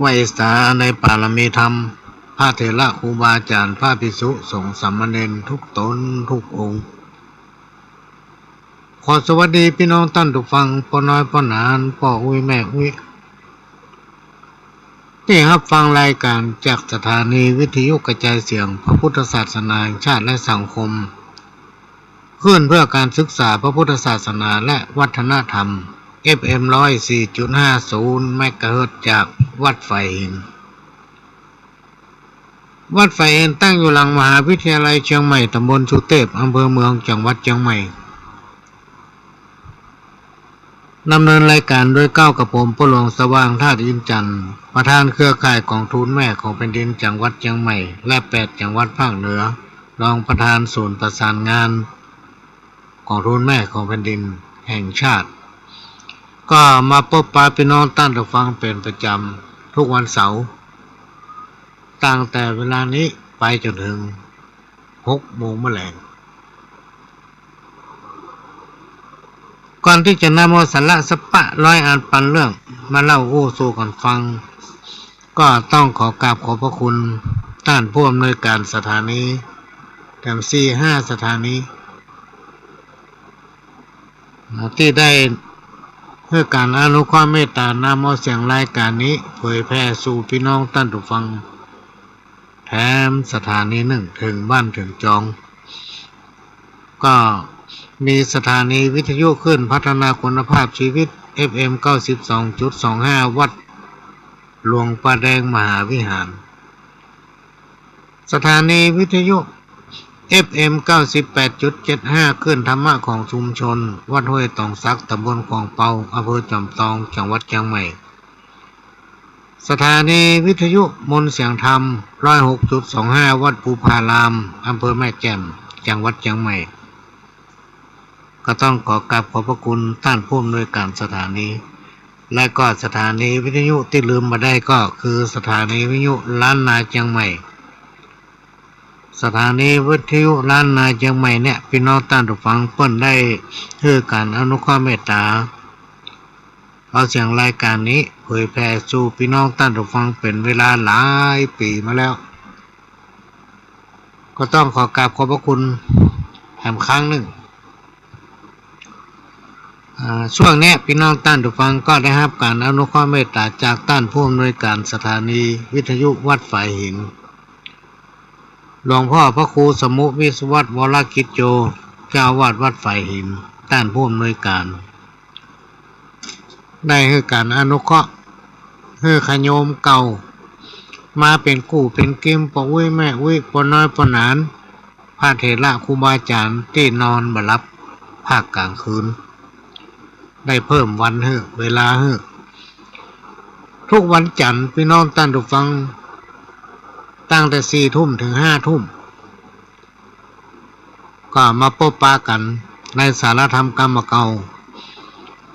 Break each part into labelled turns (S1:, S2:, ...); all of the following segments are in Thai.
S1: ไหวสาในปารมีธรรมพระเถระครูบาอาจารย์พระภิกษุสงฆ์สามเณรทุกตนทุกองค์ขอสวัสดีพี่น้องท่านทุกฟังพ่อน้อยพ่อหนานพ่ออุ้ยแม่อุ้ยที่รับฟังรายการจากสถานีวิทยุกระจายเสียงพระพุทธศาสนาแห่งชาติและสังคมขึ้นเพื่อการศึกษาพระพุทธศาสนาและวัฒนธรรม FM 104.50 เมกะเฮิรตซ์จากวัดไฟหินวัดไฟหินตั้งอยู่หลังมหาวิทยาลัยเชียงใหม่ตำบลสุเทพอำเภอเมืองจังหวัดเชียงใหม่ดำเนินรายการโดยก้าวกระผมพระหลวงสว่างธาตุอินจันทร์ประธานเครือข่ายกองทุนแม่ของแผ่นดินจังหวัดเชียงใหม่และ8จังหวัดภาคเหนือรองประธานศูนย์ประสานงานกองทุนแม่ของแผ่นดินแห่งชาติก็มาพบปะพี่น้องท่านผู้ฟังเป็นประจำทุกวันเสาร์ตั้งแต่เวลานี้ไปจนถึง6 โมงมื้อแลงก่อนที่จะนำเอาสาระสปะร้อยอ่านปันเรื่องมาเล่าโอ้สู่กันฟังก็ต้องขอกราบขอบพระคุณท่านผู้อำนวยการสถานีแถม4-5 สถานีที่ได้เพื่อการอนุเคราะห์เมตตานำเอาเสียงรายการนี้เผยแพร่สู่พี่น้องท่านผู้ฟังแถมสถานีหนึ่งถึงบ้านถึงจองก็มีสถานีวิทยุขึ้นพัฒนาคุณภาพชีวิต FM 92.25 วัดหลวงป่าแดงมหาวิหารสถานีวิทยุ FM 98.75 ขึ้นธรรมะของชุมชนวัดห้วยตองซักตำบลคลองเปาอำเภอจอมทองจังหวัดเชียงใหม่สถานีวิทยุมนต์เสียงธรรม 106.25 วัดภูพารามอำเภอแม่แจ่มจังหวัดเชียงใหม่ก็ต้องขอกราบขอบพระคุณท่านผู้อำนวยการสถานีและก็สถานีวิทยุที่ลืมมาได้ก็คือสถานีวิทยุล้านนาเชียงใหม่สถานีวิทยุล้านนาเชียงใหม่เนี่ยพี่น้องท่านผู้ฟังเปิ้นได้คือการอนุเคราะห์เมตตาเอาเสียงรายการนี้เผยแพร่สู่พี่น้องท่านผู้ฟังเป็นเวลาหลายปีมาแล้วก็ต้องขอกราบขอบพระคุณแถมครั้งหนึ่งช่วงนี้พี่น้องท่านผู้ฟังก็ได้รับการอนุเคราะห์เมตตาจากท่านผู้อำนวยการสถานีวิทยุวัดฝายหินหลวงพ่อพระครูสมุวิศวัตรวรกิจโจเจ้าวาดวัดฝายหินท่านผู้อำนวยการได้ให้การอนุเคราะห์ให้ขโยมเก่ามาเป็นกู้เป็นเกมปออุ้ยแม่อุ้ยปอน้อยปอหนานพระเถระครูบาอาจารย์ที่นอนบ่หลับภาคกลางคืนได้เพิ่มวันเวลาทุกวันจันทร์พี่น้องท่านผู้ฟังตั้งแต่4 ทุ่มถึง5 ทุ่มก็มาพบปะกันในสารธรรมกรรมเก่า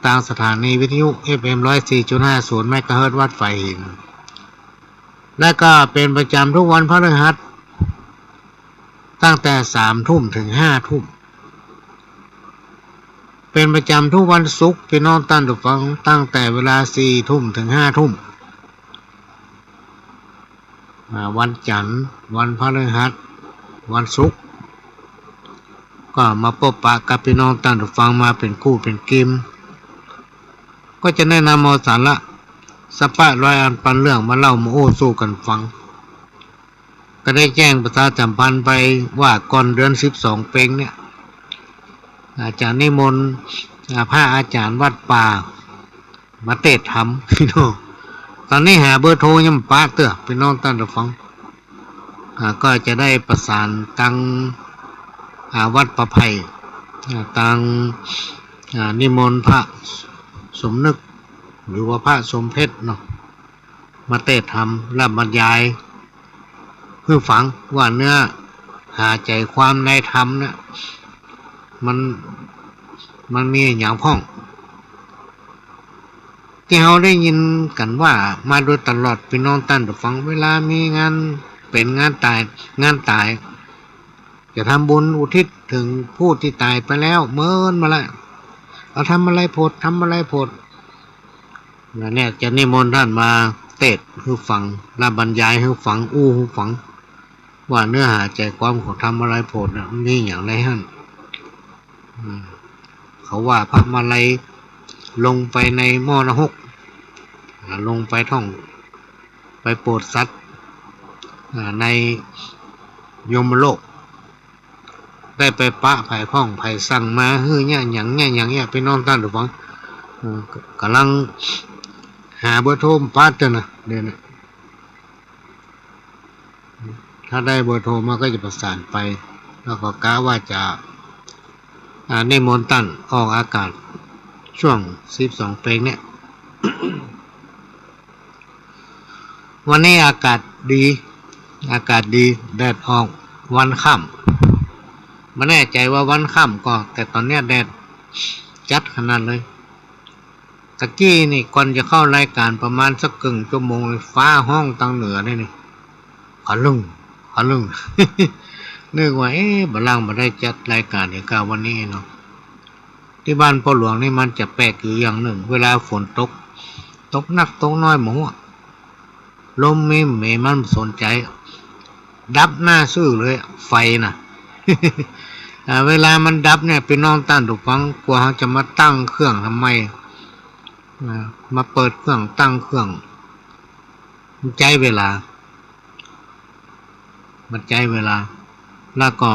S1: ทางสถานีวิทยุ FM 104.50 เมกะเฮิรตซ์วัดไฟหินและก็เป็นประจำทุกวันพฤหัสตั้งแต่3 ทุ่มถึง5 ทุ่มเป็นประจำทุกวันศุกร์พี่น้องท่านผู้ฟังตั้งแต่เวลา4 ทุ่มถึง5 ทุ่มวันจันทร์วันพฤหัสวันศุกร์ก็มาพบปะกับพี่น้องท่านผู้ฟังมาเป็นคู่เป็นเกมก็จะแนะนำเอาสาระสปะร้อยอ่านปันเรื่องมาเล่ามาโอ้สู้กันฟังก็ได้แจ้งประชาสัมพันธ์ไปว่าก่อนเดือน12 เพ็งเนี่ยอาจารย์นิมนต์พระอาจารย์วัดป่ามาเทศน์ธรรมพี่น้องตอนนี้หาเบอร์โทรยังป้าเตื้อพี่น้องท่านผู้ฟังก็จะได้ประสานทางวัดประไพทางนิมนต์พระสมนึกหรือว่าพระสมเพชรเนาะมาเทศน์ธรรมและบรรยายเพื่อฟังว่าเนื้อหาใจความในธรรมเนี่ยมันมีอย่างพ้องที่เราได้ยินกันว่ามาโดยตลอดพี่น้องท่านผู้ฟังเวลามีงานเป็นงานตายจะทำบุญอุทิศถึงผู้ที่ตายไปแล้วเมินมาแล้วเอาทำอะไรโพดเนี่ยจะนิมนต์ท่านมา เทศคือฟังและบรรยายให้ฟังให้ฟังว่าเนื้อหาใจความของทำอะไรโพดมีอย่างไรฮั่นเขาว่าพระมาลัยลงไปในหม้อนรกลงไปท่องไปโปรดสัตว์ในยมโลกได้ไปปะไผ่พ่องไผ่สั่งมาเนี่ยอย่างเงี้ยไปนอนตั้งหรือเปล่ากำลังหาเบอร์โทรปัดนะเดี๋ยวนะถ้าได้เบอร์โทรมาก็จะประสานไปแล้วก็กะว่าจะนิมนต์ตั้นออกอากาศช่วง12เพลงเนี่ย วันนี้อากาศดีแดดออกวันค่ำไม่แน่ใจว่าวันค่ำก็แต่ตอนนี้แดดจัดขนาดเลยตะกี้นี่ก่อนจะเข้ารายการประมาณสักครึ่งชั่วโมงฟ้าห้องตังเหนือนี่ขอลุง นึกว่าบลังมาได้จัดรายการเดี๋ยวกาวันนี้เนาะที่บ้านพ่อหลวงนี่มันจะแปลกอยู่อย่างหนึ่งเวลาฝนตกนักตกน้อยหมูลมไม่มันสนใจดับหน้าซื่อเลยไฟนะเวลามันดับเนี่ยไปนอนต้านถูกฟังกลัวเขาจะมาตั้งเครื่องทำไมมาเปิดเครื่องตั้งเครื่องมันใจเวลาแล้วก็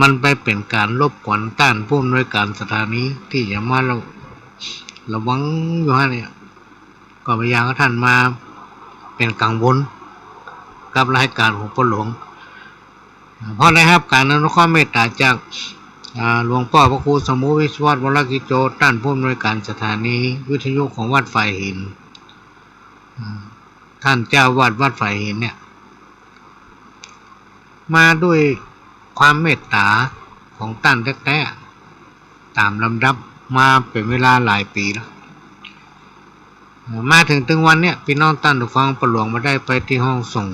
S1: มันไปเป็นการรบกวนต้านผู้อำนวยการสถานีที่จะมาระวังอยู่ฮะเนี่ยก็พยายามให้ท่านมาเป็นกังวลกับรายการของพ่อหลวงเพราะได้รับการอนุเคราะห์เมตตาจากหลวงพ่อพระครูสมุวิศวัตรวรกิจโจท่านผู้อำนวยการสถานีวิทยุของวัดไฟหินท่านเจ้าวาดวัดไฟหินเนี่ยมาด้วยความเมตตาของท่านแท้ๆตามลำดับมาเป็นเวลาหลายปีแล้วมาถึงวันเนี้ยพี่น้องท่านผู้ฟังพ่อหลวงมาได้ไปที่ห้องส่ง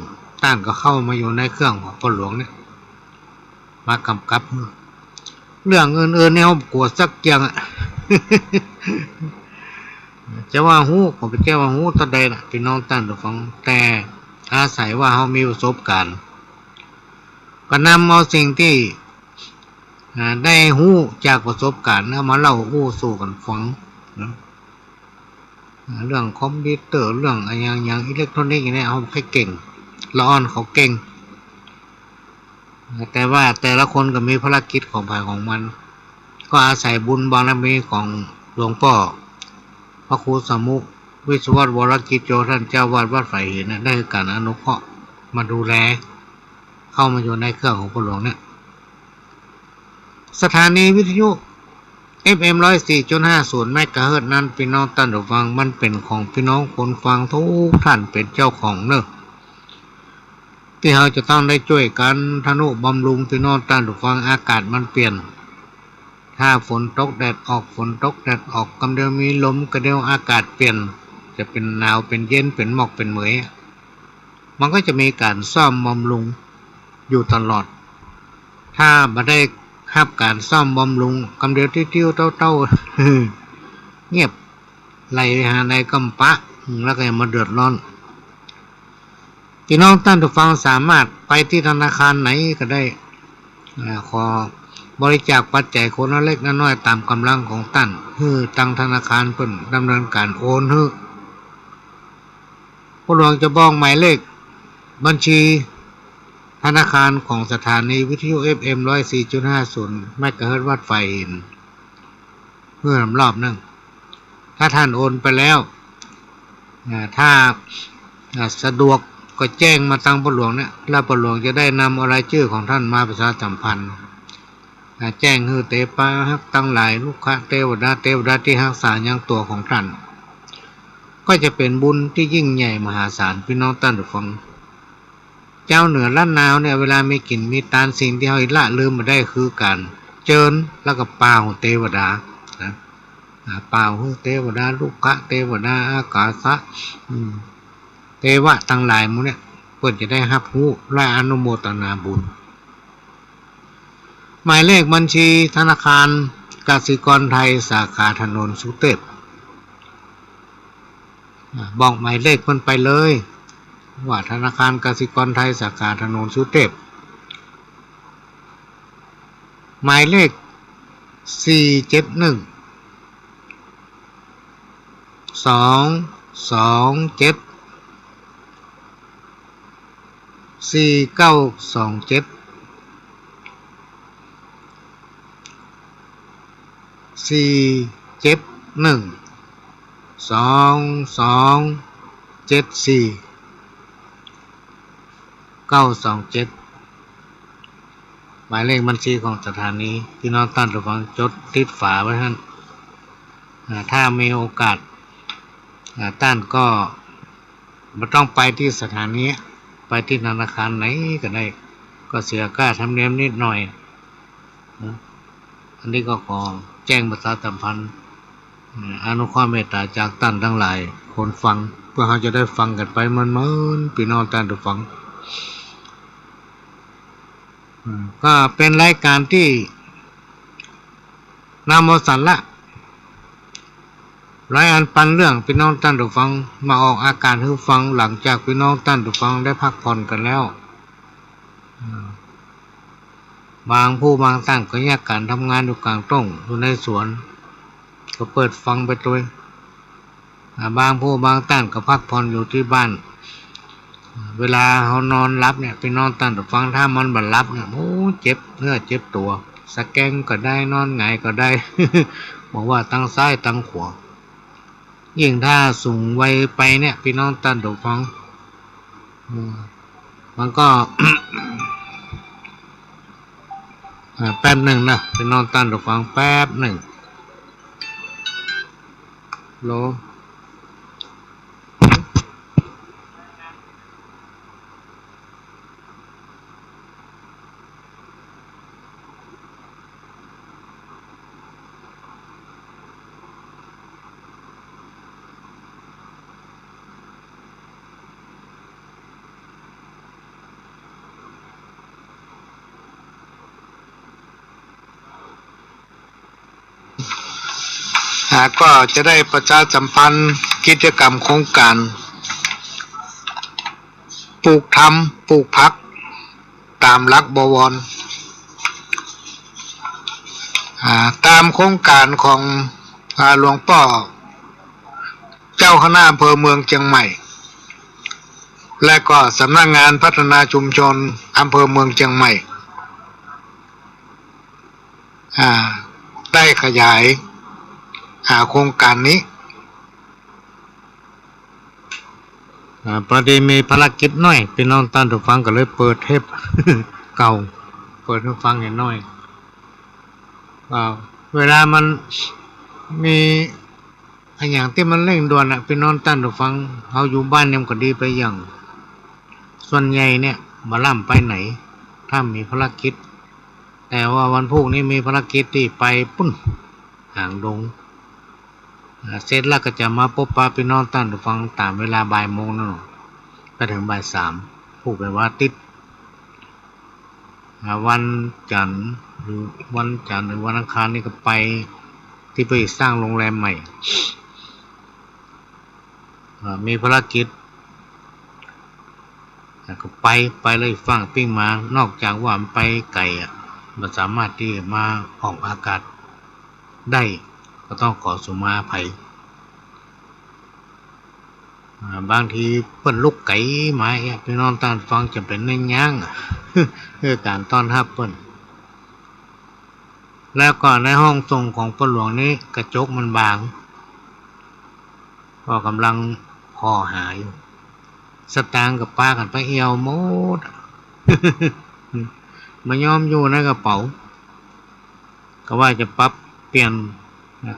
S1: ท่านก็เข้ามาอยู่ในเครื่องของพ่อหลวงเนี่ยมากำกับเรื่องอื่นๆเนี่ยผมกลัวสักอย่างจะว่าหูก็ไปแก้ว่าหูตะใดนะพี่น้องท่านผู้ฟังแต่อาศัยว่าเขามีประสบการณ์ก็นำเอาสิ่งที่ได้หูจากประสบการณ์เอามาเล่าสู่กันฟังเรื่องคอมพิวเตอร์เรื่องอย่างอิเล็กทรอนิกส์เนี่ยเขาให้เก่งละอ่อนเขาเก่งแต่ว่าแต่ละคนก็มีภารกิจของภายของมันก็อาศัยบุญบารมีของหลวงพ่อพระครูสมุวิศวัตรวรกิจโจท่านเจ้าวาดวัดไฟหินได้การอนุเคราะห์มาดูแลเข้ามาอยู่ในเครื่องของพ่อหลวงเนี่ยสถานีวิทยุ FM 104.50 เมกะเฮิรตซ์นั้นพี่น้องท่านผู้ฟังมันเป็นของพี่น้องคนฟังทุกท่านเป็นเจ้าของเนอะที่เราจะต้องได้ช่วยกันทนุบำรุงพี่น้องท่านผู้ฟังอากาศมันเปลี่ยนถ้าฝนตกแดดออกกำเดียวมีลมกระเดียวอากาศเปลี่ยนจะเป็นหนาวเป็นเย็นเป็นหมอกเป็นเหมยมันก็จะมีการซ่อมบำรุงอยู่ตลอดถ้าไม่ได้รับการซ่อมบำรุงกำเดียวติ้วเต้าเงียบไหลหาในกำปะแล้วก็มาเดือดร้อนพี่น้องท่านผู้ฟังสามารถไปที่ธนาคารไหนก็ได้ขอบริจาคปัจจัยคนละเล็กน้อยตามกำลังของท่านตั้งธนาคารเพิ่นดำเนินการโอนผู้หลวงจะบอกหมายเลขบัญชีธนาคารของสถานีวิทยุ FM 104.50 เมกะเฮิรตซ์วัดไฟหินเพื่อรอบนึงถ้าท่านโอนไปแล้วถ้าสะดวกก็แจ้งมาทางพ่อหลวงเนี่ยแล้วพ่อหลวงจะได้นำรายชื่อของท่านมาประชาสัมพันธ์แจ้งให้เตปาฮักตั้งหลายลูกค้าเทวดาที่รักษายังตัวของท่านก็จะเป็นบุญที่ยิ่งใหญ่มหาศาลพี่น้องท่านผู้ฟังเจ้าเหนือล้านนาวเนี่ยเวลามีกลิ่นมีตาลสิ่งที่เขาละลืมมาได้คือการเจิญแล้วก็ป่าของเทวดานะป่าของเทวดาลูกค้าเทวดาอากาศะเทวะทั้งหลายมูเนี่ยเพื่อจะได้รับรู้และอนุโมทนาบุญหมายเลขบัญชีธนาคารกสิกรไทยสาขาถนนสุเทพ บอกหมายเลขมันไปเลยว่าธนาคารกสิกรไทยสาขาถนนสุเทพหมายเลข471 227 4927 471 2274 927หมายเลขบัญชีของสถานีพี่น้องท่านผู้ฟังจดติดฝาไว้ท่านถ้ามีโอกาสท่านก็ไม่ต้องไปที่สถานีไปที่ธนาคารไหนก็ได้ก็เสียค่าธรรมเนียมนิดหน่อยอันนี้ก็ขอแจ้งประชาสัมพันธ์อนุเคราะห์เมตตาจากท่านทั้งหลายคนฟังเพื่อเขาจะได้ฟังกันไปมันพี่น้องท่านผู้ฟังก็เป็นรายการที่นำเอาสาระรายอันปันเรื่องพี่น้องท่านผู้ฟังมาออกอากาศให้ฟังหลังจากพี่น้องท่านผู้ฟังได้พักผ่อนกันแล้วบางผู้บางท่านก็แยกการทำงานอยู่กลางต้งอยู่ในสวนก็เปิดฟังไปด้วยบางผู้บางท่านก็พักผ่อนอยู่ที่บ้านเวลาเขานอนรับเนี่ยพี่น้องท่านผู้ฟังถ้ามันบัดรับเนี่ยโอ้เจ็บเนื้อเจ็บตัวสะแกงก็ได้นอนหงายก็ได้ บอกว่าตั้งซ้ายตั้งขวายิ่งถ้าสูงวัยไปเนี่ยพี่น้องท่านผู้ฟังมันก็ แป๊บหนึ่งนะพี่น้องท่านผู้ฟังแป๊บหนึ่งโลก็จะได้ประชาสัมพันธ์กิจกรรมโครงการปลูกทำปลูกพักตามหลักบวรตามโครงการของหลวงพ่อเจ้าคณะอำเภอเมืองเชียงใหม่และก็สำนักงานพัฒนาชุมชนอำเภอเมืองเชียงใหม่ได้ขยายโครงการนี้ประเดี๋ยวมีภารกิจน้อยพี่น้องท่านผู้ฟังก็เลยเปิดเทป เก่าเปิดให้ฟังเห็นน้อยเวลามันมีอย่างที่มันเร่งด่วนพี่น้องท่านผู้ฟังเขาอยู่บ้านเนี่ยก็ดีไปอย่างส่วนใหญ่เนี่ยมาล่ำไปไหนถ้ามีภารกิจแต่ว่าวันพรุ่งนี้มีภารกิจที่ไปปุ้นห่างดงเสร็จแล้วก็จะมาพบปะพี่น้องท่านผู้ฟังตามเวลาบ่ายโมงนั่นไปถึงบ่าย3ผู้ไปว่าติดวันจันทร์หรือวันอังคารนี่ก็ไปที่ไปสร้างโรงแรมใหม่มีภารกิจก็ไปเลยฟังปิ้งมานอกจากว่ามันไปไกลมันสามารถที่มาออกอากาศได้ก็ต้องขอสุมาภัยบางทีเปิ้นลูกไก่มาพี่น้องท่านฟังจะเป็นเนื้อย่างเพื่อการต้อนรับเปิ้นแล้วก็ในห้องส่งของปหลวงนี้กระจกมันบางก็กำลังพอหาอยู่สตางค์กับป้ากันไปเอวหมด มายอมอยู่ในกระเป๋าก็ว่าจะปรับเปลี่ยน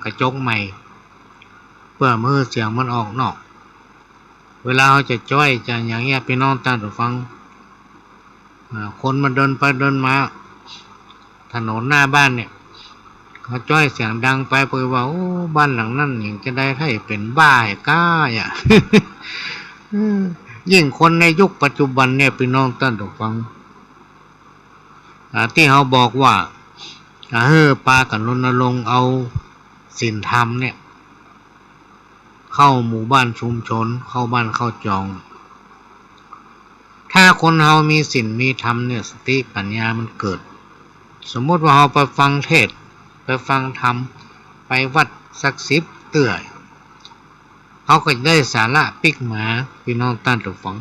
S1: กระจกใหม่เพื่อเมื่อเสียงมันออกนอกเวลาเขาจะจ้อยจะอย่างเงี้ยพี่น้องท่านผู้ฟังคนมันเดินไปเดินมาถนนหน้าบ้านเนี่ยเขาจ้อยเสียงดังไปเพื่อว่าโอ้บ้านหลังนั้นอย่างจะได้ให้เป็นบ้าให้ก้าอ่ะ ยิ่งคนในยุคปัจจุบันเนี่ยพี่น้องท่านผู้ฟังที่เขาบอกว่าปากันรณรงค์เอาศีลธรรมเนี่ย เข้าหมู่บ้านชุมชนเข้าบ้านเข้าจอง ถ้าคนเฮามีศีลมีธรรมเนี่ยสติปัญญามันเกิดสมมติว่าเฮาไปฟังเทศไปฟังธรรมไปวัดสัก10 เตื้อเขาก็จะได้สาระปิกมาพี่น้องตั้งตัวฟัง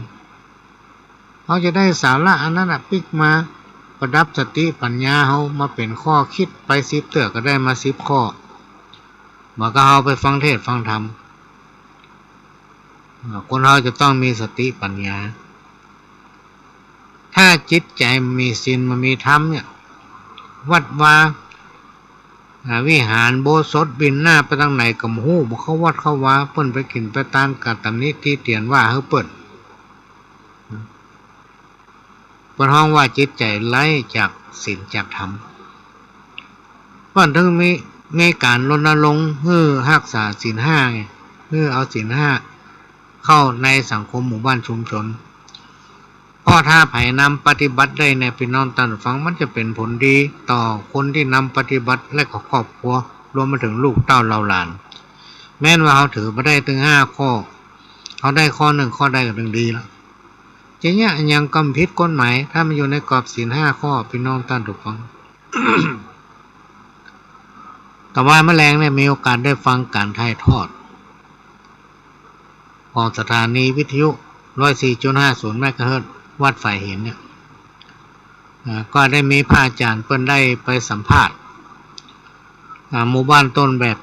S1: เขาจะได้สาระอันนั้นปิกมาประดับสติปัญญาเขามาเป็นข้อคิดไป10 เตื้อก็ได้มา10 ข้อมาก็เอาไปฟังเทศฟังธรรมคนเราจะต้องมีสติปัญญาถ้าจิตใจมีศีลมันมีธรรมเนี่ยวัดวาวิหารโบสถบินหน้าไปทางไหนกับหูบ่เข้าวัดเข้าวาเปิ้นไปกินไปตานกัตำนิที่เตียนว่าเฮาเปิ้นห้องว่าจิตใจไร้จากศีลจากธรรมเพราะถึงมีการรณรงค์ให้รักษาศีล5ไงให้เอาศีล5เข้าในสังคมหมู่บ้านชุมชนเพราะถ้าไผนำปฏิบัติได้ในพี่น้องท่านฟังมันจะเป็นผลดีต่อคนที่นำปฏิบัติและก็ครอบครัวรวมมาถึงลูกเต้าเราหลานแม้ว่าเขาถือมาได้ถึง5 ข้อเขาได้ข้อ1ข้อได้ก็ถึงดีแล้วจะเนี่ยยังกำผิดกฎหมายถ้ามันอยู่ในกรอบศีล5 ข้อพี่น้องท่านฟัง แต่ว่าแมลงเนี่ยมีโอกาสได้ฟังการถ่ายทอดของสถานีวิทยุ 104.50 เมกะเฮิรตซ์วัดฝ่ายเห็นเนี่ยก็ได้มีพระอาจารย์เปิ้นได้ไปสัมภาษณ์หมู่บ้านต้นแบบ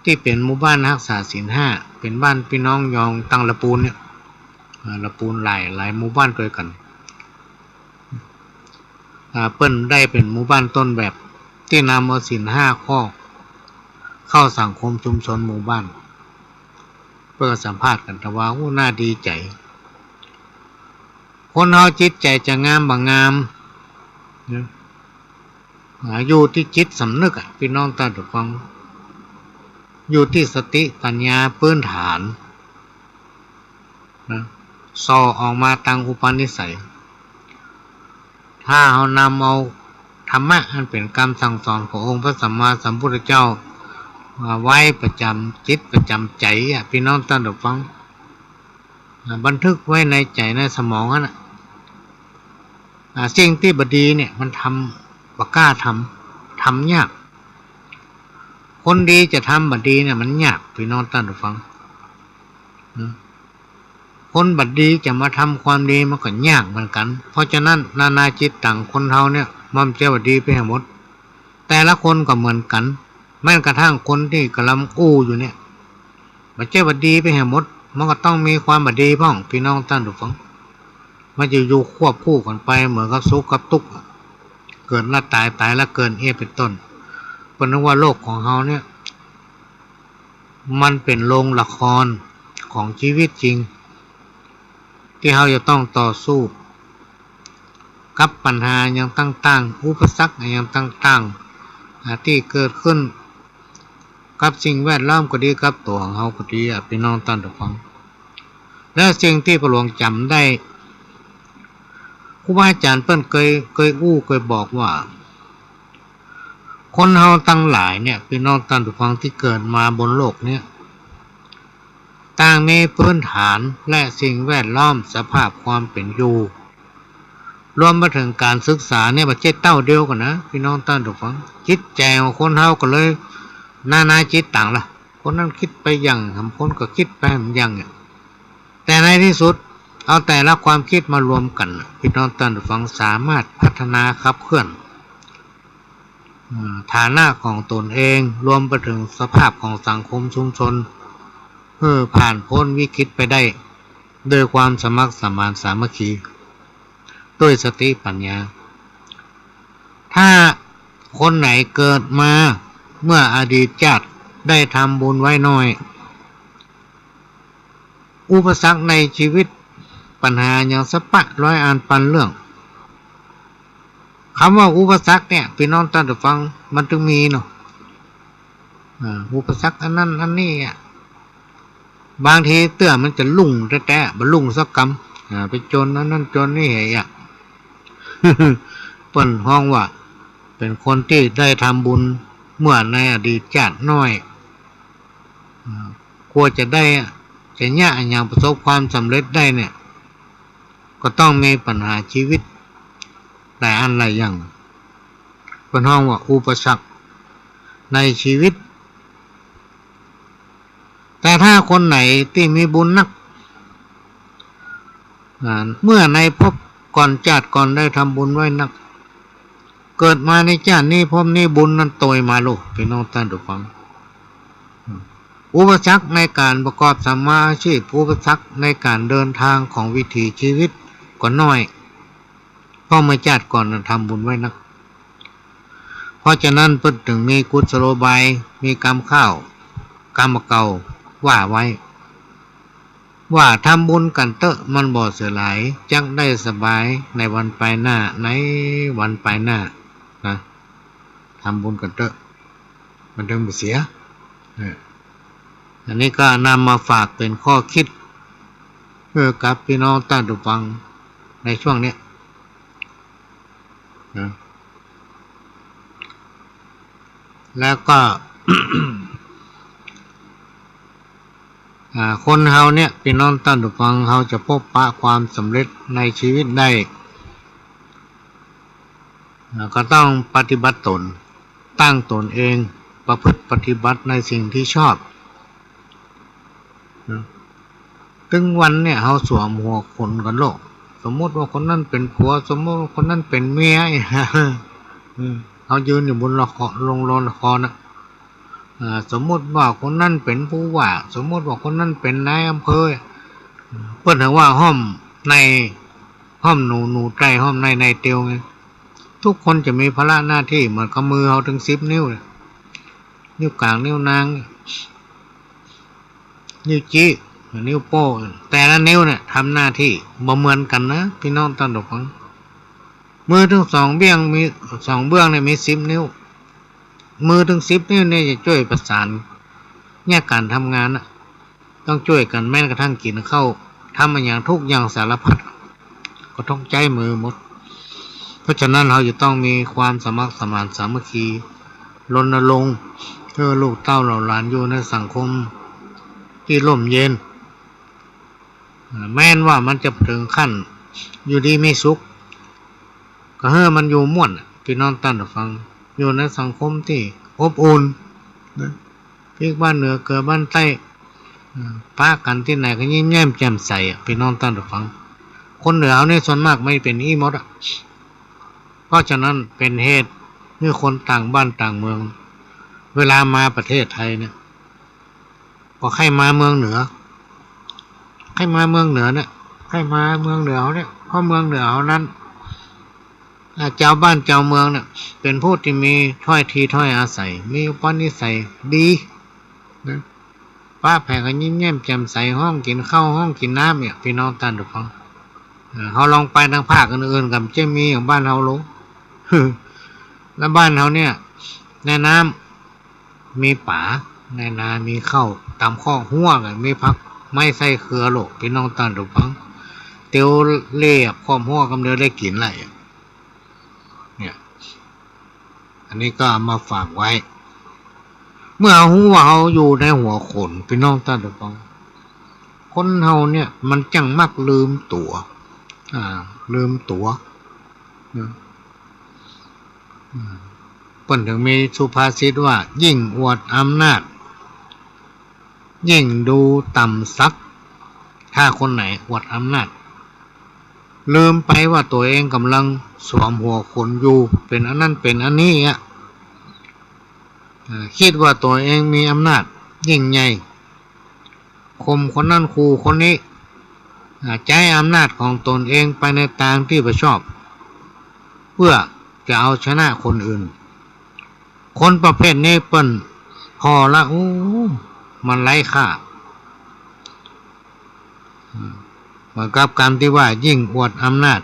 S1: ที่เป็นหมู่บ้านรักษาศีล5เป็นบ้านพี่น้องยองตังละปูนเนี่ยละปูนหลายหมู่บ้านด้วยกันเปิ้นได้เป็นหมู่บ้านต้นแบบที่นำเอาศีล5 ข้อเข้าสังคมชุมชนหมู่บ้านเพื่อสัมภาษณ์กันแต่ว่าน่าดีใจคนเฮาจิตใจจะงามบ่งามอยู่ที่จิตสำนึกพี่น้องท่านผู้ฟังอยู่ที่สติปัญญาพื้นฐานนะส่อออกมาตามอุปนิสัยถ้าเฮานำเอาธรรมะอันเป็นคำสั่งสอนขององค์พระสัมมาสัมพุทธเจ้าไว้ประจำจิตประจำใจพี่น้องท่านผู้ฟังบันทึกไว้ในใจในสมองนั่นสิ่งที่บดีเนี่ยมันทำบ่กล้าทำยากคนดีจะทำบดีเนี่ยมันยากพี่น้องท่านผู้ฟังคนบดีจะมาทำความดีมันก็ยากเหมือนกันเพราะฉะนั้นนานาจิตต่างคนเฮาเนี่ยมันจะบดีไปให้หมดแต่ละคนก็เหมือนกันแม้กระทั่งคนที่กำลังอู้อยู่เนี่ยมันจะบดีไปให้หมดมันก็ต้องมีความบดีบ้างพี่น้องท่านผู้ฟังมันจะอยู่ควบคู่กันไปเหมือนกับสุขกับทุกข์เกิดแล้วตายแล้วเกิดเป็นต้นเพราะนั้นว่าโลกของเฮาเนี่ยมันเป็นโรงละครของชีวิตจริงที่เฮาจะต้องต่อสู้กับปัญหาอย่างต่างๆอุปสรรคอย่างต่างๆที่เกิดขึ้นกับสิ่งแวดล้อมก็ดีกับตัวของเฮาก็ดีพี่น้องท่านผู้ฟังและสิ่งที่พระหลวงจำได้ครูบาอาจารย์เปิ้นเคยบอกว่าคนเฮาทั้งหลายเนี่ยพี่น้องท่านผู้ฟังที่เกิดมาบนโลกเนี่ยต่างมีพื้นฐานและสิ่งแวดล้อมสภาพความเป็นอยู่รวมมาถึงการศึกษาเนี่ยบ่ใช่เต้าเดียวกันนะพี่น้องท่านผู้ฟังจิตใจของคนเฮาก็เลยนาจิตต่างล่ะคนนั้นคิดไปอย่างคนก็คิดไปอย่างแต่ในที่สุดเอาแต่ละความคิดมารวมกันพี่น้องท่านผู้ฟังสามารถพัฒนาขับเคลื่อนฐานะของตนเองรวมไปถึงสภาพของสังคมชุมชนเพื่อผ่านพ้นวิกฤตไปได้โดยความสมัครสมานสามัคคีด้วยสติปัญญาถ้าคนไหนเกิดมาเมื่ออดีตชาติได้ทำบุญไว้น้อยอุปสรรคในชีวิตปัญหาอย่างสปะร้อยอันปันเรื่องคำว่าอุปสรรคเนี่ยพี่น้องท่านผู้ฟังมันต้องมีเนาะอุปสรรคอันนั้นอันนี้บางทีเตื้อมันจะลุ่งแต่บ่ลุ่งสักกำไปจนนั้นจนนี่เหยเปิ้นห้องว่าเป็นคนที่ได้ทำบุญเมื่อในอดีตชาติน้อย กลัวจะได้จะเนี่ยอย่างประสบความสำเร็จได้เนี่ยก็ต้องมีปัญหาชีวิตหลายอันหลายอย่างเป็นห้องว่าอุปสรรคในชีวิตแต่ถ้าคนไหนที่มีบุญนักเมื่อในภพก่อนชาติก่อนได้ทำบุญไว้นักเกิดมาในชาตินี้ภพนี้บุญนั้นโตยมาลูกพี่น้องท่านทุกฟังอุปสรรคในการประกอบสัมมาอาชีพอุปสรรคในการเดินทางของวิถีชีวิตก็น้อยเพราะเมื่อชาติก่อนทำบุญไว้นักเพราะฉะนั้นเพิ่นถึงมีกุศโลบายมีกรรมข้าวกรรมเก่าว่าไว้ว่าทำบุญกันเตอะมันบ่เสียหลายจักได้สบายในวันไปหน้าในวันไปหน้านะทำบุญกันเตอะมันถึงบ่เสียอันนี้ก็นำมาฝากเป็นข้อคิดเพื่อกับพี่น้องท่านผู้ฟังในช่วงนี้นะแล้วก็ คนเฮาเนี่ยพี่น้องท่านผู้ฟังเฮาจะพบปะความสำเร็จในชีวิตได้ก็ต้องปฏิบัติตนตั้งตนเองประพฤติปฏิบัติในสิ่งที่ชอบถึงวันเนี่ยเฮาสวมหัวคนกันโลกสมมติว่าคนนั้นเป็นผัวสมมติว่าคนนั้นเป็นเมียเฮายืนอยู่บนละครลงละครนะสมมติว่าคนนั้นเป็นผู้ว่าสมมติว่าคนนั้นเป็นนายอำเภอเพิ่นถึงว่าห้อมในห้อมหนูใจห้อมในเตียวไงทุกคนจะมีภาระหน้าที่เหมือนกับมือเฮาถึง10 นิ้วเลยนิ้วกลางนิ้วนางนิ้วจี้นิ้วโป้แต่ละนิ้วเนี่ยทำหน้าที่บ่เหมือนกันนะพี่น้องท่านผู้ฟังมือทั้ง2เบื้องมี2เบื้องเนี่ยมี10 นิ้วมือถึง10 นิ้วเนี่ยจะช่วยประสานแยกการทำงานนะต้องช่วยกันแม้กระทั่งกินข้าวทำอย่างทุกอย่างสารพัดก็ต้องใจมือหมดเพราะฉะนั้นเราจะต้องมีความสมัครสมานสามัคคีรณรงค์เพื่อลูกเต้าเหล่าหลานอยู่ในสังคมที่ร่มเย็นแม้นว่ามันจะถึงขั้นอยู่ดีไม่สุขก็ให้มันอยู่ม่วนพี่น้องท่านผู้ฟังอยู่ในสังคมที่อบอุ่นนะพี่บ้านเหนือเกิดบ้านใต้ป้ากันที่ไหนก็ยิ้มแย้มแจ่มใสพี่น้องท่านผู้ฟังคนเหนือเนี่ยส่วนมากไม่เป็นอีหมดเพราะฉะนั้นเป็นเหตุเมื่อคนต่างบ้านต่างเมืองเวลามาประเทศไทยเนี่ยก็ให้มาเมืองเหนือให้มาเมืองเหนือเนี่ยให้มาเมืองเหนือเนี่ยเพราะเมืองเหนือนั้นเจ้าบ้านเจ้าเมืองเนี่ยเป็นผู้ที่มีถ้อยทีถ้อยอาศัยมีอุปนิสัยดีนะป้าแผ่ก็ยิ้มแย้มแจ่มใสห้องกินข้าวห้องกินน้ำเนี่ยพี่น้องท่านทุกคนเขาลองไปทางภาคอื่นๆกับเจ้ามีของบ้านเราลูก แล้วบ้านเขาเนี่ยในน้ำมีป่าในนามีข้าวตามข้อหัวกันมีพักไม่ใส่เครือโลกพี่น้องท่านทุกคนเตียวเล่บข้อมหัวกำเดียวได้กินอะไรเนี่ยอันนี้ก็มาฝากไว้เมื่อหูว่าเฮาอยู่ในหัวขนพี่น้องท่านผู้ฟังคนเฮาเนี่ยมันจังมักลืมตัวลืมตัวเพิ่นถึงมีสุภาษิตว่ายิ่งอวดอำนาจยิ่งดูต่ำซักถ้าคนไหนอวดอำนาจลืมไปว่าตัวเองกำลังสวมหัวคนอยู่เป็นอันนั้นเป็นอันนี้คิดว่าตัวเองมีอำนาจยิ่งใหญ่ข่มคนนั้นขู่คนนี้ใช้อำนาจของตนเองไปในทางที่ไม่ชอบเพื่อจะเอาชนะคนอื่นคนประเภทนี้เปิ้นพอละมันไร้ค่าเหมือนกับคำที่ว่ายิ่งอวดอำนาจ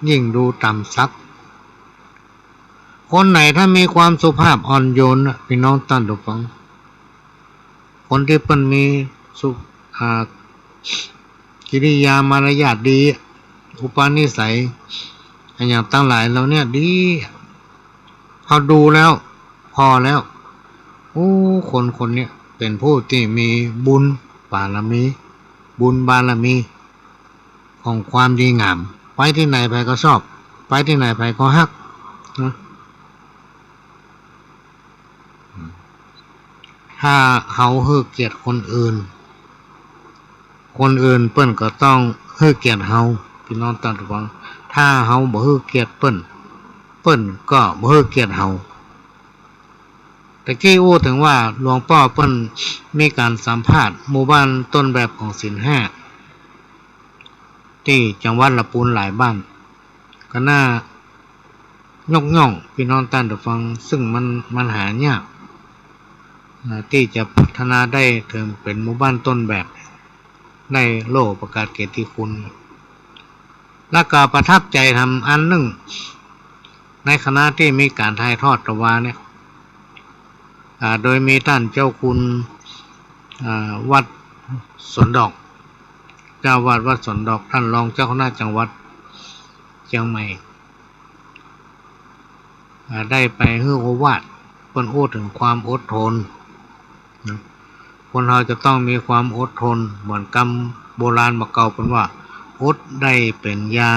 S1: ยิ่งดูต่ำซักคนไหนถ้ามีความสุภาพอ่อนโยนพี่น้องท่านผู้ฟังคนที่เป็นมีกิริยามารยาทดีอุปนิสัยอย่างตั้งหลายเราเนี่ยดีพอดูแล้วพอแล้วคนนี้เป็นผู้ที่มีบุญ บารมีบุญบารมีของความดีงามไปที่ไหนไปก็ชอบไปที่ไหนไปก็ฮักนะถ้าเฮาให้เกียรติคนอื่นเปิ้นก็ต้องให้เกียรติเฮาพี่น้องท่านผู้ฟังถ้าเฮาบ่ให้เกียรติเปิ้นก็บ่ให้เกียรติเฮาตะกี้อู้ถึงว่าหลวงพ่อเปิ้นมีการสัมภาษณ์หมู่บ้านต้นแบบของศีล5ที่จังหวัดลำพูนหลายบ้านก็น่ายกย่องพี่น้องท่านผู้ฟังซึ่งมันหายากที่จะพัฒนาได้ถึงเป็นหมู่บ้านต้นแบบได้โล่ประกาศเกียรติคุณและก็ประทับใจทำอันหนึ่งในคณะที่มีการถ่ายทอดตะวาเนี่ยโดยมีท่านเจ้าคุณวัดสวนดอกเจ้าวาดวัดสวนดอกท่านรองเจ้าคณะจังหวัดเชียงใหม่ได้ไปให้โอวาทเพิ่นพูดถึงความอดทนคนเราจะต้องมีความอดทนเหมือนคำโบราณมาเก่าเป็นว่าอดได้เป็นยา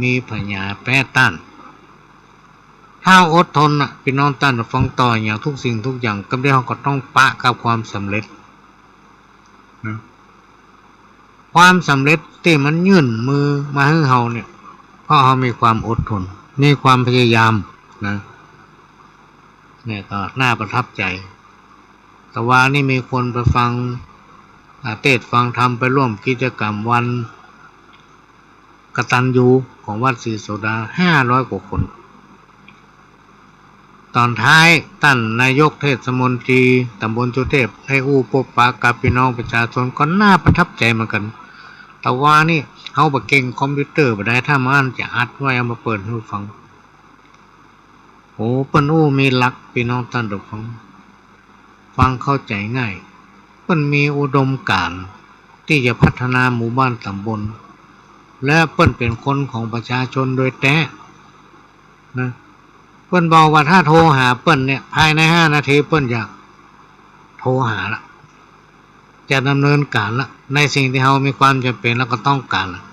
S1: มีพญาแป้ต้านถ้าอดทนพี่น้องท่านฟังต่ออย่างทุกสิ่งทุกอย่างก็ได้เราก็ต้องปะกับความสำเร็จนะความสำเร็จที่มันยื่นมือมาให้เราเนี่ยเพราะเรามีความอดทนมีความพยายามนะเนี่ยก็น่าประทับใจแต่ว่านี่มีคนไปฟังเทศฟังธรรมไปร่วมกิจกรรมวันกตัญญูของวัดศรีโสดา500 กว่าคนตอนท้ายท่านนายกเทศมนตรีตำบลจุเทพให้อู้พบปะกับพี่น้องประชาชนก็น่าประทับใจเหมือนกันแต่ว่านี่เขาบ่เก่งคอมพิวเตอร์บ่ได้ถ้ามันจะอัดไว้เอามาเปิดให้ฟังโอ้เปิ้นอู้มีหลักพี่น้องท่านทุกคนฟังเข้าใจง่ายเปิ้นมีอุดมการณ์ที่จะพัฒนาหมู่บ้านตำบลและเปิ้นเป็นคนของประชาชนโดยแท้นะเปิ้นบอกว่าถ้าโทรหาเปิ้นเนี่ยภายใน5 นาทีเปิ้นอยากโทรหาละจะดำเนินการละในสิ่งที่เรามีความจำเป็นแล้วก็ต้องการละ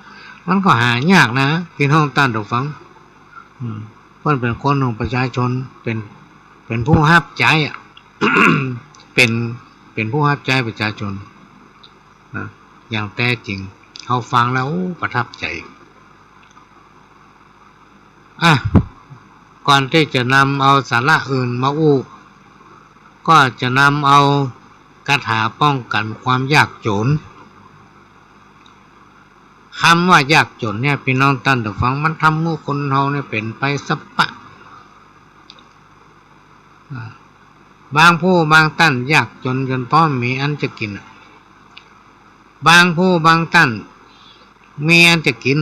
S1: มันก็หายากนะพี่น้องท่านผู้ฟังเปิ้นเป็นคนของประชาชนเป็นผู้รับใจเป็นผู้รับใจประชาชนนะอย่างแท้จริงเขาฟังแล้วประทับใจก่อนที่จะนำเอาสาระอื่นมาอู้ก็จะนำเอาคาถาป้องกันความยากจนคำว่ายากจนเนี่ยพี่น้องท่านผู้ฟังมันทำให้คนเราเนี่ยเป็นไปสัปปะบางผู้บางท่านยากจนจนพอมีอันจะกินบางผู้บางท่านมีอันจะกิน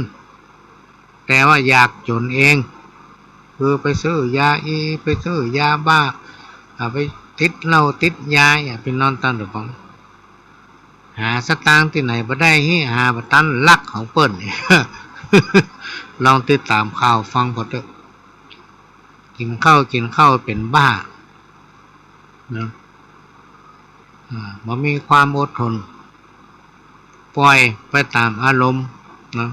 S1: แต่ว่าอยากจนเองคือไปซื้อยาไปซื้อยาบ้าไปติดเหล้าติดยาเป็นนอนตันหรือเปล่าหาสตางค์ที่ไหนบ่ได้หาบ่ตันลักของเปิ้น ลองติดตามข่าวฟังพอเถอะกินข้าวเป็นบ้านะบ่มีความอดทนปล่อยไปตามอารมณ์นะ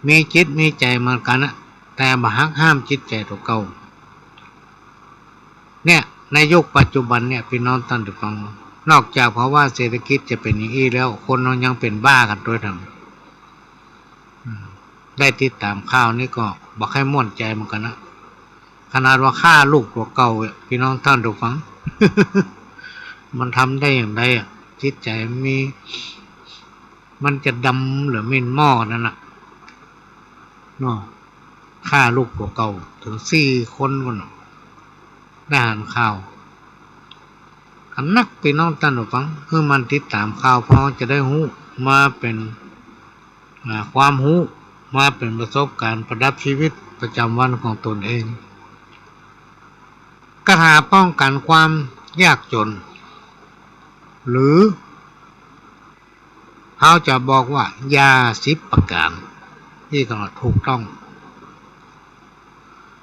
S1: มีจิตมีใจเหมือนกันนะแต่บ่หักห้ามจิตใจตัวเก่าเนี่ยในยุคปัจจุบันเนี่ยพี่น้องท่านผู้ฟังนอกจากเพราะว่าเศรษฐกิจจะเป็นอย่างนี้แล้วคนเรายังเป็นบ้ากันด้วยทั้งได้ติดตามข่าวนี่ก็บ่ค่อยม่วนใจเหมือนกันนะขนาดว่าฆ่าลูกตัวเก่าพี่น้องท่านผู้ฟัง มันทำได้อย่างไรจิตใจมันจะดำหรือไม่หม้อนั่นน่ะเนาะฆ่าลูกตัวเก่าถึง4 คนกันได้อ่านข่าวกันนักพี่น้องท่านผู้ฟังคือมันติดตามข่าวพอจะได้รู้มาเป็นความรู้มาเป็นประสบการณ์ประดับชีวิตประจำวันของตนเองคาถาป้องกันความยากจนหรือเขาจะบอกว่ายา10 ประการที่ก็ถูกต้อง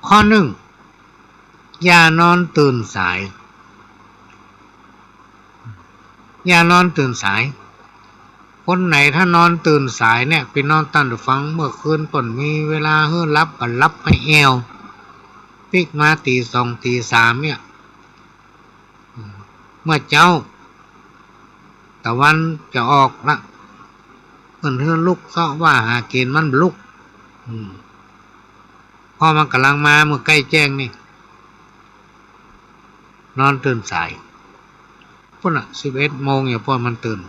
S1: ข้อ 1อย่านอนตื่นสายอย่านอนตื่นสาย คนไหนถ้านอนตื่นสายเนี่ยพี่น้องตั้งฟังเมื่อคืนป่นมีเวลาเฮือรับก็รับไม่แอวปิกมาตีสองตีสามเนี่ยเมื่อเจ้าตะวันจะออกละเพิ่นเฮือลุกเสาะว่าหากินมันลุกพอมันกำลังมาเมื่อใกล้แจ้งนี่นอนตื่นสายพุ่นอ่ะ11 โมงอย่าพอมันตื่น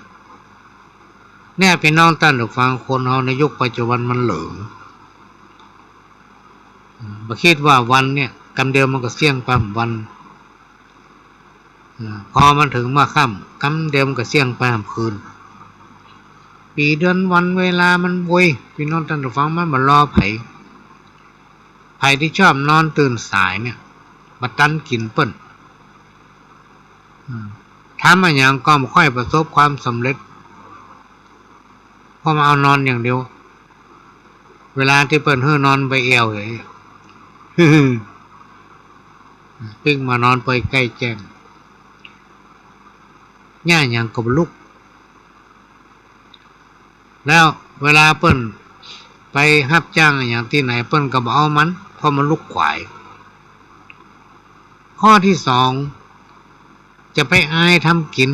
S1: เนี่ยพี่น้องตั้งแต่ฟังคนเฮาในยุคปัจจุบันมันเหลิงบ่คิดว่าวันเนี่ยกำเดียวมันก็เสี่ยงปั๊มวันพอมันถึงมาค่ำกำเดียวมันก็เสี่ยงปั๊มคืนปีเดือนวันเวลามันโวยพี่น้องตั้งแต่ฟังมันบ่รอไผที่ชอบนอนตื่นสายเนี่ยบ่ตันกินเปิ้นทำอะไรอย่างก็ไม่ค่อยประสบความสำเร็จเพราะมาเอานอนอย่างเดียวเวลาที่เปิ้นเฮือนอนไปเอวอย่างนี้ปิ้งมานอนไปใกล้แจ้งย่าอย่างกับลุกแล้วเวลาเปิ้นไปรับจ้างอย่างที่ไหนเปิ้นก็บ่เอามันเพราะมันลุกขวายข้อที่สองจะไปอายทำกิน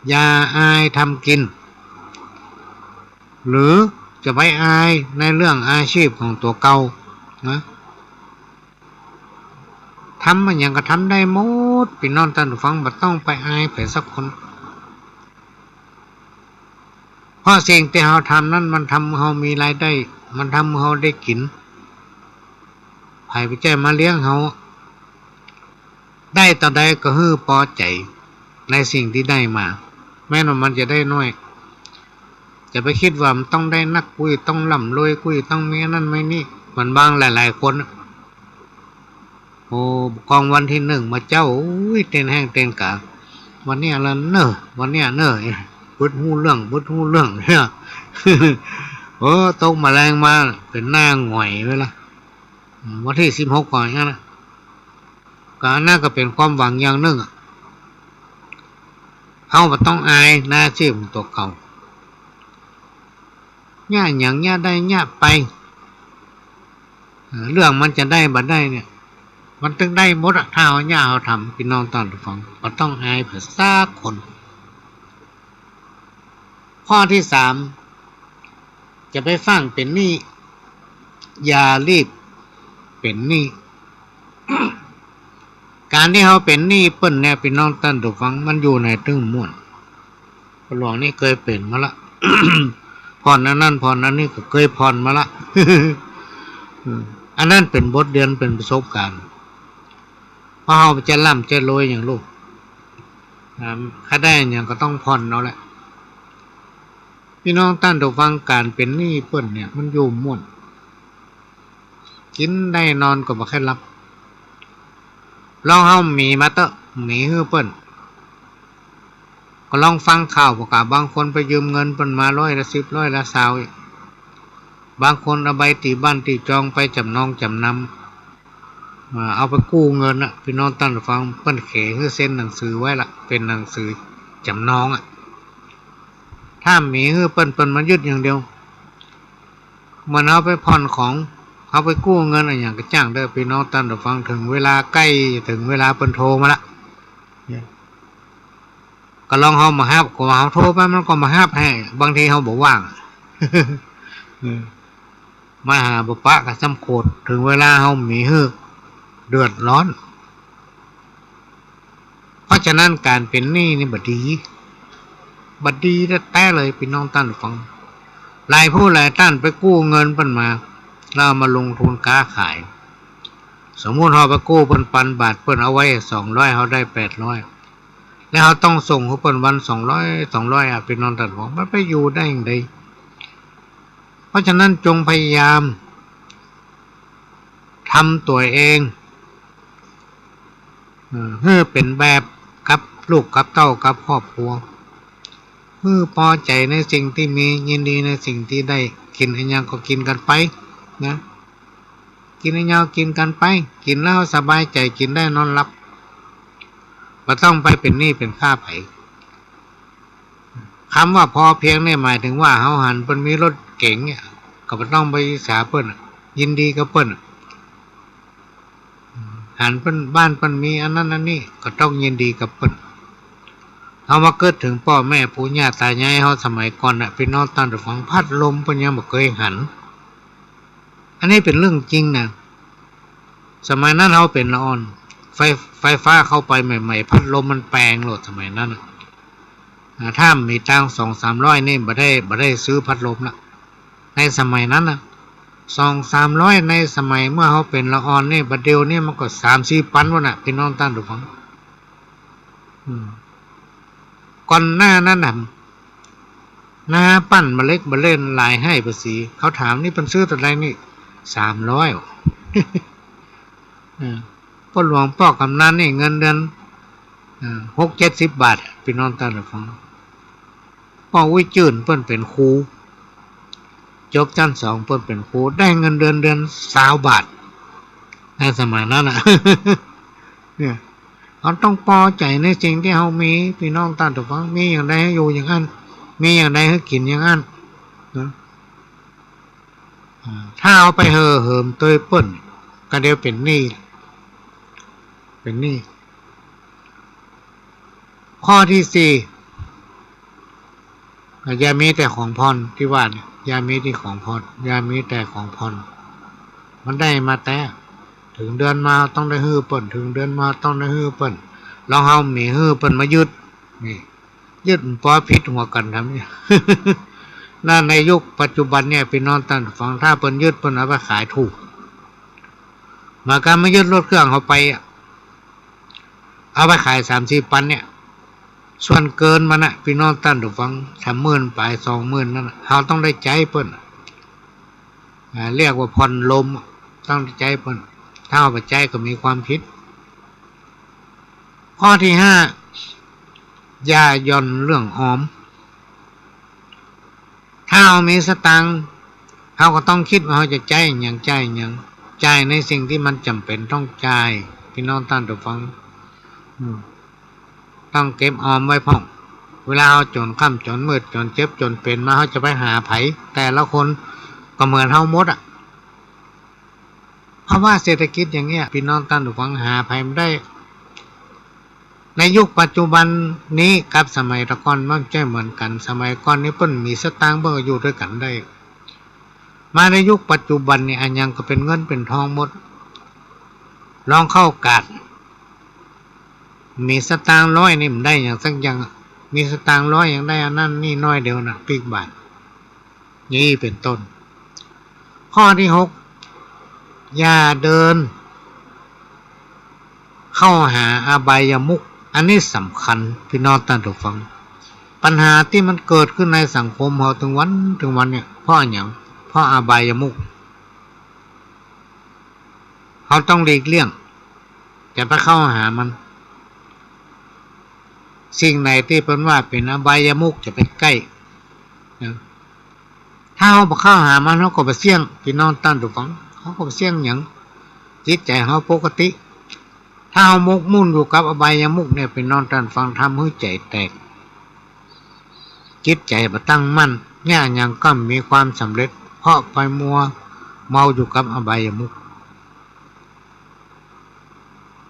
S1: อย่าอายทำกินหรือจะไปอายในเรื่องอาชีพของตัวเก่านะทำมันอย่างก็ทำได้หมดพี่น้องท่านฟังบ่ต้องไปอายไผสักคนเพราะสิ่งที่เราทำนั้นมันทำเรามีรายได้มันทำเราได้กินไผไปใจมาเลี้ยงเราได้ต่อใดก็ฮือพอใจในสิ่งที่ได้มาแม้ว่ามันจะได้น้อยจะไปคิดว่ามันต้องได้นักคุยต้องร่ำรวยคุยต้องมีนั่นไม่นี่มันบางหลายๆคนโอ้กองวันที่1มาเจ้าเต้นแห้งเต้นกะวันนี้ละเนอะวันนี้เนอะบึดหูเรื่องเนี่ยโอ้ตกแมลงมาเป็นหน้าหงอยไว้ละวันที่16ก่อนเนี่ยนะก็น่าก็เป็นความหวังอย่างนึงเขาบ่ต้องอายหน้าชื่อตัวเขาย่าอย่างย่าได้ย่าไปเรื่องมันจะได้บ่ได้เนี่ยมันต้องได้หมดถ้าเอาย่าเอาทำพี่น้องตอนฟังบ่ต้องอายเพื่อซักคนข้อที่3จะไปฟังเป็นหนี้อย่ารีบเป็นหนี้ การที่เขาเป็นหนี้เปิ้นเนี่ยพี่น้องท่านผู้ฟังมันอยู่ในตึ้งม่วนหลวงนี่เคยเป็นมาละ ผ่อนนั่นผ่อนนั้นนี่ก็เคยผ่อนมาละ อันนั้นเป็นบทเรียนเป็นประสบการณ์เพราะเขาจะร่ำจะรวยอย่างลูกถ้าได้อย่างก็ต้องผ่อนเอาแหละพี่น้องท่านผู้ฟังการเป็นหนี้เปิ้นเนี่ยมันอยู่ม่วนกินได้นอนก็บ่ค่อยรับลองเฮามีมาเตอะมีฮื้อเปิ้นก็ลองฟังข่าวประกาศบางคนไปยืมเงินเปิ้นมา100 ละ 10 100 ละ 20อีกบางคนเอาใบตีบ้านตีจองไปจำนองจำนำเอาไปกู้เงินพี่น้องตั้งฟังเปิ้นเขฮื้อเซ็นหนังสือไว้ละเป็นหนังสือจำนองถ้ามีฮื้อเปิ้นมันยึดอย่างเดียวมันเอาไปผ่อนของเอาไปกู้เงินอะไรอย่างก็จ้างได้พี่น้องตั้งแต่ฟังถึงเวลาใกล้ถึงเวลาเปิ้นโทรมาละก็ลองเฮามาฮับก็เฮาโทรไปมันก็มาฮับให้บางทีเฮาบ่ว่าง มาหาบ่ปะก็ซ้ำโคตรถึงเวลาเฮามีฮื้อเดือดร้อนเพราะฉะนั้นการเป็นหนี้นี่บ่ดีแท้ๆเลยพี่น้องตั้งฟังหลายผู้หลายท่านไปกู้เงินเปิ้นมาเรามาลงทุนค้าขายสมมุติเราไปกู้เปิ้น1,000 บาทเปิ้นเอาไว้200เขาได้800แล้วเขาต้องส่งเขาเปิ้นวัน200พี่น้องท่านบอกมันไปอยู่ได้อย่างไรเพราะฉะนั้นจงพยายามทำตัวเองให้เป็นแบบกับลูกกับเต้ากับครอบครัวเพื่อพอใจในสิ่งที่มียินดีในสิ่งที่ได้กินอันยังก็กินกันไปนะกินอันยังกินกันไปกินแล้วสบายใจกินได้นอนหลับไม่ต้องไปเป็นหนี้เป็นข้าไผ คำว่าพอเพียงเนี่ยหมายถึงว่าเฮาหันเปิ้นมีรถเก๋งเนี่ยก็บ่ต้องไปอิจฉาเปิ้นยินดีกับเปิ้นหันเปิ้นบ้านเปิ้นมีอันนั้นอันนี้ก็ต้องยินดีกับเปิ้นเฮามาเกิดถึงพ่อแม่ปู่ย่าตายายเฮาสมัยก่อนน่ะพี่น้องตอนได้ฟังพัดลมเปิ้นยังบ่เคยหันอันนี้เป็นเรื่องจริงนะสมัยนั้นเฮาเป็นละอ่อนไฟฟ้าเข้าไปใหม่ๆพัดลมมันแปลงโลดสมัยนั้นถ้ามีตัง2-300นี่บ่ได้ซื้อพัดลมละในสมัยนั้นนะ2-300ในสมัยเมื่อเขาเป็นละอ่อนนี่บัดเดียวนี่มันก็3-4 ปันวะน่ะพี่น้องท่านผู้ฟังก่อนหน้านั้นน่ะนาปั้นมาเล็กมาเล่นลายให้ภาษีเขาถามนี่เป็นซื้อตัวไรนี่300พ่อหลวงพ่อกำนันนี่เงินเดือน6-70 บาทพี่น้องท่านผู้ฟังพ่อวิจื่นเพิ่นเป็นครูจบชั้น2เพิ่นเป็นครูได้เงินเดือน20 บาทในสมัยนั้นน่ะ เนี่ยเขาต้องพอใจในสิ่งที่เขามีพี่น้องท่านผู้ฟังมีอย่างใดให้อยู่อย่างนั้นมีอย่างใดให้กินอย่างนั้นนะถ้าเอาไปเหิมเตยเปิ้นก็เดี๋ยวเป็นหนี้ข้อที่4อย่ามีแต่ของพรที่ว่าเนี่ยอย่ามีที่ของพรอย่ามีแต่ของพรมันได้มาแต่ถึงเดือนมาต้องได้ฮื้อเปิ้นถึงเดือนมาต้องได้ฮื้อเปิ้นลองเฮามีฮื้อเปิ้นมายึดนี่ยึดปอผิดหัวกันทำนี่ นั่นในยุคปัจจุบันเนี่ยพี่น้องท่านฟังถ้าเปิ้นยึดเปิ้นเอาไปขายถูกมาการมายึดรถเครื่องเขาไปเอาไปขาย3-4 ปันเนี่ยส่วนเกินมันน่ะพี่น้องท่านผู้ฟัง30,000ไป20,000นั่นน่ะเฮาต้องได้ใจเปิ้นเรียกว่าผ่อนลมต้องได้ใจเปิ้นถ้าเอาไปใจก็มีความผิดข้อที่5อย่าย่อนเรื่องออมถ้าเรามีสตังค์เราก็ต้องคิดว่าเราจะจ่ายอย่างจ่ายในสิ่งที่มันจำเป็นต้องจ่ายพี่น้องท่านผู้ฟังต้องเก็บออมไว้พ่องเวลาเราจนค่ำจนมืดจนเจ็บจนเป็นมาเราจะไปหาไผแต่ละคนก็เหมือนเฮาหมดเพราะว่าเศรษฐกิจอย่างเงี้ยพี่น้องท่านผู้ฟังหาไผไม่ได้ในยุคปัจจุบันนี้กับสมัยตะก่อนมันใช่เหมือนกันสมัยก่อนนี้เพิ่นมีสตางค์เพิ่นก็อยู่ด้วยกันได้มาในยุคปัจจุบันนี่อันยังก็เป็นเงินเป็นทองหมดลองเข้ากาดมีสตางค์100นี่มันได้อย่างสักอย่างมีสตางค์100อย่างได้อันนั้นนี่น้อยเดียวน่ะปีกบาทนี่เป็นต้นข้อที่6อย่าเดินเข้าหาอบายมุขอันนี้สำคัญพี่น้องท่านผู้ฟังปัญหาที่มันเกิดขึ้นในสังคมเราถึงวันเนี่ยเพราะอย่างเพราะอบายมุขเขาต้องหลีกเลี่ยงจะไปเข้าหามันสิ่งไหนที่เป็นว่าเป็นอบายมุขจะไปใกล้ถ้าเขาไปเข้าหามันเขาก็ไปเสี่ยงพี่น้องท่านผู้ฟังเขาก็ไปเสี่ยงอย่างจิตใจเขาปกติถ้าเอามกมุ่นอยู่กับอบายมุขเนี่ยเป็นนอนท่านฟังทำให้ใจแตกจิตใจบ่ตั้งมั่นเนี่ยยังก็มีความสำเร็จเพราะไปมัวเมาอยู่กับอบายมุข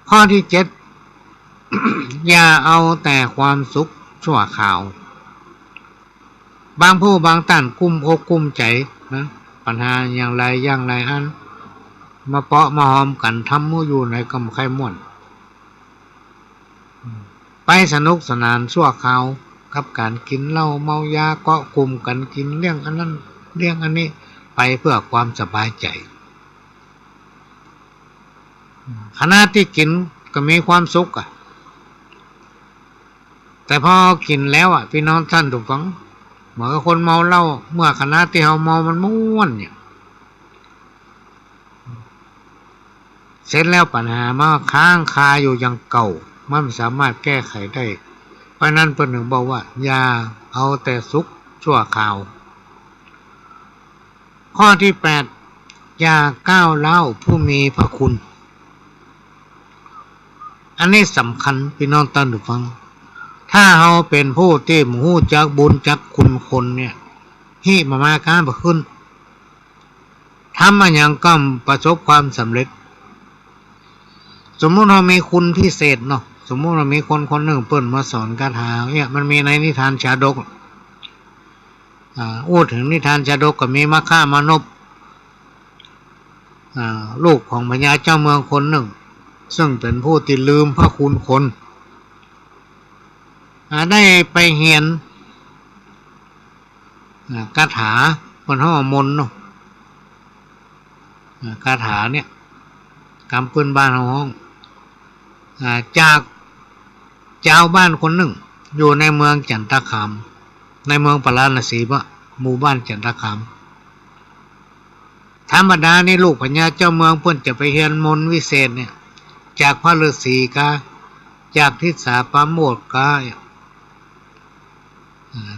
S1: ข้อที่7 อย่าเอาแต่ความสุขชั่วคราวบางผู้บางท่านกุ้มอกกุ้มใจนะปัญหาอย่างไรอันมาเปาะมาหอมกันทำมืออยู่ในกำไข่ม่วนไปสนุกสนานชั่วคราวกับการกินเหล้าเมายาเกาะกลุ่มกันกินเรื่องอันนั้นเรื่องอันนี้ไปเพื่อความสบายใจขณะที่กินก็มีความสุขแต่พอกินแล้วพี่น้องท่านผู้ฟังเหมือนกับคนเมาเหล้าเมื่อขณะที่เฮาเมามันม่วนเนี่ยเสร็จแล้วปัญหามาค้างคาอยู่อย่างเก่ามันสามารถแก้ไขได้เพราะนั้นเพิ่นถึงบอกว่าอย่าเอาแต่สุขชั่วคราวข้อที่8อย่าก้าวร้าวผู้มีพระคุณอันนี้สำคัญพี่น้องท่านผู้ฟัง ถ้าเราเป็นผู้ที่หูจักบุญจักคุณคนเนี่ยฮิมาการบ่ขึ้นทำมาอย่างก็ประสบความสำเร็จสมมุติเรามีคุณพิเศษเนาะสมมุติเรามีคนคนหนึ่งเปิ่นมาสอนคาถาเนี่ยมันมีในนิทานชาดกพูดถึงนิทานชาดกก็มีมัคคามานพลูกของพญาเจ้าเมืองคนหนึ่งซึ่งเป็นผู้ที่ลืมพระคุณคนได้ไปเรียนคาถาคนห้องมนต์เนาะคาถาเนี่ยกำปืนบ้านห้องจากเจ้าบ้านคนหนึ่งอยู่ในเมืองจันทคามในเมืองปราณสีปะหมู่บ้านจันทคามธรรมดานี่ลูกพญาเจ้าเมืองเพิ่นจะไปเรียนมนต์วิเศษเนี่ยจากพระฤาษีกาจากทิศาปาโมดกา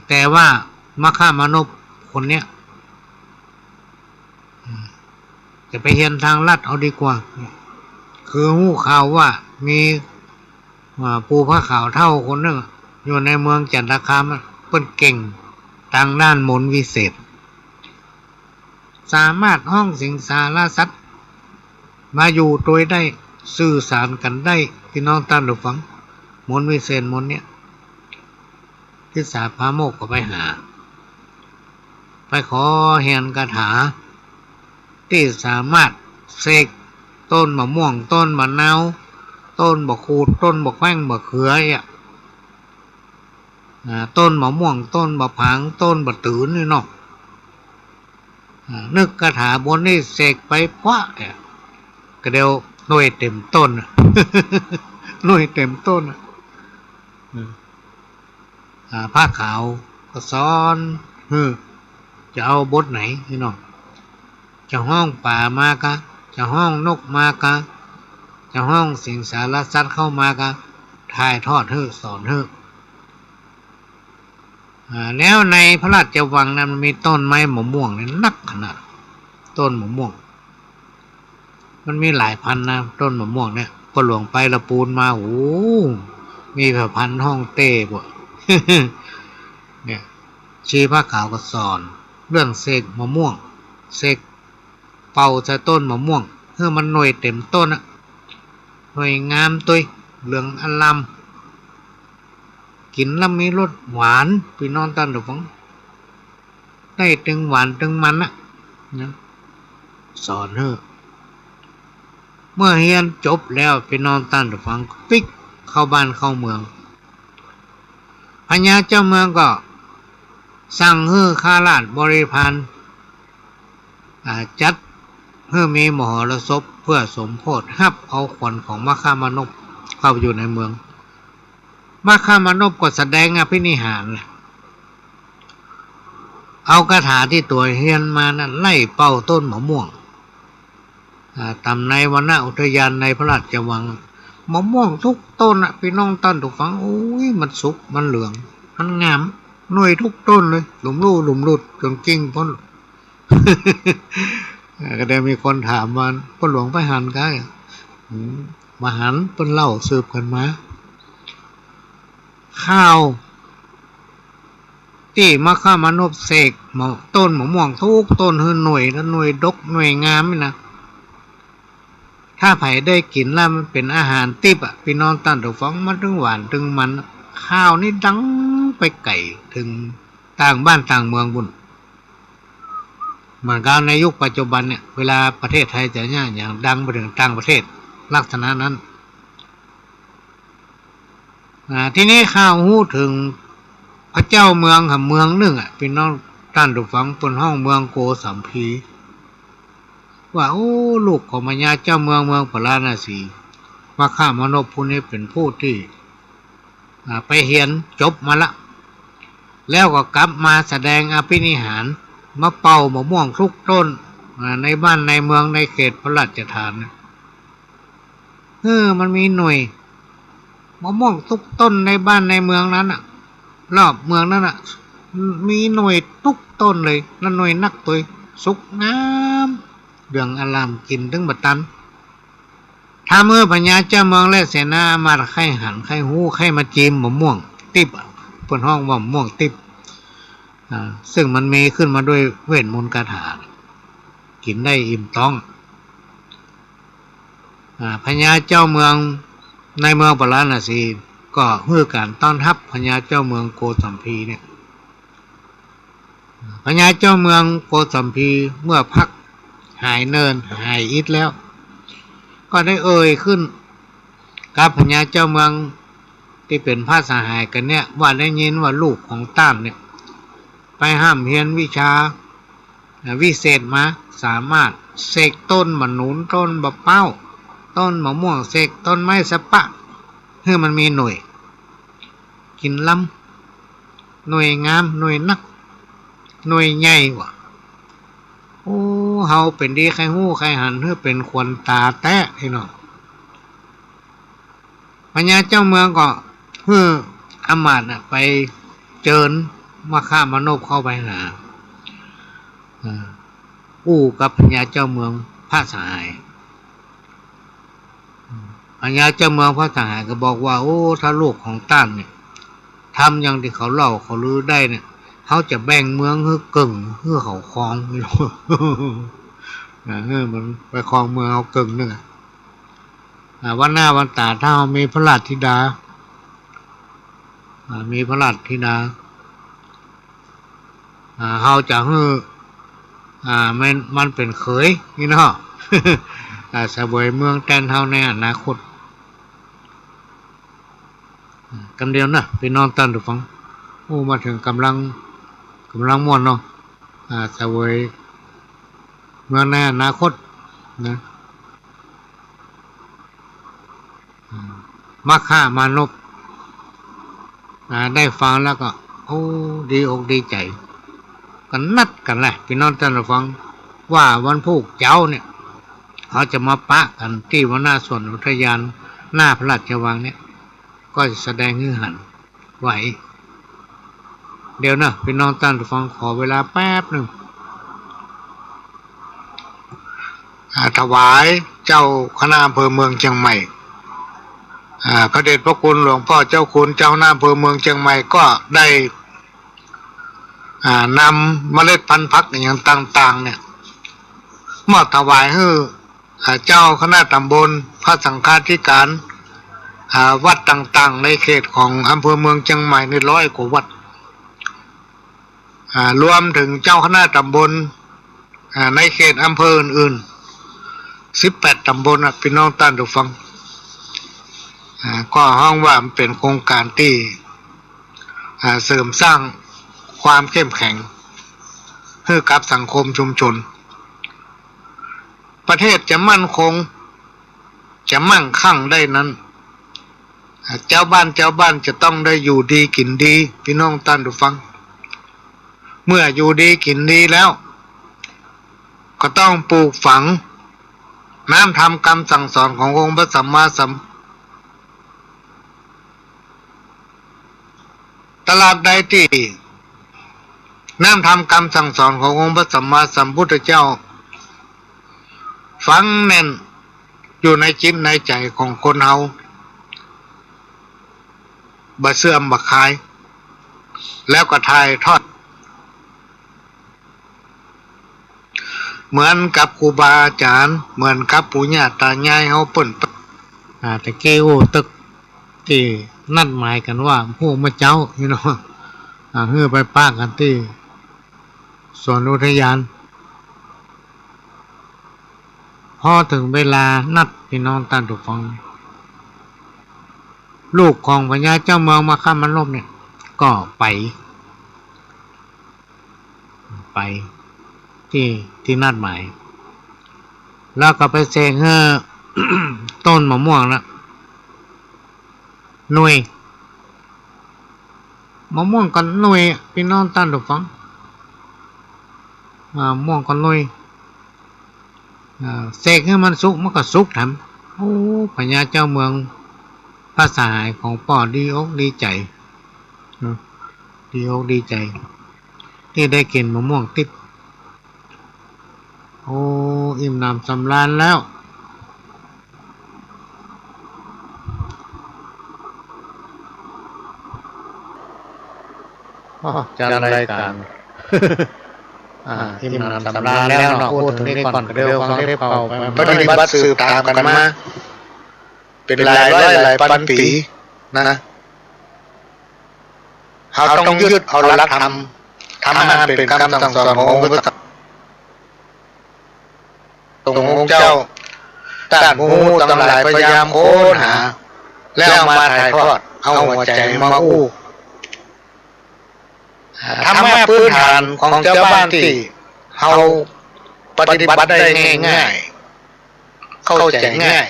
S1: แต่ว่ามัคคามานพคนเนี้ยจะไปเรียนทางลัดเอาดีกว่าคือหู้ข่าวว่ามีปูพระขาวเท่าคนนึงอยู่ในเมืองจันทคามเพิ่นเก่งทางด้านมนต์วิเศษสามารถห้องสิงสารสัตว์มาอยู่โดยได้สื่อสารกันได้พี่น้องท่านผู้ฟังมนต์วิเศษมนต์เนี้ยทิศาพาโมกก็ไปหาไปขอเรียนคาถาที่สามารถเสกต้นมะม่วงต้นมะนาวต้นบะคูดต้นบะแข้งบะเขือต้นมะม่วงต้นบะผางต้นบะตืนนี่เนาะนึกคาถาบนนี่เสกไปพะก็เดียวหน่วยเต็มต้น หน่วยเต็มต้นผ้าขาวก็สอนจะเอาบทไหนพี่น้องจะห้องป่ามากะจะห้องนกมากะจะห้องสิงสารสัตว์เข้ามากะถ่ายทอดสอนแล้วในพระราชวังนั้นมันมีต้นไม้มะม่วงเนี่ยนักขนาดต้นมะม่วงมันมีหลายพันนะต้นมะม่วงเนี่ยพอหลวงไปละปูนมาโอ้มีพันห้องเต้บ่ เนี่ยชีพระขาวก็สอนเรื่องเสกมะม่วงเสกเป่าใส่ต้นมะม่วงเพื่อมันหน่วยเต็มต้นหน่วยงามตัวเหลืองอลามกินแล้วมีรสหวานพี่น้องท่านผู้ฟังได้ตึงหวานตึงมันนะสอนเมื่อเรียนจบแล้วพี่น้องท่านผู้ฟังปิกเข้าบ้านเข้าเมืองพญาเจ้าเมืองก็สั่งข้าราชบริพารจัดมีมหรสพเพื่อสมโภชฮับเอาขวัญของมัคคามานพเข้าอยู่ในเมืองมัคคามานพก็แสดงอภินิหารเอาคาถาที่ตัวเฮียนมานั้นไล่เป่าต้นมะม่วงตำในวรรณอุทยานในพระราชวังมะม่วงทุกต้นพี่น้องท่านทุกฝังโอ้ยมันสุกมันเหลืองมันงามหน่วยทุกต้นเลยหลุมรูหลุมรุดจนกิ้งพ้น ก็ได้มีคนถามว่าพ่อหลวงไปหันกันมาหันเป็นเล่าสืบกันมาข้าวที่มัคคามานพเสกต้นมะม่วงทุกต้นคือหน่วยแล้วหน่วยดกหน่วยงามนะถ้าไผ่ได้กินแล้วมันเป็นอาหารติบพี่น้องท่านผู้ฟังมันถึงหวานถึงมันข้าวนี่ดังไปไก่ถึงต่างบ้านต่างเมืองบุญเหมือนกันในยุคปัจจุบันเนี่ยเวลาประเทศไทยจะเนี่ยอย่างดังไปถึงต่างประเทศลักษณะนั้นทีนี้ข้าวหู้ถึงพระเจ้าเมืองกับเมืองหนึ่งพี่น้องท่านผู้ฟังบนห้องเมืองโกสัมพีว่าโอ้ลูกของพญาเจ้าเมืองพราณสีมัคคามานพผู้นี้เป็นผู้ที่ไปเรียนจบมาละแล้วก็กลับมาแสดงอภินิหารมาเป่ามะม่วงทุกต้นในบ้านในเมืองในเขตพระราชฐานมันมีหน่วยมะม่วงทุกต้นในบ้านในเมืองนั้นรอบเมืองนั้นมีหน่วยทุกต้นเลยแล้วหน่วยนักตัวสุกงามเดืองอลามกินถึงบัดตันถ้าเมื่อพญาเจ้าเมืองและเสนามาไข่หันไข่หูไข่มาจีมมะม่วง ติ๊บเปิดห้องว่ามะม่วงติ๊บซึ่งมันมีขึ้นมาด้วยเวทมนต์คาถากินได้อิ่มท้องพญาเจ้าเมืองในเมืองปราณสีก็เพื่อการต้อนรับพญาเจ้าเมืองโกสัมพีเนี่ยพญาเจ้าเมืองโกสัมพีเมื่อพักหายเนินหายอิดแล้วก็ได้เอ่ยขึ้นกับพญาเจ้าเมืองที่เป็นพระสหายกันเนี่ยว่าได้ยินว่าลูกของต้านเนี่ยไปห้ามเรียนวิชาวิเศษมาสามารถเสกต้นมะนุนต้นบะเป้าต้นมะม่วงเสกต้นไม้สะปะให้มันมีหน่วยกินล้ำหน่วยงามหน่วยนักหน่วยใหญ่ว่ะโอ้เฮาเป็นดีใครหู้ใครหันเพื่อเป็นควรตาแตะพี่น้องพญาเจ้าเมืองก็เพื่ออมาตย์ไปเจิญมาฆ่ามนุษย์เข้าไปหาอู้กับพญาเจ้าเมืองพระสหายพญาเจ้าเมืองพระสหายก็บอกว่าโอ้ถ้าลูกของต้านเนี่ยทำอย่างที่เขาเล่าเขาลือได้เนี่ยเขาจะแบ่งเมืองให้กึ่งเพื่อเขาครองไม่รู้มันไปครองเมืองเขากึ่งนึงวันหน้าวันตาถ้าเขามีพระราชธิดามีพระราชธิดาเขาจะให้มันเป็นเขยนี่เนาะเสวยเมืองแตนเฮาในอนาคตกันเดียวนะพี่น้องตั้งดูฟังโอ้มาถึงกำลังม่วนเนาะเสวยเมืองในอนาคตนะมาฆ่ามานพได้ฟังแล้วก็โอ้ดีอกดีใจกันนัดกันแหละพี่น้องท่านผู้ฟังว่าวันพุธเจ้าเนี่ยเขาจะมาปะกันที่วันหน้าสวนอุทยานหน้าพระราชวังเนี่ยก็จะแสดงฮือหันไหวเดี๋ยวนะพี่น้องท่านผู้ฟังขอเวลาแป๊บหนึ่งถวายเจ้าคณะอำเภอเมืองเชียงใหม่พระเดชพระคุณหลวงพ่อเจ้าคุณเจ้าหน้าอำเภอเมืองเชียงใหม่ก็ได้นำเมล็ดพันธุ์ผักอย่างต่างๆเนี่ยมอบถวายให้เจ้าคณะตำบลพระสังฆาธิการวัดต่างๆในเขตของอำเภอเมืองเชียงใหม่ใน100 กว่าวัดรวมถึงเจ้าคณะตำบลในเขตอำเภออื่นๆ18 ตำบลพี่น้องท่านผู้ฟังก็ห้องว่ามันเป็นโครงการที่เสริมสร้างความเข้มแข็งให้กับสังคมชุมชนประเทศจะมั่นคงจะมั่งคั่งได้นั้นเจ้าบ้านจะต้องได้อยู่ดีกินดีพี่น้องท่านผู้ฟังเมื่ออยู่ดีกินดีแล้วก็ต้องปลูกฝังน้ำทำคำสั่งสอนขององค์พระสัมมาสัมพุทธตลาดใดที่น้ำทำคำสั่งสอนขององค์พระสัมมาสัมพุทธเจ้าฝังแน่นอยู่ในจิตในใจของคนเฮาบ่เสื่อมบ่คลายแล้วก็ถ่ายทอดเหมือนกับครูบาอาจารย์เหมือนกับปู่ย่าตายายเฮาเปิ้นแต่เก้โอตึกที่นัดหมายกันว่าพวกมาเจ้าพี่น้องเพื่อไปป้ากันที่สวนอุทยานพอถึงเวลานัดพี่น้องท่านผู้ฟังลูกของพญาเจ้าเมืองมาฆ่ามนุษย์เนี่ยก็ไปที่นัดหมายแล้วก็ไปเสกให้ ต้นมะม่วงนะหน่วยมะม่วงกันหน่วยพี่น้องท่านผู้ฟังม่วงกันหน่วยเสกให้มันสุกมันก็สุกทำโอ้พญาเจ้าเมืองพระสหายของป่อดีอกดีใจดีอกดีใจที่ได้กินมะม่วงติ๊บโอ้อิ่มหนำสำราญแล้ว จะรายการที่มันสำราญแล้วเนาะพูดถึงนี้ก่อนก็เดี๋ยวฟังเทปเก่าไปปฏิบัติสืบตามกันมาเป็นหลายร้อยหลายพันปีนะเราต้องยึดเอาหลักธรรมมาเป็นคำสั่งสอนขององค์พระตรงองค์เจ้าต้านผู้ทั้งหลายพยายามค้นหาแล้วมาถ่ายทอดเอาหัวใจมาอู้ธรรมะพื้นฐานของเจ้าบ้านที่เขาปฏิบัติได้ง่ายๆเข้าใจง่าย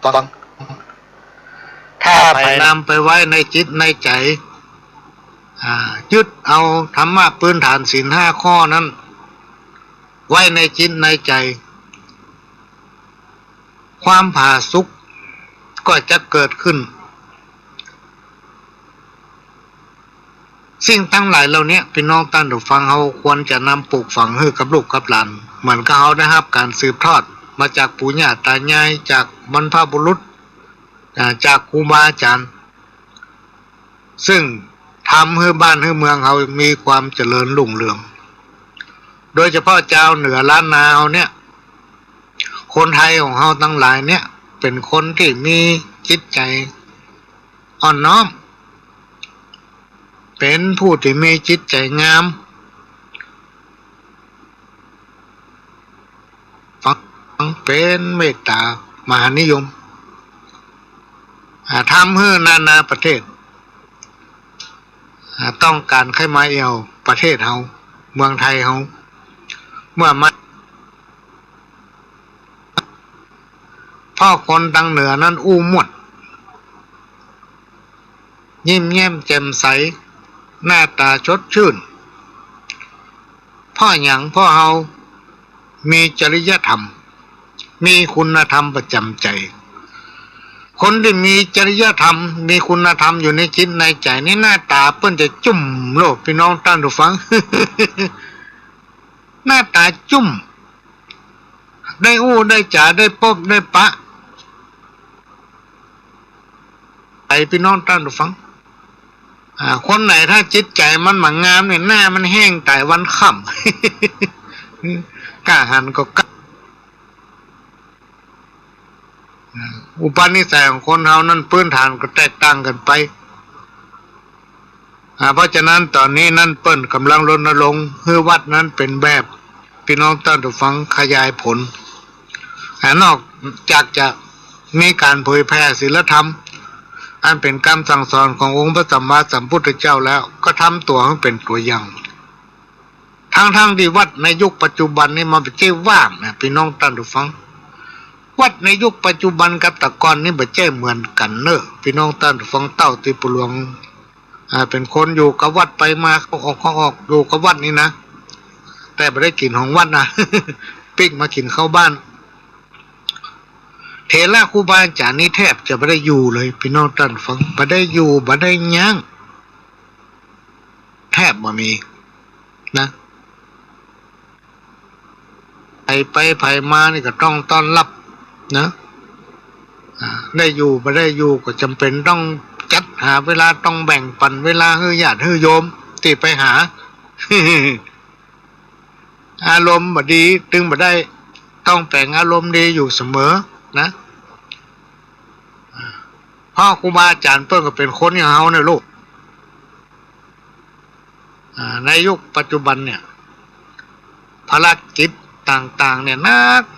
S1: ฟังถ้าไปนำไปไว้ในจิตในใจยึดเอาธรรมะพื้นฐานศีล5 ข้อนั้นไว้ในจิตในใจความผาสุกก็จะเกิดขึ้นสิ่งทั้งหลายเหล่านี้พี่น้องท่านผู้ฟังเขาควรจะนำปลูกฝังให้กับลูกกับหลานเหมือนกับเขาได้รับการสืบทอดมาจากปู่ย่าตายายจากบรรพบุรุษจากครูบาอาจารย์ซึ่งทำให้บ้านให้เมืองเขามีความเจริญรุ่งเรืองโดยเฉพาะเจ้าเหนือล้านนาเขาเนี่ยคนไทยของเขาทั้งหลายเนี่ยเป็นคนที่มีจิตใจอ่อนน้อมเป็นผู้ที่มีจิตใจงามฟังเป็นเมตตามหานิยมทำให้นานาประเทศต้องการให้มาเอวประเทศเฮาเมืองไทยเฮาเมื่อมาพ่อคนทางเหนือนั้นอู้หมดยิ้มแย้มแจ่มใสหน้าตาสดชื่นพ่อหยังพ่อเฮามีจริยธรรมมีคุณธรรมประจำใจคนที่มีจริยธรรมมีคุณธรรมอยู่ในจิตในใจนี่หน้าตาเปิ้นจะจุ่มโลกพี่น้องท่านผู้ฟัง หน้าตาจุ่มได้อู้ได้จ่าได้พบได้ปะไอพี่น้องท่านผู้ฟังคนไหนถ้าจิตใจมันงามเนี่ยหน้ามันแห้งแต่วันค่ำ กล้าหันก็กล้าอุปนิสัยของคนเฮานั้นพื้นฐานก็แตกต่างกันไปเพราะฉะนั้นตอนนี้นั่นเปิ้นกำลังรณรงค์ให้วัดนั้นเป็นแบบพี่น้องท่านผู้ฟังขยายผลนอกจากจะมีการเผยแพร่ศีลธรรมอันเป็นคำสั่งสอนขององค์พระสัมมาสัมพุทธเจ้าแล้วก็ทำตัวให้เป็นตัวอย่างทั้งที่วัดในยุคปัจจุบันนี้มันไม่ใช่ว่างนะพี่น้องท่านผู้ฟังวัดในยุคปัจจุบันกับแต่ก่อนนี่ไม่ใช่เหมือนกันเนอะพี่น้องท่านผู้ฟังเต้าตีปลวงเป็นคนอยู่กับวัดไปมาเขาออกอยู่กับวัดนี่นะแต่ไม่ได้กินของวัดนะ ปิ๊กมากินเข้าบ้านเทระครูบาอาจารย์นี่แทบจะไม่ได้อยู่เลยพี่น้องท่านฟังไม่ได้อยู่ไม่ได้ยั้งแทบไม่มีนะไปมานี่ก็ต้องต้อนรับนะได้อยู่ไม่ได้อยู่ก็จำเป็นต้องจัดหาเวลาต้องแบ่งปันเวลาให้ญาติให้โยมที่ไปหา อารมณ์บ่ดีตึงบ่ได้ต้องแปลงอารมณ์ดีอยู่เสมอนะพ่อครูบาอาจารย์เพิ่นก็เป็นคนอย่างเฮาเนี่ยลูกในยุคปัจจุบันเนี่ยภารกิจต่างๆเนี่ย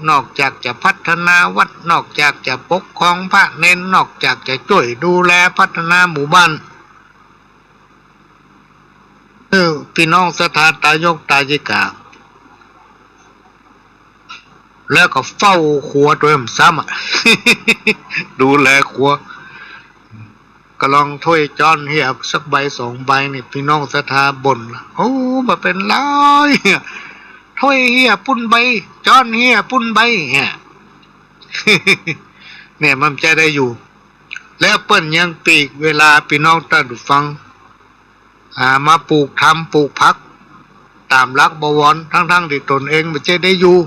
S1: นอกจากจะพัฒนาวัดนอกจากจะปกครองพระเน้นนอกจากจะช่วยดูแลพัฒนาหมู่บ้านพี่น้องศรัทธาตายกตายิกาแล้วก็เฝ้าครัวตัวมันซ้ำ ดูแลครัวก็ลองถ้วยจอนเฮียสักใบ2 ใบนี่พี่น้องศรัทธาบ่นโอ้มาเป็นร้อยถ้วยเฮียปุ้นใบจอนเฮียปุ้นใบเนี่ย เนี่ยมันจะได้อยู่แล้วเปิ้นยังปีกเวลาพี่น้องท่านผู้ฟังมาปลูกทำปลูกพักตามหลักบวรทั้งที่ตนเองไม่ใช่ได้อยู่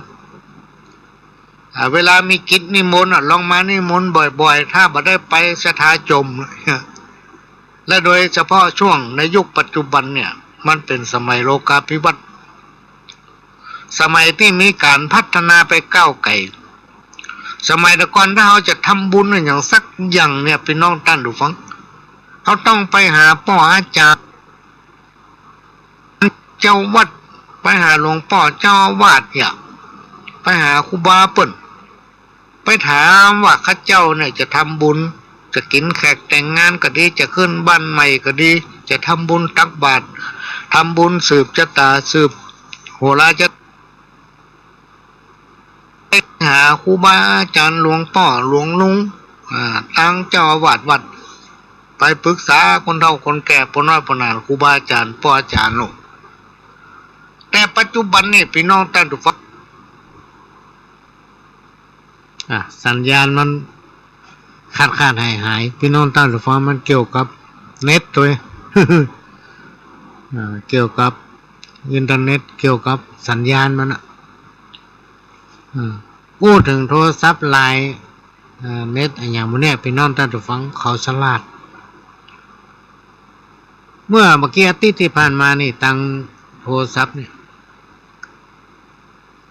S1: เวลามีกิจนิมนต์ลองมานิมนต์บ่อยๆถ้าบ่ได้ไปสถาจม และโดยเฉพาะช่วงในยุคปัจจุบันเนี่ยมันเป็นสมัยโลกาภิวัตน์สมัยที่มีการพัฒนาไปก้าวไกลสมัยแต่ก่อนถ้าเราจะทำบุญอย่างสักอย่างเนี่ยพี่น้องท่านผู้ฟังเราต้องไปหาพ่ออาจารย์เจ้าวัดไปหาหลวงพ่อเจ้าวาดเนี่ยไปหาครูบาเปิ่นไปถามว่าข้าเจ้าเนี่ยจะทำบุญจะกินแขกแต่งงานก็ดีจะขึ้นบ้านใหม่ก็ดีจะทำบุญตักบาตรทำบุญสืบชะตาสืบโหราจะไปหาครูบาอาจารย์หลวงพ่อหลวงลุงตั้งเจ้าอาวาสวัดไปปรึกษาคนเฒ่าคนแก่ปน้อยปนานครูบาอาจารย์พ่ออาจารย์ลูกแต่ปัจจุบันนี่พี่น้องท่านผู้ฟังสัญญาณมันขาดหายพี่น้องท่านผู้ฟังมันเกี่ยวกับเน็ตตัว เกี่ยวกับอินเทอร์เน็ตเกี่ยวกับสัญญาณมันพูดถึงโทรศัพท์ไลน์เน็ตอย่างพวกนี้พี่น้องท่านผู้ฟังเขาฉลาดเมื่อกี้อาทิตย์ที่ผ่านมานี่ตั้งโทรศัพท์เนี่ย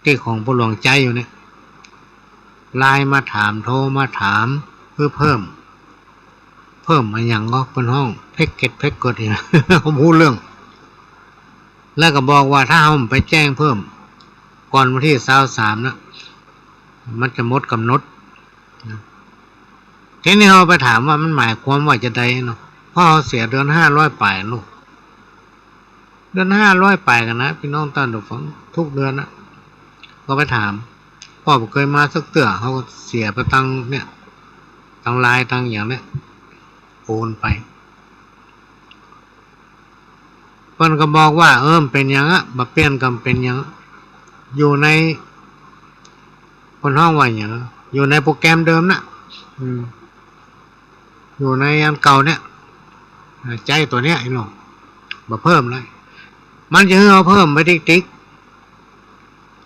S1: ที่ของผู้หลวงใจอยู่เนี่ยไลน์มาถามโทรมาถามเพื่อเพิ่มมาอย่างก็เป็นห้องแพ็กเกจเนี่ย ผมพูดเรื่องแล้วก็บอกว่าถ้าเราไปแจ้งเพิ่มก่อนวันที่23นะมันจะหมดกำหนดทีนี้เราไปถามว่ามันหมายความว่าจะได้เนาะพ่อเสียเดือน500 ป่ายลูกเดือน500 ป่ายกันนะพี่น้องท่านผู้ฟังทุกเดือนนะก็ไปถามพ่อผมเคยมาสักเตื้อเขาเสียไปตังเนี่ยตังลายตังอย่างเนี้ยโอนไปเพิ่นก็บอกว่าเป็นอย่างอ่ะมาเปลี่ยนกันเป็นอย่างอยู่ในคนห้องว่าอย่างอยู่ในโปรแกรมเดิมนะอยู่ในอันเก่าเนี่ยใจตัวเนี้ยไอ้หนูมาเพิ่มเลยมันจะให้เราเพิ่มไปติ๊ก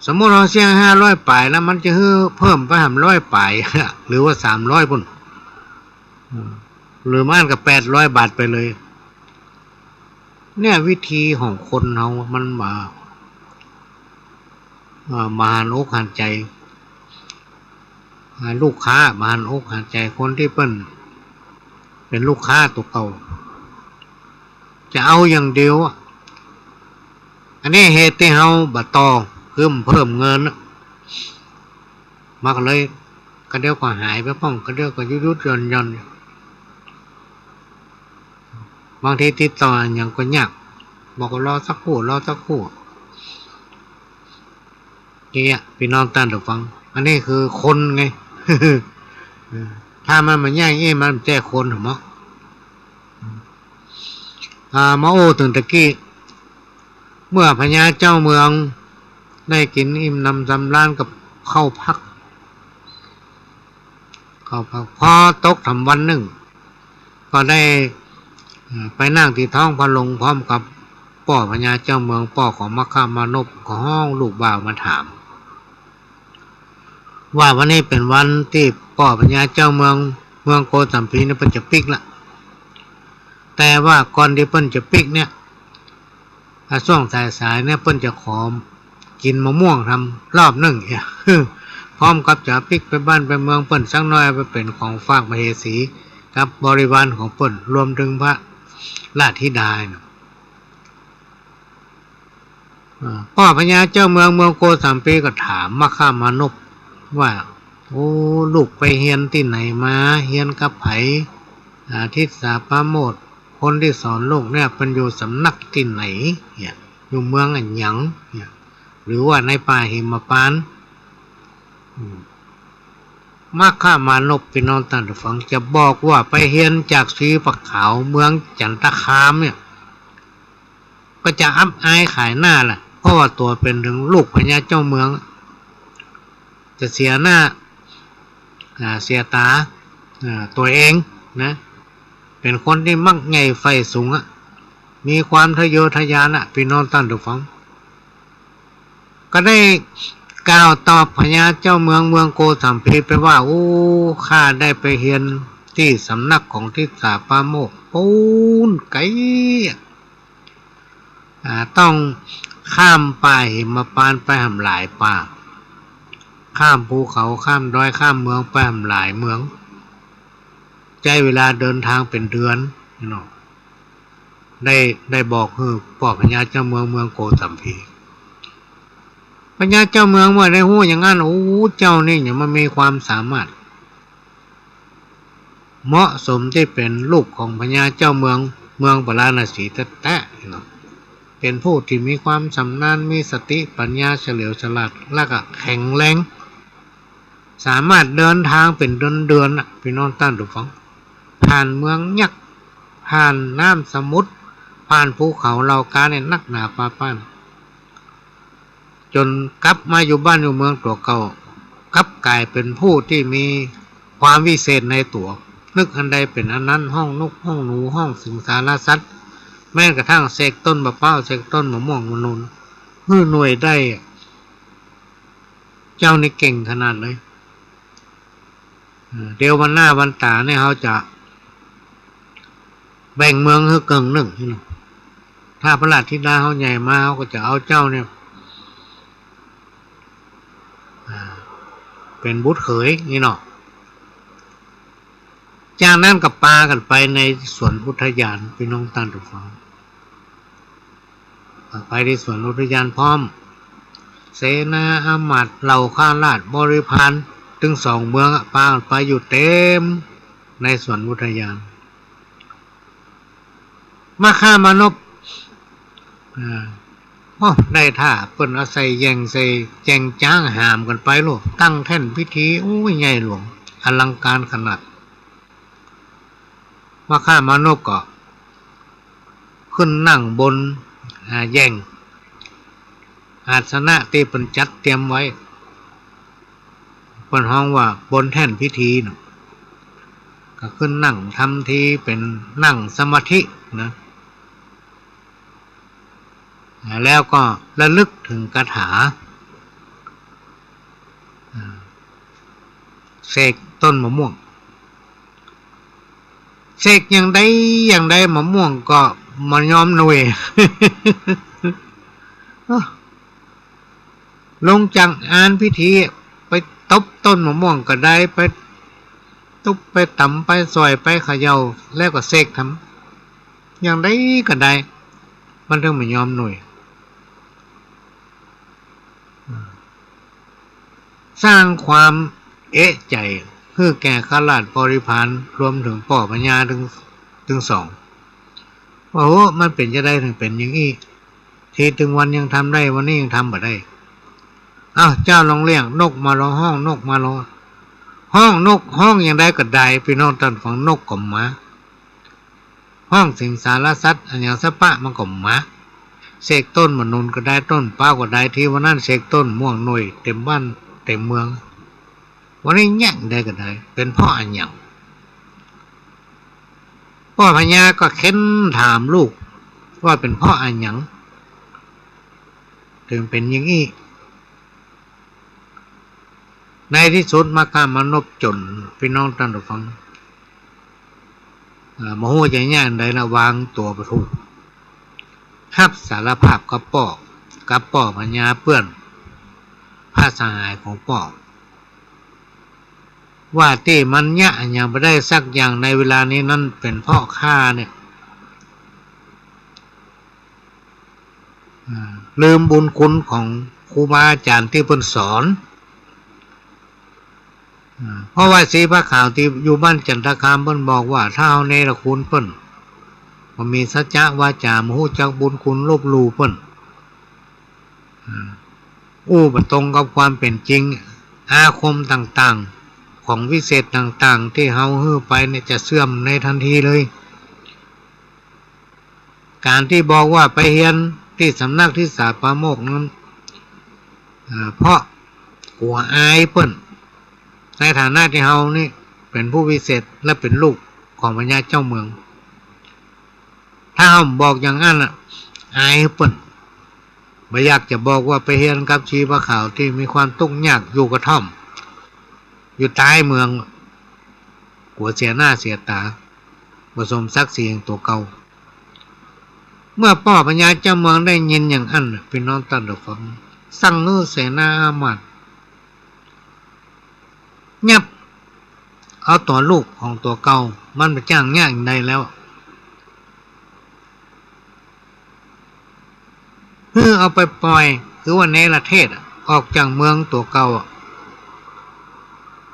S1: สมมติเราเสีย500 ป่ายแล้วมันจะให้เพิ่มไป100 ป่ายหรือว่า300ปุ่นหรือมันกับ800 บาทไปเลยเนี่ยวิธีของคนเรามันมาหันอกหันใจลูกค้ามาหันอกหันใจคนที่เป็นลูกค้าตัวเก่าจะเอาอย่างเดียวอันนี้เหตุที่เราบัดต่อเพิ่มเงินมากเลยก็เดี๋ยวก็หายไปป้องก็เดี๋ยวก็ยุดย่อนบางทีติดต่ออย่างก็ยากบอกว่ารอสักครู่นี่พี่น้องท่านผู้ฟังอันนี้คือคนไง ถ้ามันย่างมันแจ้คนหรือมั้งมาโอ้ถึงตะกี้เมื่อพญาเจ้าเมืองได้กินอิ่มนำสำราญกับเข้าพักพอตกทำวันหนึ่งก็ได้ไปนั่งที่ท้องพระลงพร้อมกับป่อพญาเจ้าเมืองป่อของมคามานพของห้องลูกบ่าวมาถามว่าวันนี้เป็นวันที่ป่อพญาเจ้าเมืองโกสัมพีเนี่ยเพิ่นจะปิกละแต่ว่าก่อนที่เพิ่นจะปิกเนี่ยช่วงสายเนี่ยเพิ่นจะขอกินมะม่วงทำรอบหนึ่งเนี่ยพร้อมกับจะปิกไปบ้านไปเมืองเพิ่นสักน้อยไปเป็นของฝากมเหสีกับบริวารของเพิ่นรวมถึงพระราชธิดาพ่อพญาเจ้าเมืองโกสัมพีก็ถามมคามานพว่าโอ้ลูกไปเฮียนที่ไหนมาเฮียนกับไผทิศาปาโมดคนที่สอนลูกเนี่ยเป็นอยู่สำนักที่ไหนเนี่ยอยู่เมืองอันหยังเนี่ยหรือว่าในป่าหิมพานต์มคามานพพี่น้องท่านผู้ฟังจะบอกว่าไปเฮียนจากศรีปักขาวเมืองจันทคามเนี่ยก็จะอับอายขายหน้าล่ะเพราะว่าตัวเป็นถึงลูกพญาเจ้าเมืองจะเสียหน้าเสียตาตัวเองนะเป็นคนที่มักใหญ่ไฟสูงมีความทะเยอทะยานพี่น้องท่านผู้ฟังก็ได้กล่าวตอบพญาเจ้าเมืองโกสัมพีไปว่าโอ้ข้าได้ไปเฮียนที่สำนักของทิศาปาโมก ปูนไกลต้องข้ามป่าหิมพานต์ไปหำหลายป่าข้ามภูเขาข้ามดอยข้ามเมืองไปหำหลายเมืองใช้เวลาเดินทางเป็นเดือนเนาะได้บอกคือพ่อพญาเจ้าเมืองโกสัมพีพญาเจ้าเมืองว่าได้หู้อย่างนั้นโอ้เจ้านี่อย่ามันมีความสามารถเหมาะสมที่เป็นลูกของพญาเจ้าเมืองปราณสีแท้ๆเนาะเป็นผู้ที่มีความชำนาญมีสติปัญญาเฉลียวฉลาดและก็แข็งแรงสามารถเดินทางเป็นเดือนพี่น้องท่านผู้ฟังผ่านเมืองยักษ์ผ่านน้ำสมุทรผ่านภูเขาเหล่ากาเนี่ยนักหนาป่าป้านจนกลับมาอยู่บ้านอยู่เมืองตัวเก่ากลับกลายเป็นผู้ที่มีความวิเศษในตัวนึกอันใดเป็นอันนั้นห้องนกห้องหนูห้องสิงสารสัตว์แม้กระทั่งเสกต้นมะพร้าวเสกต้นมะม่วงมะนุนหน่วยได้เจ้านี่เก่งขนาดเลยเดี๋ยววันหน้าวันตาเนี่ยเขาจะแบ่งเมืองให้เกิงหนึ่งถ้าพระราชธิดาเขาใหญ่มาเขาก็จะเอาเจ้าเนี่ยเป็นบุตรเขยนี่เนาะจากนั้นกับปากันไปในสวนอุทยานพี่น้องท่านผู้ฟังไปในสวนอุทยานพร้อมเสนาอามาตย์เหล่าข้าราชบริพารถึง2 เมืองปาไปอยู่เต็มในสวนอุทยานมาฆ่ามานพได้ท่าเปิ้นเอาใส่แยงใส่แจงจ้างหามกันไปโลกตั้งแท่นพิธีโอ้ยใหญ่หลวงอลังการขนาดมาฆ่ามานพก็ขึ้นนั่งบนแยงอาสนะที่เปิ้นจัดเตรียมไว้เปิ้นฮ้องว่าบนแท่นพิธีเนาะก็ขึ้นนั่งทำทีเป็นนั่งสมาธินะแล้วก็ระลึกถึงคาถาเสกต้นมะม่วงเสกอย่างใดมะม่วงก็มันยอมหน่วย ลงจากอ่านพิธีไปตบต้นมะม่วงก็ได้ไปตุบไปตำไปซอยไปเขย่าแล้วก็เสกทำอย่างใดก็ได้มันถึงไม่ยอมหน่วยสร้างความเอะใจคือแก่ข้าราชบริพารรวมถึงพ่อพญาถึง2ว่าโอ้มันเป็นจะได้ถึงเป็นอย่างนี้ทีถึงวันยังทำได้วันนี้ยังทำบ่ได้เจ้าลองเรียกนกมารอห้องนกมารอห้องนกห้องอย่างใดก็ได้พี่น้องท่านฟังนกก็มาห้องสิงสารสัตว์อันอย่างสะปะมันก็มาเสกต้นมะนุนก็ได้ต้นป้าก็ได้ที่วันนั้นเสกต้นม่วงหน่วยเต็มบ้านเต็มเมืองวันนี้แย่งได้ก็ได้เป็นพ่ออันอย่างพ่อพญาก็เค้นถามลูกว่าเป็นพ่ออันอย่างถึงเป็นอย่างนี้ในที่สุดมาฆ่ามานพจนพี่น้องท่านผู้ฟังมโหใจแย่งได้ละวางตัวประทุรับสารภาพกับป่อพญาเปื้อนพระสหายของป่อว่าที่มันยะอย่างไม่ได้สักอย่างในเวลานี้นั่นเป็นพ่อข้าเนี่ยลืมบุญคุณของครูบาอาจารย์ที่เพิ่นสอนเพราะว่าสีพระขาวที่อยู่บ้านจันทคามเพิ่นบอกว่าถ้าเอาเนรคุณเพิ่นมันมีสัจจะวาจามหูจักบุญคุณลบลู่เพิ่นบ่ตรงกับความเป็นจริงอาคมต่างๆของวิเศษต่างๆที่เฮาฮื้อไปเนี่ยจะเสื่อมในทันทีเลยการที่บอกว่าไปเรียนที่สำนักที่สาปาโมกนั้นเพราะกลัวอายเพิ่นในฐานะที่เฮานี่เป็นผู้วิเศษและเป็นลูกของพญาเจ้าเมืองถ้าเฮาบอกอย่างนั้นอายเพิ่นบ่อยากจะบอกว่าไปเรียนกับชีพระขาวที่มีความทุกข์ยากอยู่กระท่อมอยู่ใต้เมืองกลัวเสียหน้าเสียตา ผสมศักดิ์ศรีตัวเก่าเมื่อป่อปัญญาเจ้าเมืองได้ยินอย่างอันพี่น้องตัดฟังสั่งฮือเสนาอามาตย์ยับเอาตัวลูกของตัวเก่ามันไปจ้างยากอย่างใดแล้วเอาไปปล่อยคือว่าในประเทศออกจากเมืองตัวเก่า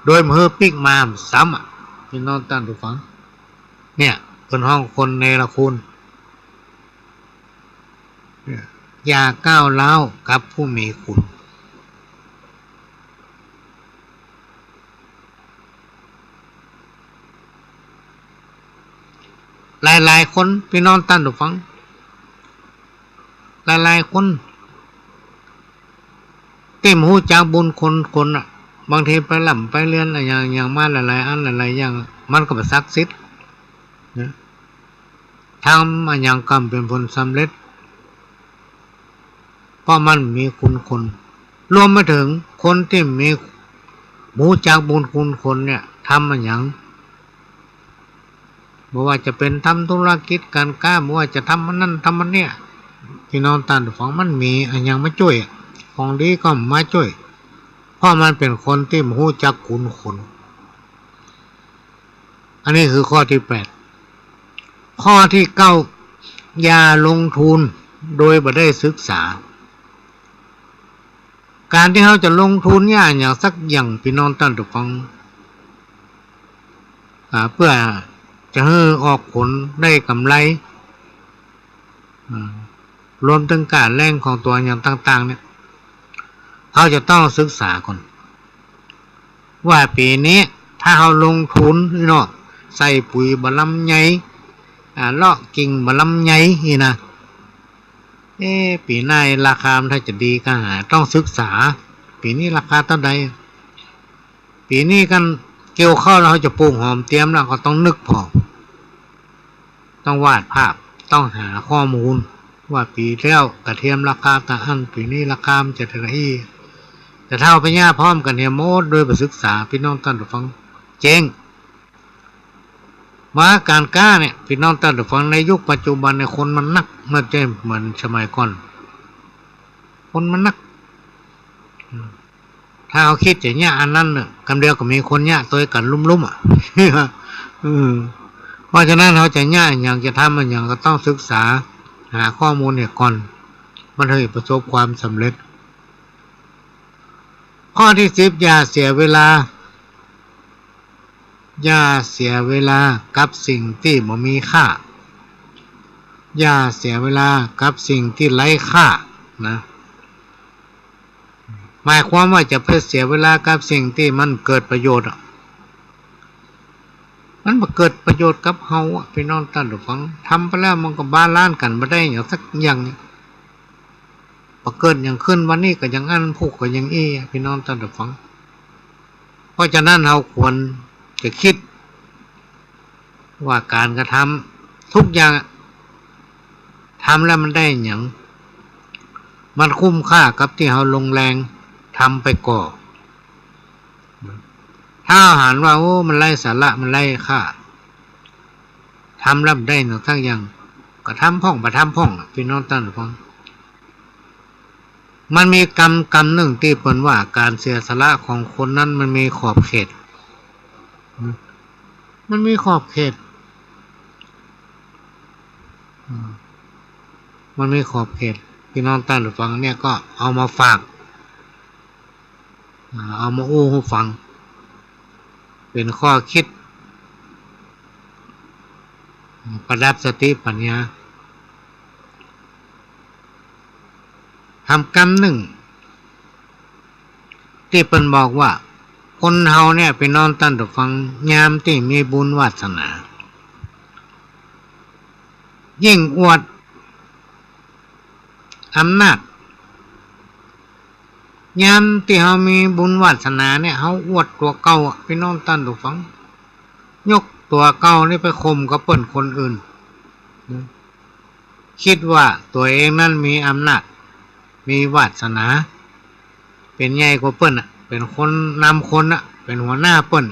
S1: โดยมือปิกมาซ้ำพี่น้องตัดฟังเนี่ยเป็นห้องคนในละคุณอย่าก้าวร้าวกับผู้มีคุณหลายๆคนพี่น้องตั้งดูฟังหลายๆคนเต็มหูจากบุญคนอ่ะบางทีไปหล่ำไปเรียนอะไรอย่างมาหลายๆอันหลายๆอย่างมันก็เป็นศักดิ์สิทธิ์นะทำมาอย่างกรรมเป็นผลสำเร็จเพราะมันมีคุณคนรวมมาถึงคนที่มีหูจากบุญคุณคนเนี่ยทำมาอย่างไม่ว่าจะเป็นทำธุรกิจการค้าไม่ว่าจะทำมันนั่นทำมันเนี่ยพี่น้องต่างฝั่งมันมีอันยังมาช่วยของดีก็มาช่วยเพราะมันเป็นคนที่หูจักคุณคนอันนี้คือข้อที่8ข้อที่9อย่าลงทุนโดยไม่ได้ศึกษาการที่เขาจะลงทุนอย่างสักอย่างพี่น้องต่างฝั่งเพื่อจะให้ออกผลได้กำไรรวมถึงการแรงของตัวอย่างต่างๆเนี่ยเขาจะต้องศึกษาก่อนว่าปีนี้ถ้าเขาลงทุนเนาะใส่ปุ๋ยบะลำไยเลาะกิ่งบะลำไยนี่นะปีหน้าราคาถ้าจะดีก็ต้องศึกษาปีนี้ราคาเท่าใดปีนี้กันเกี่ยวข้าวเราจะปลูกหอมเตรียมแล้วก็ต้องนึกพอต้องวาดภาพต้องหาข้อมูลว่าปีแล้วกระเทียมราคาต่างปีนี้ราคาจะเท่าไหร่แต่ถ้าเอาไปย่าพร้อมกันเนี่ยโมดโดยศึกษาพี่น้องท่านผู้ฟังเจ๊งมาการกล้าเนี่ยพี่น้องท่านผู้ฟังในยุคปัจจุบันในคนมันนักไม่ใช่เหมือนสมัยก่อนคนมันนักถ้าเอาคิดอย่างเงี้ยอันนั้นเนี่ยคำเดียวก็มีคนเนี้ยตัวกันลุ่มเพราะฉะนั้นเขาจะย่าอย่างจะทำมันอย่างก็ต้องศึกษาหาข้อมูลเนี่ยก่อนมันถึงประสบความสำเร็จข้อที่10อย่าเสียเวลากับสิ่งที่ไม่มีค่าอย่าเสียเวลากับสิ่งที่ไร้ค่านะหมายความว่าจะไปเสียเวลากับสิ่งที่มันเกิดประโยชน์มันมาเกิดประโยชน์กับเฮาพี่น้องท่านผู้ฟังทำไปแล้วมันก็บาลานซ์กันไม่ได้อย่างสักอย่างพอเกิดอย่างขึ้นวันนี้ก็อย่างอันพูกก็อย่างพี่น้องท่านผู้ฟังเพราะฉะนั้นเราควรจะคิดว่าการกระทำทุกอย่างทำแล้วมันได้อย่างมันคุ้มค่ากับที่เราลงแรงทำไปก่อนถ้าอาหารว่าโอ้มันไร้สาระมันไร้ค่าทำรับได้หนึ่งทั้งอย่างก็ทำพ่องไปทำพ่องพี่น้องท่านผู้ฟังมันมีกรรมหนึ่งที่เปิ้นว่าการเสียสละของคนนั้นมันมีขอบเขตมันมีขอบเขตมันมีขอบเขตพี่น้องท่านผู้ฟังเนี่ยก็เอามาฝากเอามาอู้ให้ฟังเป็นข้อคิดประดับสติปัญญาทำกรรมหนึ่งที่เปิ้นบอกว่าคนเฮาเนี่ยไปนอนตั้นตฟังยามที่มีบุญวาสนายิ่งอวดอำนาจยามที่เฮามีบุญวาสนาเนี่ยเฮาอวดตัวเก่าไปนอนตั้นตฟังยกตัวเก่านี่ไปข่มกับเปิ้นคนอื่นคิดว่าตัวเองนั้นมีอำนาจมีวาสนาเป็นใหญ่กว่าเปิ้นเป็นคนนำคนเป็นหัวหน้าเปิ้น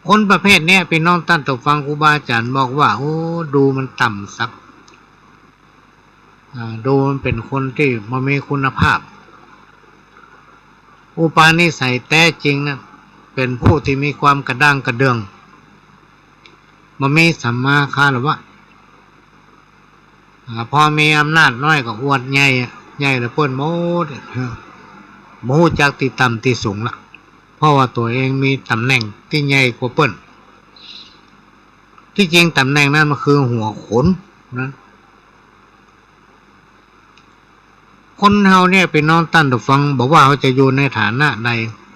S1: คนประเภทเนี้ยพี่น้องท่านผู้ฟังครูบาอาจารย์บอกว่าโอ้ดูมันต่ำสักดูมันเป็นคนที่มันมีคุณภาพอุปนิสัยแท้จริงนะเป็นผู้ที่มีความกระด้างกระเดื่องมันมีสัมมาคารวะพอมีอำนาจน้อยก็อวดใหญ่ใหญ่แล้วเพิ่นโมจากที่ต่ำที่สูงละเพราะว่าตัวเองมีตำแหน่งที่ใหญ่กว่าเพิ่นที่จริงตำแหน่งนั้นมันคือหัวขนนะคนเฮาเนี่ยเป็นน้องตั้นผู้ฟังบอกว่าเขาจะอยู่ในฐานะใด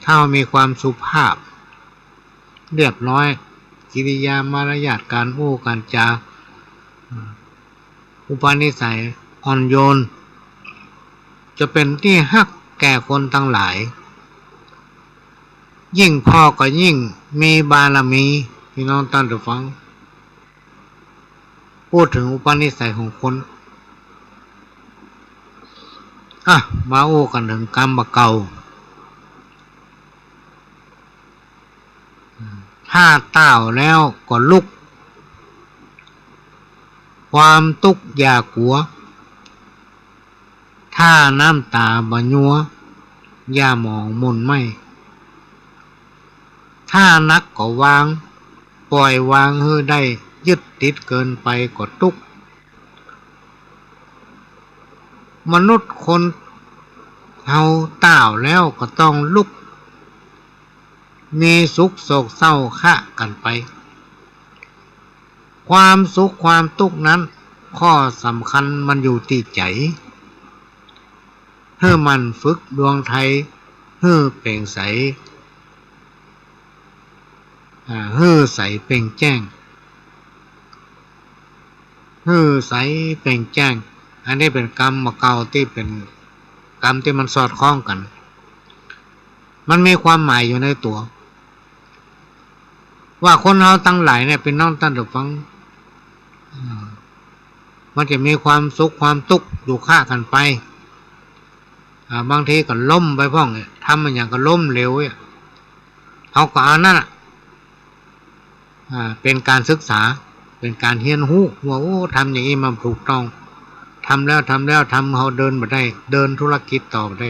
S1: ถ้ามีความสุภาพเรียบร้อยกิริยามารยาทการพูดการจาอุปนิสัยอ่อนโยนจะเป็นที่ฮักแก่คนทั้งหลายยิ่งพ่อก็ยิ่งมีบารมีพี่น้องตั้นผู้ฟังพูดถึงอุปนิสัยของคนมาโอ้กันถึงกรรมเก่าถ้าต้าวแล้วก็ลุกความตุกข์อย่ากลัวถ้าน้ำตาบ่ยัวอย่าหมองมุนไม่ถ้านักก็วางปล่อยวางเฮือได้ยึดติดเกินไปก็ทุกข์มนุษย์คนเฮาต้าวแล้วก็ต้องลุกมีสุขโศกเศร้าคะกันไปความสุขความทุกข์นั้นข้อสำคัญมันอยู่ที่ใจให้มันฝึกดวงไทยให้เปล่งใสให้ใสเปล่งแจ้งให้ใสเปล่งแจ้งอันนี้เป็นกรรมเก่าที่เป็นกรรมที่มันสอดคล้องกันมันมีความหมายอยู่ในตัวว่าคนเราทั้งหลายเนี่ยเป็นน้องท่านผู้ฟังมันจะมีความสุขความทุกข์อยู่ฆ่ากันไปบางทีก็ล้มไปพ้องทำมันอย่างก็ล้มเหลวเขาก็เอานั่นเป็นการศึกษาเป็นการเรียนรู้ว่าโอ้ทำอย่างนี้มันถูกต้องทำแล้วทำเขาเดินมาได้เดินธุรกิจต่อได้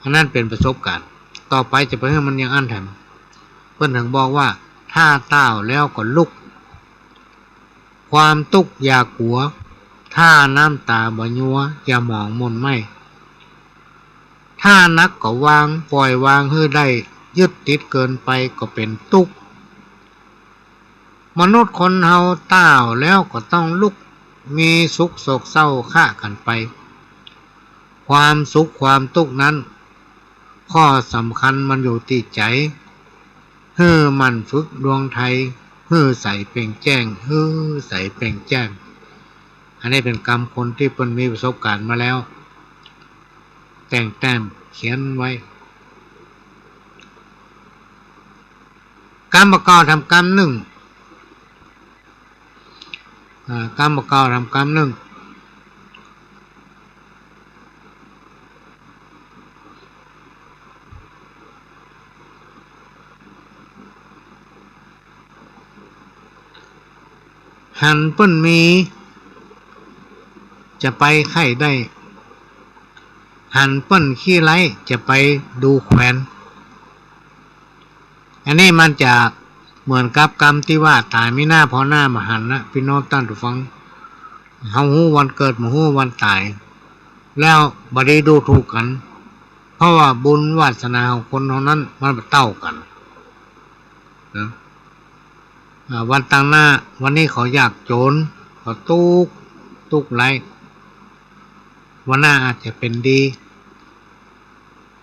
S1: อันนั้นเป็นประสบการณ์ต่อไปจะไปให้มันยังอันแถมเพื่อนถึงบอกว่าถ้าต้าวแล้วก็ลุกความทุกข์อย่ากลัวถ้าน้ำตาบ่ยัวอย่าหมองมนไม่ถ้านักก็วางปล่อยวางให้ได้ยึดติดเกินไปก็เป็นทุกข์มนุษย์คนเฮาต้าวแล้วก็ต้องลุกมีสุขโศกเศร้าฆ่ากันไปความสุขความทุกข์นั้นข้อสำคัญมันอยู่ที่ใจให้มันฝึกดวงไทยให้ใส่เปล่งแจ้งให้ใส่เปล่งแจ้งอันนี้เป็นกรรมคนที่เพิ่นมีประสบการณ์มาแล้วแต่งแต้มเขียนไว้กรรมเก่าทำกรรมหนึ่งกรรมเก่าทำกรรมหนึ่งหันเปิ้นมีจะไปไข่ได้หันเปิ้นขี้ไล่จะไปดูแขวนอันนี้มันจะเหมือนกับกรรมที่ว่าตายไม่น่าพอหน้ามาหันนะพี่น้องตั้งทุกฟังเฮาฮู้วันเกิดมาฮู้วันตายแล้วบ่ได้ดูถูกกันเพราะว่าบุญวาสนาของคนเท่านั้นมันเท่ากันนะวันต่างหน้าวันนี้เขาอยากโจรเขาตุกไรวันหน้าอาจจะเป็นดี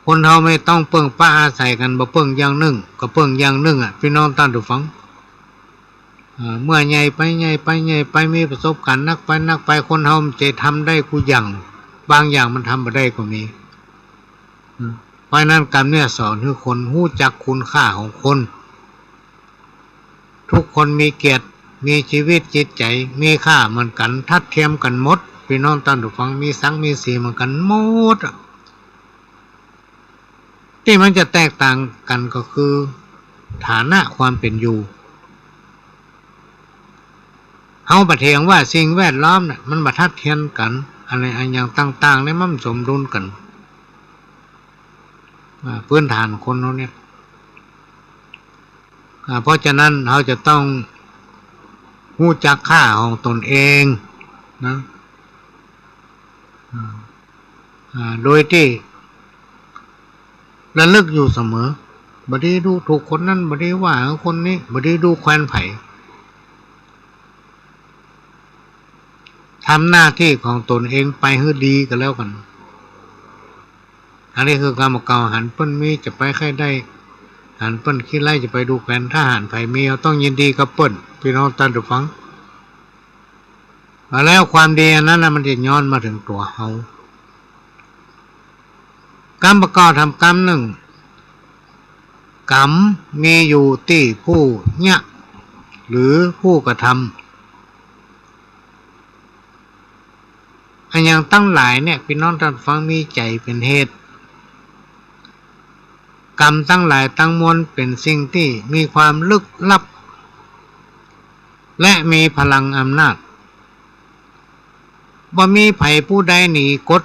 S1: คนเฮาไม่ต้องเพิ่งป้าอาศัยกันบ่เพิ่งอย่างหนึ่งก็เพิ่งอย่างหนึ่งพี่น้องตั้งทุกฟังเมื่อใหญ่ไปมีประสบการณ์นักไปคนเฮาจะทำได้กูอย่างบางอย่างมันทำบ่ได้ก็มีเพราะนั้นกรรมเนี่ยสอนให้คนรู้จักคุณค่าของคนทุกคนมีเกียรติมีชีวิตจิตใจมีค่าเหมือนกันทัดเทียมกันหมดพี่น้องตั้งทุกฟังมีสังมีสีเหมือนกันหมดที่มันจะแตกต่างกันก็คือ ฐานะความเป็นอยู่เฮาประเทียงว่าสิ่งแวดล้อมน่ะมันบ่ทัดเทียมกันอะไรอันอย่างต่างๆเนี่ยมันสมดุลกันพื้นฐานคนเราเนี่ยเพราะฉะนั้นเราจะต้องรู้จักค่าของตนเองนะโดยที่ระลึกอยู่เสมอบ่ได้ดูถูกคนนั้นบ่ได้ว่าคนนี้บ่ได้ดูแคว้นไผทำหน้าที่ของตนเองไปให้ดีก็แล้วกันอันนี้คือกรรมเก่าหันเปิ้นมีจะไปใครได้หันเปิ้นคิดไล่จะไปดูแคว้นถ้าหันไผมีเราต้องยินดีกับเปิ้นพี่น้องท่านผู้ฟังแล้วความดีอันนั้นมันจะย้อนมาถึงตัวเฮากรรมประกอบทำกรรมหนึ่งกรรมมีอยู่ที่ผู้เนี่ยหรือผู้กระทำอันอย่างตั้งหลายเนี่ยพี่น้องท่านฟังมีใจเป็นเหตุกรรมตั้งหลายตั้งมวลเป็นสิ่งที่มีความลึกลับและมีพลังอำนาจบ่มีไผผู้ใดหนีกฎ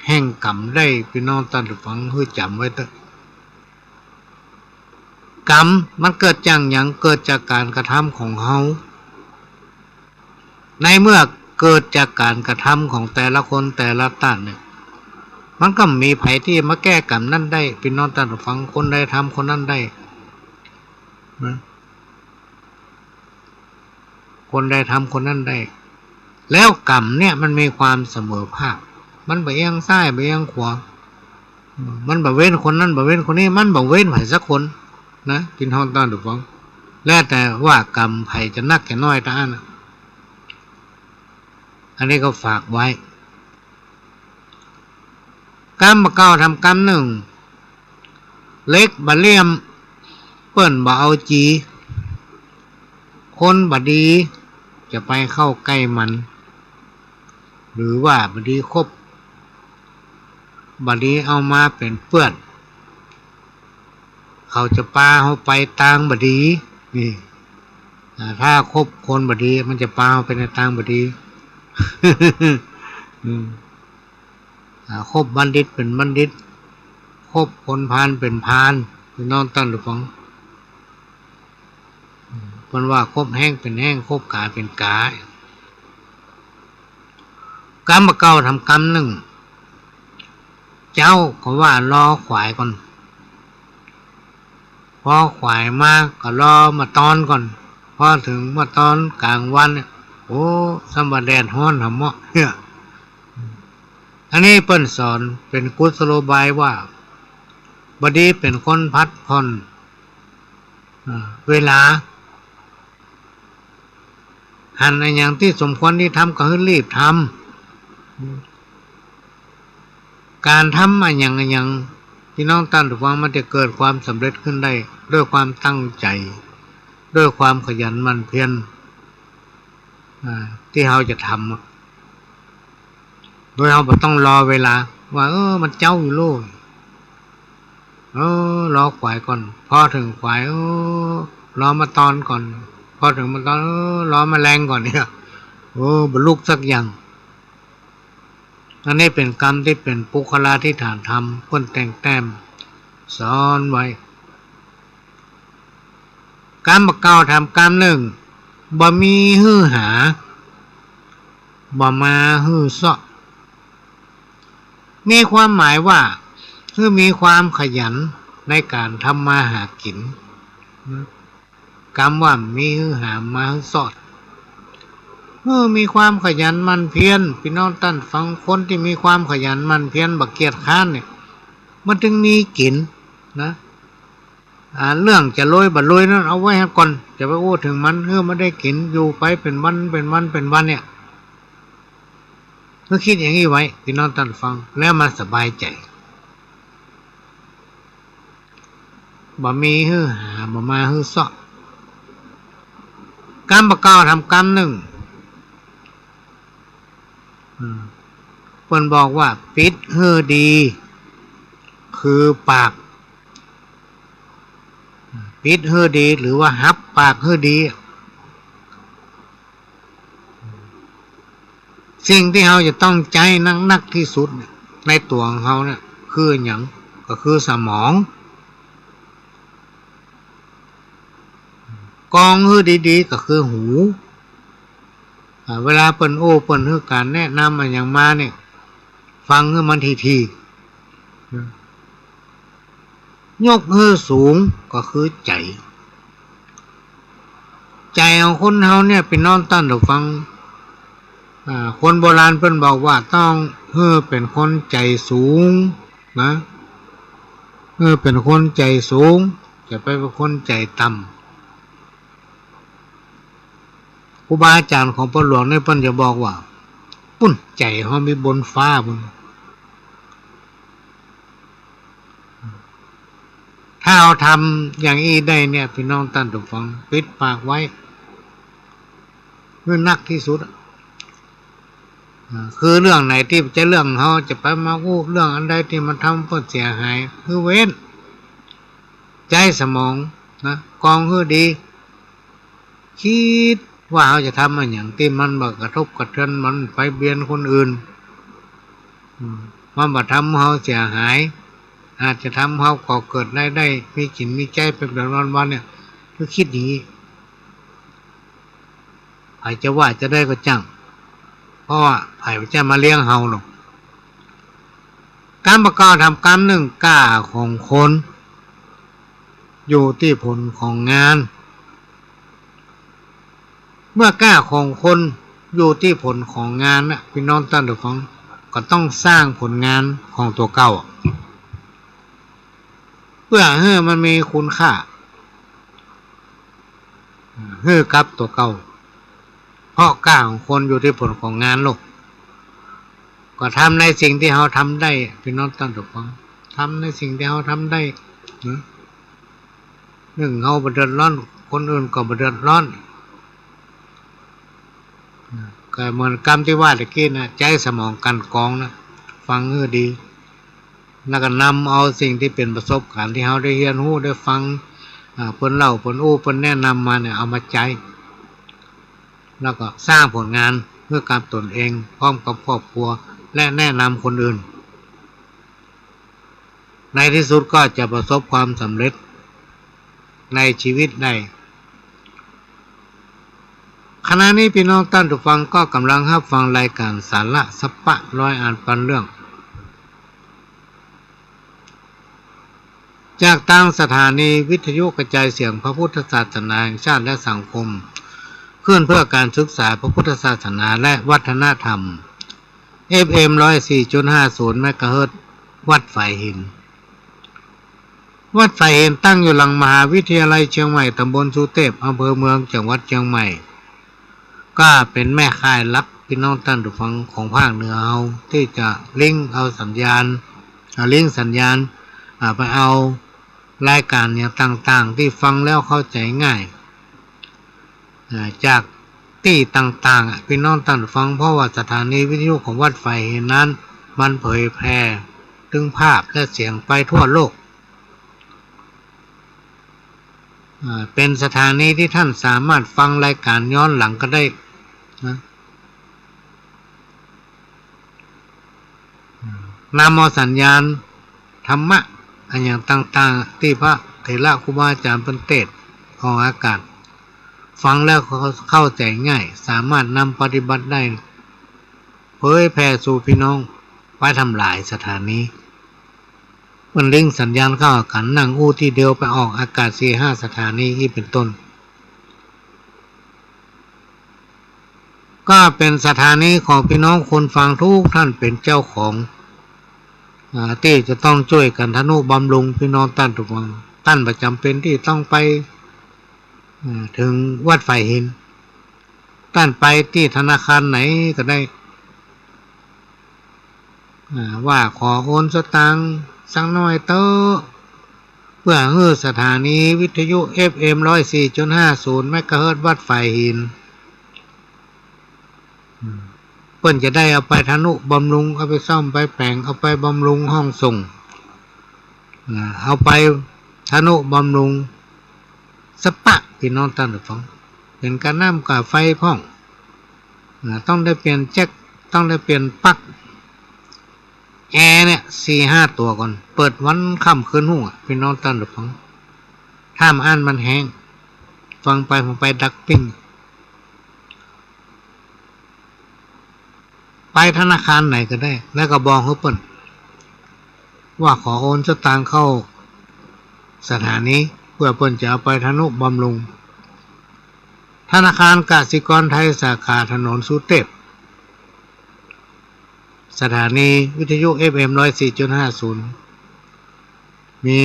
S1: แห่งกรรมได้พี่น้องท่านฟังให้จำไว้เถอะกรรมมันเกิดจากอย่างเกิดจากการกระทำของเฮาในเมื่อเกิดจากการกระทำของแต่ละคนแต่ละท่านเนี่ยมันก็มีไผที่มาแก้กรรมนั้นได้พี่น้องท่านฟังคนใดทำคนนั้นได้นะคนใดทำคนนั้นได้แล้วกรรมเนี่ยมันมีความเสมอภาคมันบ่เอียงซ้ายบ่เอียงขวามันบ่เว้นคนนั้นบ่เว้นคนนี้มันบ่เว้นไผสักคนนะพี่น้องท่านผู้ฟังแล้วแต่ว่ากรรมไผจะนักแค่น้อยตานะอันนี้ก็ฝากไว้กรรมเก่าทำกรรมหนึ่งเล็กบ่เลี่ยมเปิ้นบ่เอาจีคนบ่ดีจะไปเข้าใกล้มันหรือว่าบ่ดีคบบ่ดีเอามาเป็นเพื่อนเขาจะพาเฮาไปทางบ่ดีนี่ถ้าคบคนบ่ดีมันจะพาเฮาไปในทางบ่ดีคบบัณฑิตเป็นบัณฑิตคบคนพาลเป็นพาลพี่น้องท่านผู้ฟังเพิ่นว่าคบแห้งเป็นแห้งคบกาเป็นกากรรมเก่าทำกรรมหนึ่งเจ้าก็ว่ารอขวายก่อนพอขวายมาก็รอมาตอนก่อนพอถึงมาตอนกลางวันเนี่ยโอ้สมบัติแดดฮ้อนหำเหมาะเนี่ยอันนี้เปิ้นสอนเป็นกุศโลบายว่าบดีเป็นคนพัดผ่อนเวลาหันในอย่างที่สมควรที่ทำก็ให้รีบทำการทำอย่างพี่น้องท่านผู้ฟังมันจะเกิดความสำเร็จขึ้นได้ด้วยความตั้งใจด้วยความขยันหมั่นเพียรที่เราจะทำโดยเราไม่ต้องรอเวลาว่ามันเจ้าอยู่โลกรอขวายก่อนพอถึงขวายรอมาตอนก่อนพอถึงมาตอนรอมาแรงก่อนเนี่ยบรรลุสักอย่างอันนี้เป็นกรรมที่เป็นปุคลาธิฐานธรรมเพิ่นแต่งแต้มสอนไว้กรรมเก่าทำกรรมหนึ่งบ่มีหื้อหาบ่มาหื้อซ้อมีความหมายว่าคือมีความขยันในการทำมาหากินกรรมว่ามีหื้อหามาหื้อซ้อมีความขยันหมั่นเพียรพี่น้องท่านฟังคนที่มีความขยันหมั่นเพียรบักเกียจค้านเนี่ยมันจึงมีกินนะเรื่องจะรวยบัดรวยนั้นเอาไว้ให้ก่อนจะไปพูดถึงมันมันได้กินอยู่ไปเป็นวันเนี่ยก็คิดอย่างนี้ไว้พี่น้องท่านฟังแล้วมาสบายใจบ่มีหื้อหาบ่มาหื้อซ้อกรรมประกอบทำกรรมหนึ่งเพิ่นบอกว่าปิดหื้อดีคือปาก ปิดเฮอดีหรือว่าฮับปากเฮอดีสิ่งที่เราจะต้องใจนักที่สุดในตัวของเราเนี่ยคืออย่างก็คือสมองกองเฮอดีๆก็คือหูเวลาเปิ้นโอ้เปิ้นคือการแนะนำมันอย่างมาเนี่ยฟังให้มันทียกเฮอสูงก็คือใจของคนเฮาเนี่ยเป็นนอนตั้นเราฟังคนโบราณเพิ่นบอกว่าต้องเฮอเป็นคนใจสูงนะเฮอเป็นคนใจสูงจะไปเป็นคนใจต่ำครูบาอาจารย์ของพ่อหลวงเนี่ยเพิ่นจะบอกว่าปุ้นใจเฮามีบนฟ้าบุญถ้าเราทำอย่างนี้ได้เนี่ยพี่น้องตั้นเราฟังปิดปากไว้เรื่องนักที่สุดคือเรื่องไหนที่จะเรื่องเขาจะไปมาพูดเรื่องอันใดที่มันทำเพื่อเสียหายคือเว้นใจสมองนะกองคือดีคิดว่าเขาจะทำอะไรอย่างที่มันบักกระทบกระเทือนมันไปเบียนคนอื่นมันบัดทำเขาเสียหายอาจจะทำเขาก่อเกิดได้มีขินมีใจเป็นแบบวันเนี่ยคือคิดอย่างนี้ใครจะว่าจะได้ก็จังเพราะว่าไผ่จะมาเลี้ยงเฮาหรอกการประกอบทำการหนึ่งกล้าของคนอยู่ที่ผลของงานเมื่อกล้าของคนอยู่ที่ผลของงานนะพี่น้องท่านทุกคนก็ต้องสร้างผลงานของตัวเก่าเพื่อให้มันมีคุณค่าให้กับตัวเก่าเพราะกล้าของคนอยู่ที่ผลของงานโลกก็ทำในสิ่งที่เขาทำได้พี่น้องตั้งถูกต้องทำในสิ่งที่เขาทำได้หนึ่งเขาบ่เดือดร้อนคนอื่นก็บ่เดือดร้อนก็เหมือนกรรมที่ว่าตะกี้นะใจสมองกันกองนะฟังดีแล้วก็นำเอาสิ่งที่เป็นประสบการณ์ที่เขาได้เรียนรู้ได้ฟังเพิ่นเล่าเพิ่นอู้เพิ่นแนะนำมาเนี่ยเอามาใจแล้วก็สร้างผลงานเพื่อการตนเองพร้อมกับครอบครัวและแนะนำคนอื่นในที่สุดก็จะประสบความสำเร็จในชีวิตได้ขณะนี้พี่น้องท่านผู้ฟังก็กำลังรับฟังรายการสาระสัปปะร้อยอ่านปันเรื่องจากทางสถานีวิทยุกระจายเสียงพระพุทธศาสนาแห่งชาติและสังคมเพื่อการศึกษาพระพุทธศาสนาและวัฒนธรรม FM 104.50 เมกะเฮิรตซ์วัดฝ่ายหินวัดฝ่ายหินตั้งอยู่หลังมหาวิทยาลัยเชียงใหม่ตำบลสุเทพอำเภอเมืองจังหวัดเชียงใหม่ก็เป็นแม่ค่ายลับพี่น้องท่านผู้ฟังของภาคเหนือเอาที่จะลิงก์เอาสัญญาณไปเอารายการเนี่ยต่างๆที่ฟังแล้วเข้าใจง่ายจากที่ต่างๆพี่น้องท่านผู้ฟังเพราะว่าสถานีวิทยุของวัดไฟนั้นมันเผยแพร่ถึงภาพและเสียงไปทั่วโลกเป็นสถานีที่ท่านสามารถฟังรายการย้อนหลังก็ได้นะนำเอาสัญญาณธรรมะอย่างต่างๆที่พระเถระครูบาอาจารย์เป็นเทศออกอากาศฟังแล้วเข้าใจง่ายสามารถนำปฏิบัติได้เผยแผ่สู่พี่น้องไปทำลายสถานีมันลิงก์สัญญาณเข้ากันนั่งอู้ที่เดียวไปออกอากาศ 4-5 สถานีที่เป็นต้นก็เป็นสถานีของพี่น้องคนฟังทุกท่านเป็นเจ้าของที่จะต้องช่วยกันทนุบำรุงพี่น้องท่านทุกวันท่านประจำเป็นที่ต้องไปถึงวัดไฟหินท่านไปที่ธนาคารไหนก็ได้ว่าขอโอนสตางค์สักหน่อยเตอเพื่อให้สถานีวิทยุ FM 104.50 เมกะเฮิรตซ์วัดไฟหินเพิ่นจะได้เอาไปทนุบำรุงเอาไปซ่อมไปแปลงเอาไปบำรุงห้องส่งเอาไปทนุบำรุง สปะพี่น้องท่านผู้ฟังเป็นการน้ำกาไฟพ่องต้องได้เปลี่ยนแจ็คต้องได้เปลี่ยนปลั๊กแอร์เนี่ย4-5 ตัวก่อนเปิดวันค่ำคืนหัวพี่น้องท่านผู้ฟังถ้ามอ่านมันแห้งฟังไปผมไปดักปิ้งไปธนาคารไหนก็ได้แล้วก็บอกเขาเปิ้นว่าขอโอนสตางค์เข้าสถานีเพื่อเปิ้นจะเอาไปทนุบำรุงธนาคารกสิกรไทยสาขาถนนสุเทพสถานีวิทยุ FM 104.50 มี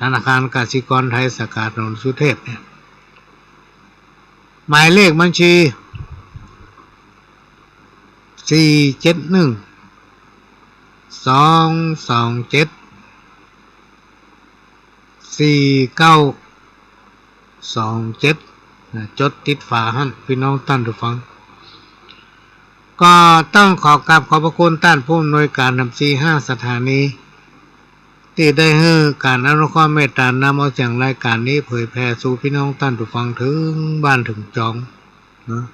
S1: ธนาคารกสิกรไทยสาขาถนนสุเทพเนี่ยหมายเลขบัญชี471-227-4927จดติดฝาหั่นพี่น้องท่านผู้ฟังก็ต้องขอกราบขอบพระคุณท่านผู้อำนวยการนำ45สถานีที่ได้ให้การอนุเคราะห์เมตตานำเอาเสียงรายการนี้เผยแพร่สู่พี่น้องท่านผู้ฟังถึงบ้านถึงจองนะ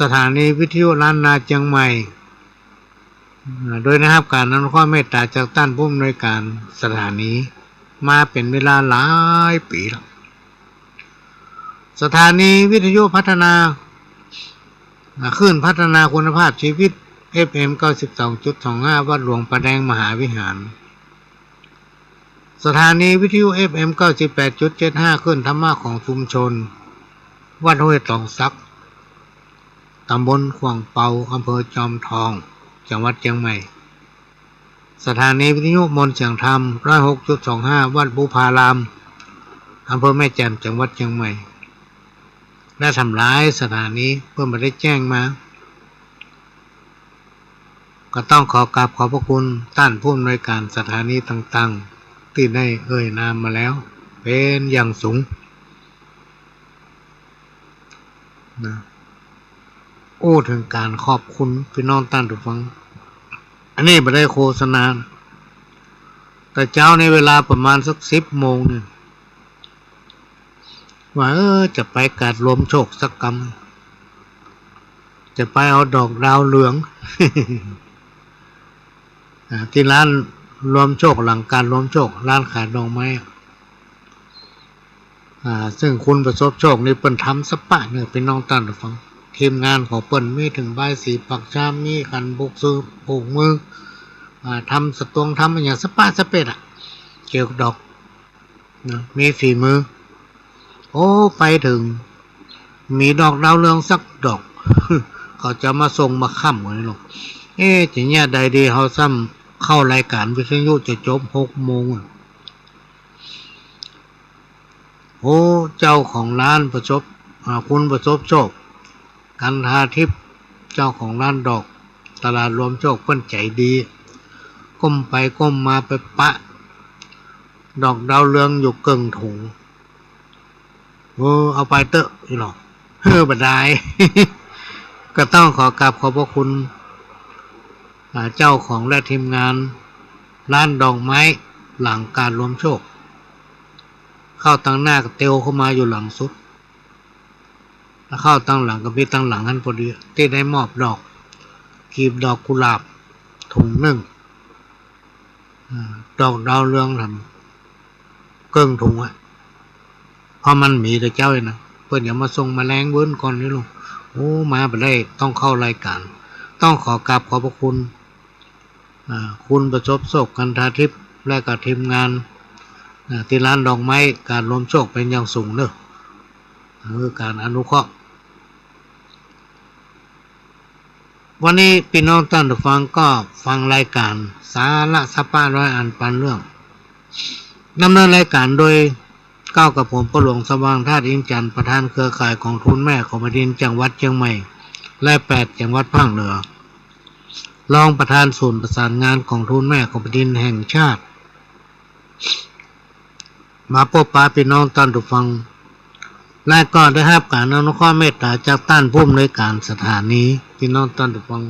S1: สถานีวิทยุล้านนาเชียงใหม่โดยนะครับการอนุเคราะห์เมตตาจากท่านผู้อำนวยการสถานีมาเป็นเวลาหลายปีแล้วสถานีวิทยุพัฒนาขึ้นพัฒนาคุณภาพชีวิต FM 92.25 วัดหลวงประแดงมหาวิหารสถานีวิทยุ FM 98.75 ขึ้นธรรมะของชุมชนวัดห้วยตองซักตำบลขวางเปาอำเภอจอมทองจังหวัดเชียงใหม่สถานีวิทยุมนต์เสียงธรรม 106.25 วัดบุพารามอำเภอแม่แจ่มจังหวัดเชียงใหม่และทำร้ายสถานีเพื่อมาได้แจ้งมาก็ต้องขอกราบขอบพระคุณท่านผู้อำนวยการสถานีต่างๆที่ได้เอ่ยนามมาแล้วเป็นอย่างสูงนะโอ้ถึงการขอบคุณพี่น้องท่านผู้ฟังอันนี้ไม่ได้โฆษณาแต่เจ้าในเวลาประมาณสัก10 โมงเนี่ยว่าจะไปการรวมโชคสักกรรมจะไปเอาดอกดาวเหลือง ที่ร้านรวมโชคหลังการรวมโชคร้านขายดอกไม้ซึ่งคุณประสบโชคนี่เปิ้นทำสปะเนี่ยเป็นน้องท่านผู้ฟังทีมงานของเปิ้นมีถึงใบสีปักชามมีขันบุกซื้อผูกมือทำสตวงทำอย่างสปะสเปดเกี่ยวกับดอกนะมีฝีมือโอ้ไปถึงมีดอกดาวเรืองสักดอก เขาจะมาส่งมาค่ำเลยหรอกจะเนี่ยใดดีเขาซ้ำเข้ารายการวิทยุจะจบ6 โมงโอ้เจ้าของร้านประสบคุณประสบโชคกันทาทิพย์เจ้าของร้านดอกตลาดรวมโชคเพิ่นใจดีก้มไปก้มมาไปปะดอกดาวเรืองอยู่เกิงถุงเอาไปเตอะอีหรอบัดได้ ก็ต้องขอกราบขอบพระคุณเจ้าของและทีมงานร้านดอกไม้หลังการรวมโชคเข้าตั้งหน้ากับเตียวเข้ามาอยู่หลังสุดแล้วเข้าตั้งหลังกับพี่ตั้งหลังกันพอดีที่ได้มอบดอกกีบดอกกุหลาบถุง1ดอกดาวเรืองทำเกิ้งถุงเพราะมันมีแต่เจ้าเลยนะเพื่อนอย่ามาส่งแมลงเวิ้นก่อนนี่ลูกโอ้มาไปได้ต้องเข้ารายการต้องขอกราบขอบพระคุณคุณประสบโชคกันทาทิพย์และกับทีมงานที่ร้านดอกไม้การรวมโชคเป็นอย่างสูงเนอะการอนุเคราะห์วันนี้พี่น้องท่านผู้ฟังก็ฟังรายการสาระสปาร้อยอันปันเรื่องดำเนินรายการโดยก้าวกับผมประหลวงสว่างธาตุอินจันทร์ประธานเครือข่ายของทุนแม่ของแผ่นดินจังหวัดเชียงใหม่และ8จังหวัดภาคเหนือรองประธานศูนย์ประสานงานของทุนแม่ของแผ่นดินแห่งชาติมาพบปะพี่น้องท่านผู้ฟังและก็ได้รับการอนุเคราะห์เมตตาจากท่านผู้อำนวยการสถานีพี่น้องท่านผู้ฟัง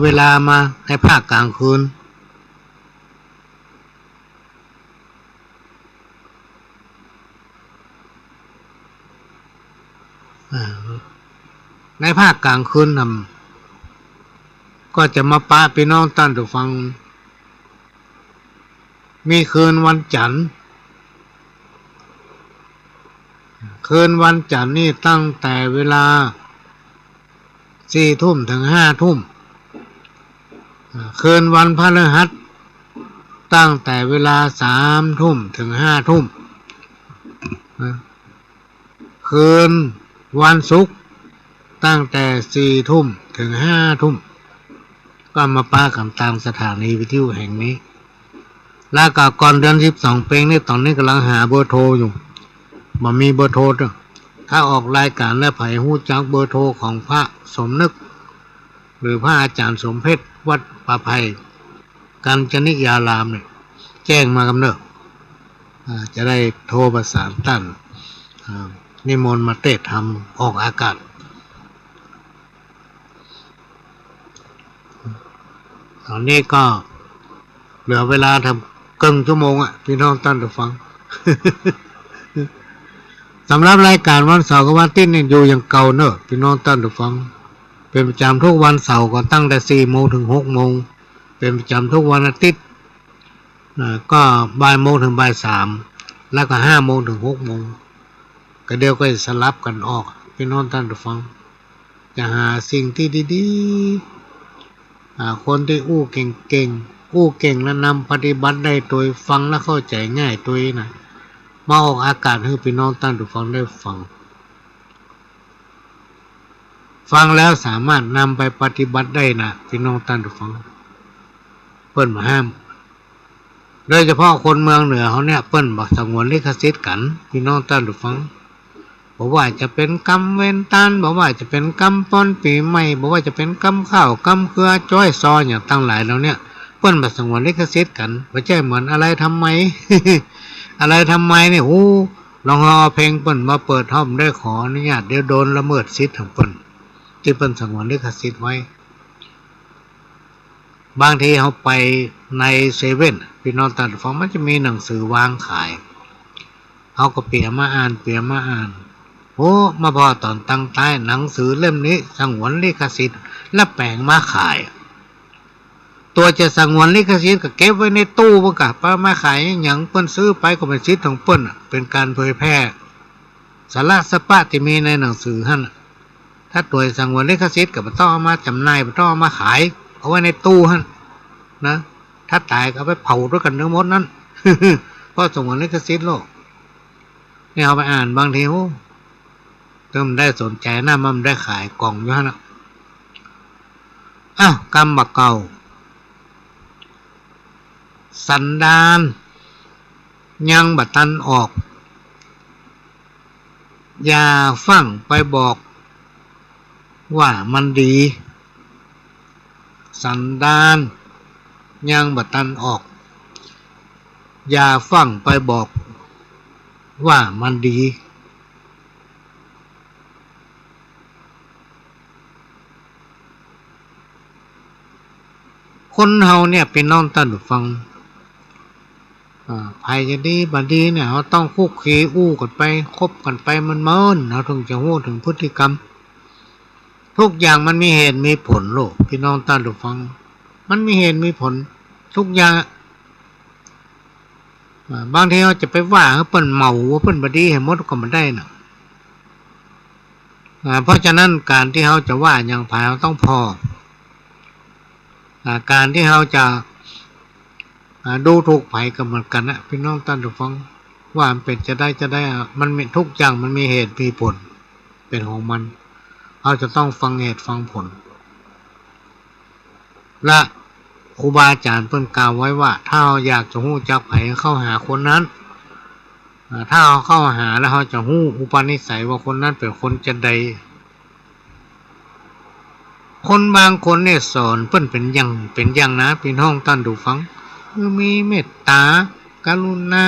S1: เวลามาในภาคกลางคืน ในภาคกลางคืนทำก็จะมาปะพี่น้องท่านผู้ฟังมีคืนวันจันทร์คืนวันจันทร์นี่ตั้งแต่เวลา4 ทุ่มถึง5 ทุ่มคืนวันพฤหัสตั้งแต่เวลา3 ทุ่มถึง5 ทุ่มคืนวันศุกร์ตั้งแต่4 ทุ่มถึง5 ทุ่มก็มาปากันตามสถานีวิทยุแห่งนี้แล้วก็ก่อนเดือน12เพลงนี่ตอนนี้กำลังหาเบอร์โทรอยู่บ่มีเบอร์โทรถ้าออกรายการแล้วไผฮู้จักเบอร์โทรของพระสมนึกหรือพระอาจารย์สมเพชรวัดป่าไผ่กัญจนิยารามเนี่ยแจ้งมากันเด้อจะได้โทรประสานตั้นนิมนต์มาเทศน์ทำออกอากาศตอนนี้ก็เหลือเวลาทำครึ่งชั่วโมงพี่น้องท่านผู้ฟัง สำหรับรายการวันเสาร์กับวันอาทิตย์นี่อยู่อย่างเก่าเนอะพี่น้องท่านผู้ฟังเป็นประจำทุกวันเสาร์ก็ตั้งแต่4 โมงถึง6 โมงเป็นประจำทุกวันอาทิตย์ก็บ่าย โมงถึงบ่าย 3แล้วก็5 โมงถึง6 โมงก็เดี๋ยวก็สลับกันออกพี่น้องท่านผู้ฟังจะหาสิ่งที่ดีๆคนที่อู้เก่งและนำปฏิบัติได้โดยฟังและเข้าใจง่ายตัวนะมาออกอากาศให้พี่น้องท่านผู้ฟังได้ฟังแล้วสามารถนำไปปฏิบัติได้นะพี่น้องท่านผู้ฟังเปิ้นมาห้ามโดยเฉพาะคนเมืองเหนือเขาเนี่ยเปิ้นบอกสงวนลิขสิทธิ์กันพี่น้องท่านผู้ฟังบอกว่าจะเป็นกำเว้นตานบอกว่าจะเป็นกำป้อนปีใหม่บอกว่าจะเป็นกำข้าวกำเครือจ้อยซออย่างตั้งหลายแล้วเนี่ยเปิ้นบอกสงวนลิขสิทธิ์กันไม่ใช่เหมือนอะไรทำไม อะไรทำไมเนี่ยลองเอาเพลงเปิ้นมาเปิดห้องได้ขออนุญาตเดี๋ยวโดนละเมิดสิทธิ์ของเปิ้นที่เปิ้นสงวนลิขสิทธิ์ไว้บางทีเขาไปในเซเว่นพี่น้องท่านฟังมันจะมีหนังสือวางขายเขาก็เปียมาอ่านมาพอตอนตั้งใต้หนังสือเล่มนี้สงวนลิขสิทธิ์และแปลงมาขายตัวจะสงวนลิขสิทธิ์ก็เก็บไว้ในตู้บ่กะป้ามาขายอย่างเปิ้นซื้อไปก็เป็นสิทธิ์ของเปิ้นเป็นการเผยแพร่สาระสปะที่มีในหนังสือหั่นถ้าตัวสงวนลิขสิทธิ์ก็บ่ต้องเอามาจำหน่ายบ่ต้องเอามาขายเอาไว้ในตู้หั่นนะถ้าตายก็เอาไปเผาด้วยกันทั้งหมดนั้น เพราะสงวนลิขสิทธิ์โลกนี่เอาไปอ่านบางทีก็มันได้สนใจนะมันได้ขายกล่องอยู่หั่นกรรมบักเก่าสันดานยังบัตันออกอย่าฟังไปบอกว่ามันดีสันดานยังบัตันออกอย่าฟังไปบอกว่ามันดีคนเฮาเนี่ยเป็นน้องท่านผู้ฟังภัยจะดีบัดดีเนี่ยเราต้องคุกคีกันไปคบกันไปมันเราถึงจะรู้ถึงพฤติกรรมทุกอย่างมันมีเหตุมีผลโลกพี่น้องท่านผู้ฟังมันมีเหตุมีผลทุกอย่างบางทีเราจะไปว่าเขาเปิ้นเมาว่าเปิ้นบัดดีให้หมดก็มันได้นะเพราะฉะนั้นการที่เขาจะว่าอย่างภายเราต้องพอการที่เราจะดูถูกภัยกันเหมือนกันนะพี่น้องท่านผู้ฟังว่ามันเป็นจะได้มันมีทุกอย่างมันมีเหตุมีผลเป็นของมันเราจะต้องฟังเหตุฟังผลและครูบาอาจารย์เพิ่นกล่าวไว้ว่าถ้าเราอยากจะรู้จักภัยเข้าหาคนนั้นถ้าเราเข้าหาแล้วเราจะรู้อุปนิสัยว่าคนนั้นเป็นคนจะใดคนบางคนเนี่ยสอนเพิ่นเป็นอย่างนะพี่น้องท่านผู้ฟังมีเมตตากรุณา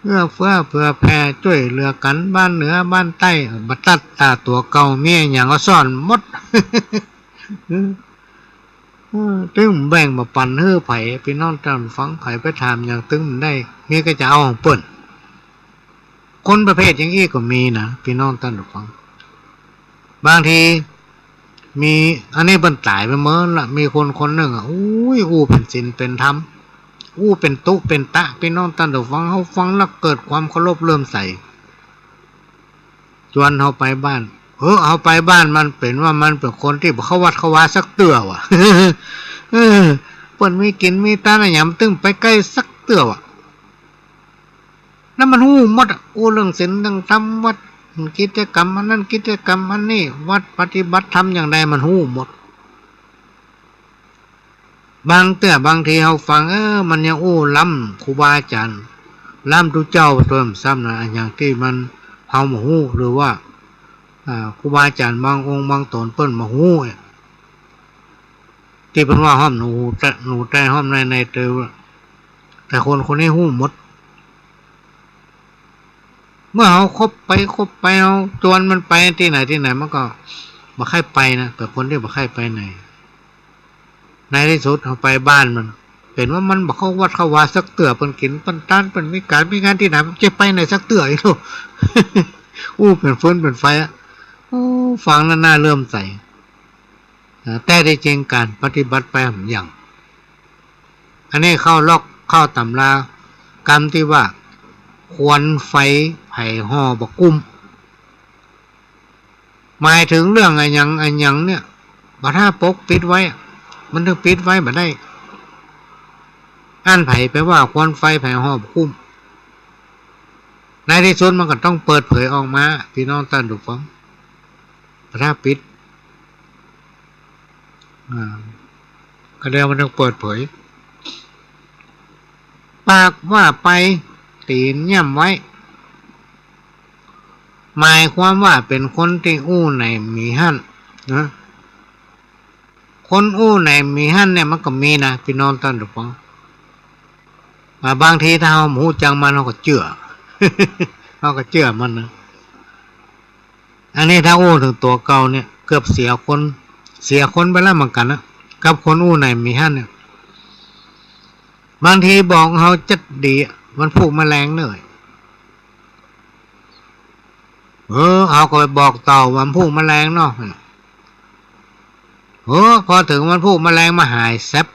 S1: เอื้อเฟื้อเผื่อแผ่ช่วยเหลือกันบ้านเหนือบ้านใต้บัดตัดตาตัวเก่าเมียอย่างก็สอนหมด ตึงแบ่งมาปั่นไผพี่น้องท่านฟังไผไปถามอย่างตึงได้เมียก็จะเอาของเปิ้น คนประเภทอย่างนี้ก็มีนะพี่น้องท่านผู้ฟังบางทีมีอันนี้บรรตายไปเมื่อละมีคนหนึ่งอู้เป็นศีลเป็นธรรมเป็นตุเป็นตะพี่น้องท่านผู้ฟังเขาฟังแล้วเกิดความเคารพเริ่มใส่ชวนเขาไปบ้านเอาไปบ้านมันเป็นว่ามันเป็นคนที่บ่เข้าวัดเข้าวาสักเตื้อว่ะ เปิ้นมีกินมีตาหยำตึ้งไปใกล้สักเตื้อว่ะแล้วมันหู้หมดเรื่องศีลเรื่องธรรมวัดกิจกรรมอันนั้นกิจกรรมอันนี้วัดปฏิบัติธรรมอย่างใดมันหู้หมดบางเตื้อบางทีเฮาฟังมันยังล้ำครูบาอาจารย์ล้ำทุเจ้าตัวซ้ำนะอย่างที่มันเฮาบ่ฮู้หรือว่าครูบาอาจารย์บางองค์บางตนเปิ้นบ่ฮู้ที่เพิ่นว่าห้อมหนูแต่ห้อมในเตอแต่คนนี้ฮู้หมดเมื่อเขาคบไปเอาจวนมันไปที่ไหนมันก็บ่ค่อยไปนะแต่คนที่บ่ค่อยไปไหนในที่สุดเขาไปบ้านมันเป็นว่ามันบ่เข้าวัดเข้าวาสักเตื้อเพิ่นกินเพิ่นตานเพิ่นมีการมีงานที่ไหนมันจะไปไหนสักเตื้ออีกโล เป็นฟืนเป็นไฟฟังแล้วน่าเริ่มใส่แต่ได้จริงการปฏิบัติไปอย่างอันนี้เข้าตำรากรรมที่ว่าควรไฟไผ่ห่อบ่กุ้มหมายถึงเรื่องอะไรอย่างเนี่ยบ่ถ้าปกปิดไว้มันถึงปิดไว้บ่ได้อ่านไผ่ไปว่าควรไฟไผ่ห่อบ่กุ้มในที่สุดมันก็ต้องเปิดเผยออกมาพี่น้องท่านผู้ฟังถ้าปิดก็เดี๋ยวมันต้องเปิดเผยปากว่าไปตีนย่ำไว้หมายความว่าเป็นคนที่ในมีหั่นนะคนในมีหั่นเนี่ยมันก็มีนะพี่น้องท่านผู้ฟังบางทีถ้าเฮาหูจังมันเราก็เชื่อ เราก็เชื่อมันนะอันนี้ถ้าถึงตัวเก่าเนี่ยเกือบเสียคนไปแล้วเหมือนกันนะกับคนในมีหั่นเนี่ยบางทีบอกเฮาจัดดีมันผูกแมลงเหนื่อยเอาก็ไปบอกต่อว่ามันผูกแมลงเนาะพอถึงมันผูกแมลงมาหายแซบ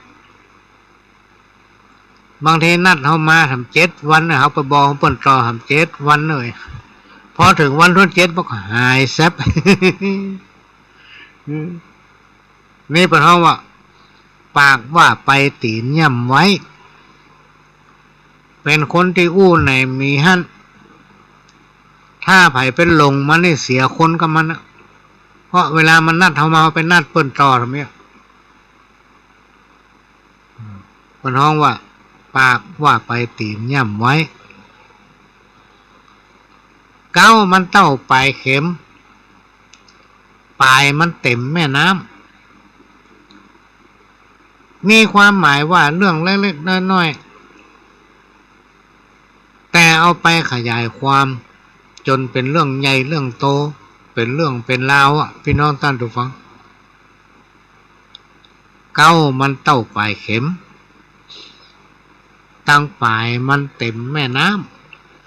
S1: บางทีนัดเฮามาทำ7 วันนะเฮาไปบอกเพิ่นต่อทำ7 วันเลยพอถึงวันที่7มันก็หายแซบ นี่เป็นเฮาว่าปากว่าไปตีนย่ำไว้เป็นคนที่ในมีหั่นถ้าไผเป็นหลงมันนี่เสียคนกับมันนะเพราะเวลามันนัดเฮามาเป็นนัดเปิ้นต่อทำไมเปิ้นฮ้องว่าปากว่าไปตีนย่ำไว้เก้ามันเต้าปลายเข็มปลายมันเต็มแม่น้ำมีความหมายว่าเรื่องเล็กๆน้อยๆแต่เอาไปขยายความจนเป็นเรื่องใหญ่เรื่องโตเป็นเรื่องเป็นราวพี่น้องท่านผู้ฟังเก้ามันเต้าปลายเข็มตั้งปลายมันเต็มแม่น้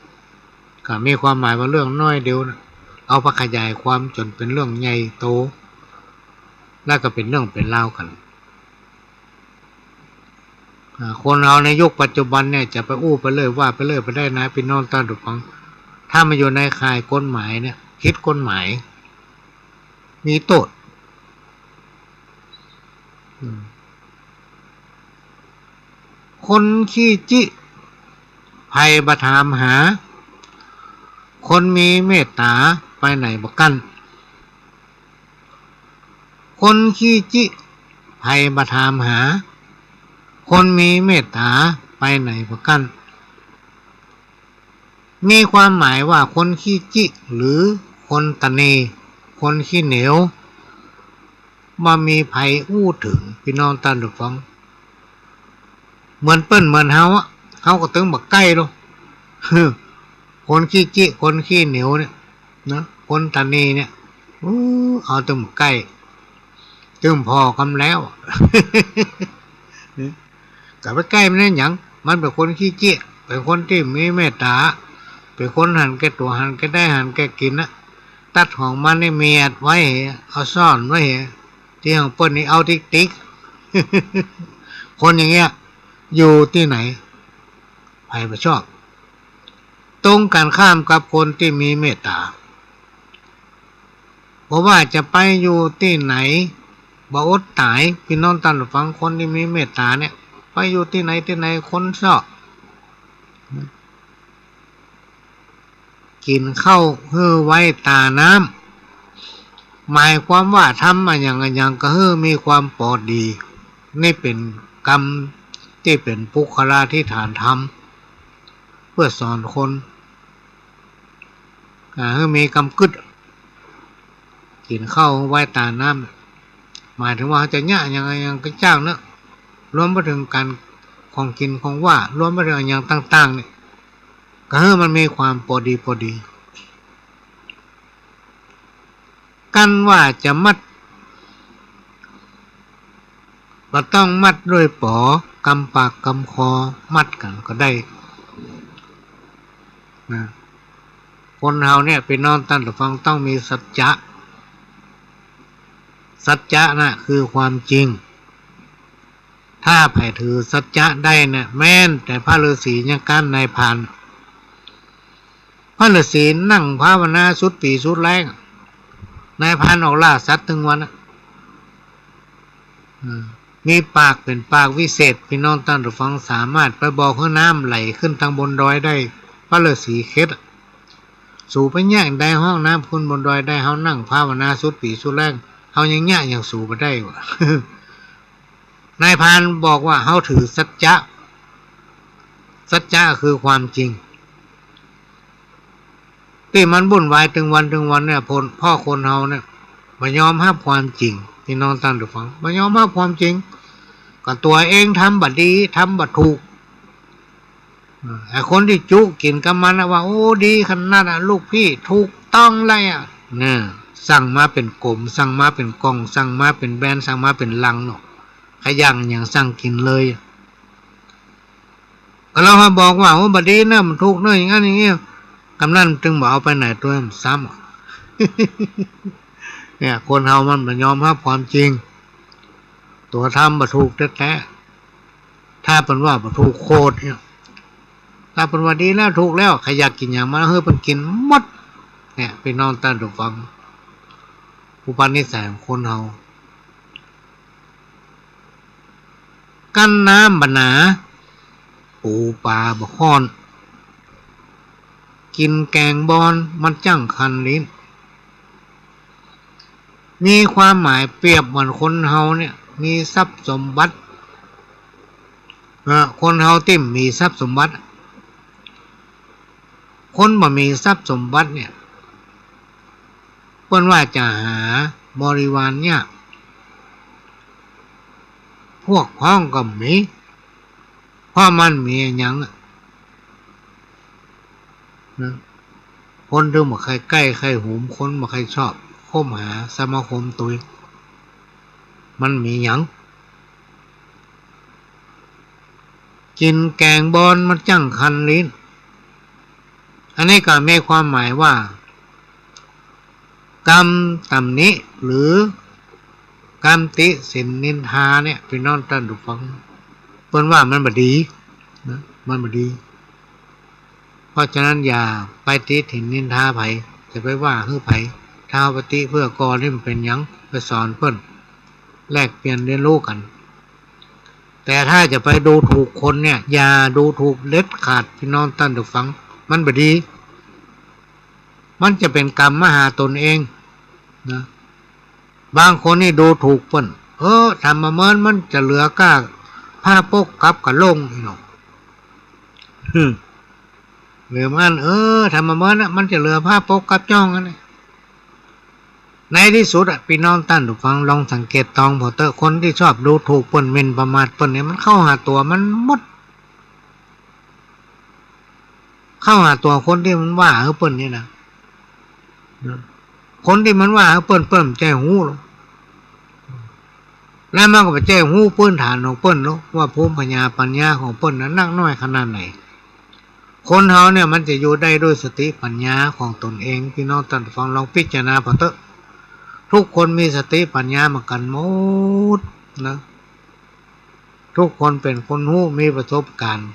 S1: ำก็มีความหมายว่าเรื่องน้อยเดียวนะเอาไปขยายความจนเป็นเรื่องใหญ่โตแล้วก็เป็นเรื่องเป็นราวกันคนเราในยุคปัจจุบันเนี่ยจะไปไปเลยว่าไปเลยไปได้นะพี่น้องท่านผู้ฟังถ้ามาอยู่ในข่ายกฎหมายเนี่ยคิดกฎหมายมีโทษคนขี้จิภัยบถามหาคนมีเมตตาไปไหนบ่กันคนขี้จิภัยบถามหาคนมีเมตตาไปไหนบ่กันมีความหมายว่าคนขี้จิหรือคนตะเนคนขี้เหนียวมามีภัยถึงพี่น้องท่านผู้ฟังเหมือนเปิ้นเหมือนเฮาก็ตึงบักใกล้โล คนขี้จิคนขี้เหนียวเนี่ยนะคนตะเนเนี่ยเอาตึงบักใกล้ตึงพอคำแล้ว กลับไปใกล้มันนั่นหยังมันเป็นคนขี้จิเป็นคนที่มีเมตตา เป็นคนหันแกตัวหันแกได้หันแกกินนะตัดของมันนี่เมียดไว้เอาซ่อนไว้ที่ของเปิ้นนี่เอาติ๊กติ๊ก คนอย่างเงี้ยอยู่ที่ไหนใครไม่ชอบตรงกันข้ามกับคนที่มีเมตตาเพราะว่าจะไปอยู่ที่ไหนบ่อดตายพี่น้องท่านฟังคนที่มีเมตตาเนี่ยไปอยู่ที่ไหนคนชอบกินข้าวเฮือไว้ตาน้ำหมายความว่าทำมาอย่างก็เฮือมีความปลอดดีนี่เป็นกรรมที่เป็นปุคลาธิฐานธรรมเพื่อสอนคนเฮือมีกรรมกึศกินข้าวไว้ตาน้ำหมายถึงว่าจะยะอย่างก็จ้างเนอะรวมไปถึงการของกินของว่ารวมไปถึงอย่างต่างๆเนี่ยก็เฮือมันมีความพอดีกันว่าจะมัดก็ต้องมัดด้วยปอกำปากกำคอมัดกันก็ได้นะคนเฮาเนี่ยไปนอนตั้งแต่ฟังต้องมีสัจจะนะคือความจริงถ้าไผ่ถือสัจจะได้เนี่ยแม้นแต่พระฤาษียังการนายพรานพระฤาษีนั่งภาวนาสุดปีสุดแรงนายพรานออกล่าสัตว์ถึงวันมีปากเป็นปากวิเศษพี่น้องท่านผู้ฟังสามารถไปบอกให้น้ำไหลขึ้นทางบนดอยได้พระฤาษีเคล็ดสู่ไปแย่งได้ห้องน้ำขึ้นบนดอยได้เฮานั่งภาวนาสุดปีสุดแรงเฮายังแย่ยังสู่ไปได้วะ นายพรานบอกว่าเฮาถือสัจจะคือความจริงที่มันบุ่นวายถึงวันเนี่ยพ่อคนเฮาเนี่ยไม่ยอมรับความจริงพี่น้องท่านผู้ฟังไม่ยอมรับความจริงก็ตัวเองทำบัดดีทำบัดถูกไอ้คนที่จุกินกับมันนะว่าโอ้ดีขนาดน่ะลูกพี่ถูกต้องเลยอ่ะเนี่ยสั่งมาเป็นกลมสั่งมาเป็นกล่องสั่งมาเป็นแบนสั่งมาเป็นลังเนาะขยันอย่างสั่งกินเลยก็เราบอกว่าโอ้บัดดีนะมันถูกเนอะอย่างนั้นอย่างเงี้ยกำนันจึงบอกเอาไปไหนตัวมันซ้ำเนี่ยคนเฮามันไม่ยอมรับความจริงตัวทำบัถูกแท้ๆถ้าเป็นว่าบัถูกโคตรเนี่ยถ้าเป็นว่าดีแล้วถูกแล้วใครอยากกินอย่างมันเฮ้ยเป็นกินหมดเนี่ยไปนอนตาดูฟังอุปนิสัยของคนเฮากันน้ำบรรณาปูปลาบะฮ้อนกินแกงบอนมันจังคันลิ้นมีความหมายเปรียบเหมือนคนเฮาเนี่ยมีทรัพย์สมบัติคนเฮาที่มีทรัพย์สมบัติคนบ่มีทรัพย์สมบัติเนี่ยเพิ่นว่าจะหาบริวารเนี่ยพวกพ้องก็มีเพราะมันมีอย่างนะคนที่บ่ใครใกล้ใครหูมคนบ่ใครชอบคบหาสมาคมตุยมันมีอย่างกินแกงบอนมันจังคันลิ้นอันนี้ก็มีความหมายว่ากรรมตำหนิหรือกรรมติสินนินทาเนี่ยพี่น้องท่านผู้ฟังเพิ่นว่ามันบ่ดีนะมันบ่ดีเพราะฉะนั้นอย่าไปติถินนินทาไผจะไปว่าฮื้อไผถ้าปฏิเพื่อก่อนี่มันเป็นหยังไปสอนเพิ่นแลกเปลี่ยนเรียนรู้กันแต่ถ้าจะไปดูถูกคนเนี่ยอย่าดูถูกเด็ดขาดพี่น้องท่านผู้ฟังมันบ่ดีมันจะเป็นกรรมมหาตนเองนะบางคนนี่ดูถูกเพิ่นทำมาเมินมันจะเหลือกล้าผ้าปกกับกะลงอีกเนาะหรือมันทำมาเมินมันจะเหลือผ้าปกกับจ้องกันเลยในที่สุดพี่น้องท่านผู้ฟังลองสังเกตตองพอเตอคนที่ชอบดูถูกเปิ้นเม่นประมาทเปิ้นเนี่ยมันเข้าหาตัวมันหมดเข้าหาตัวคนที่มันว่าเปิ้นนี่นะคนที่มันว่าเปิ้นแจ้หูหรอแล้วมันก็ไปแจ้หูเปิ้นฐานของเปิ้นเนาะว่าภูมิปัญญาของเปิ้นนั้นนักน้อยขนาดไหนค คนเฮาเนี่ยมันจะอยู่ได้ด้วยสติปัญญาของตนเองพี่น้องท่านฟังลองพิจารณาพอเถอะทุกคนมีสติปัญญาเหมือนกันหมดนะทุกคนเป็นคนหู้มีประสบการณ์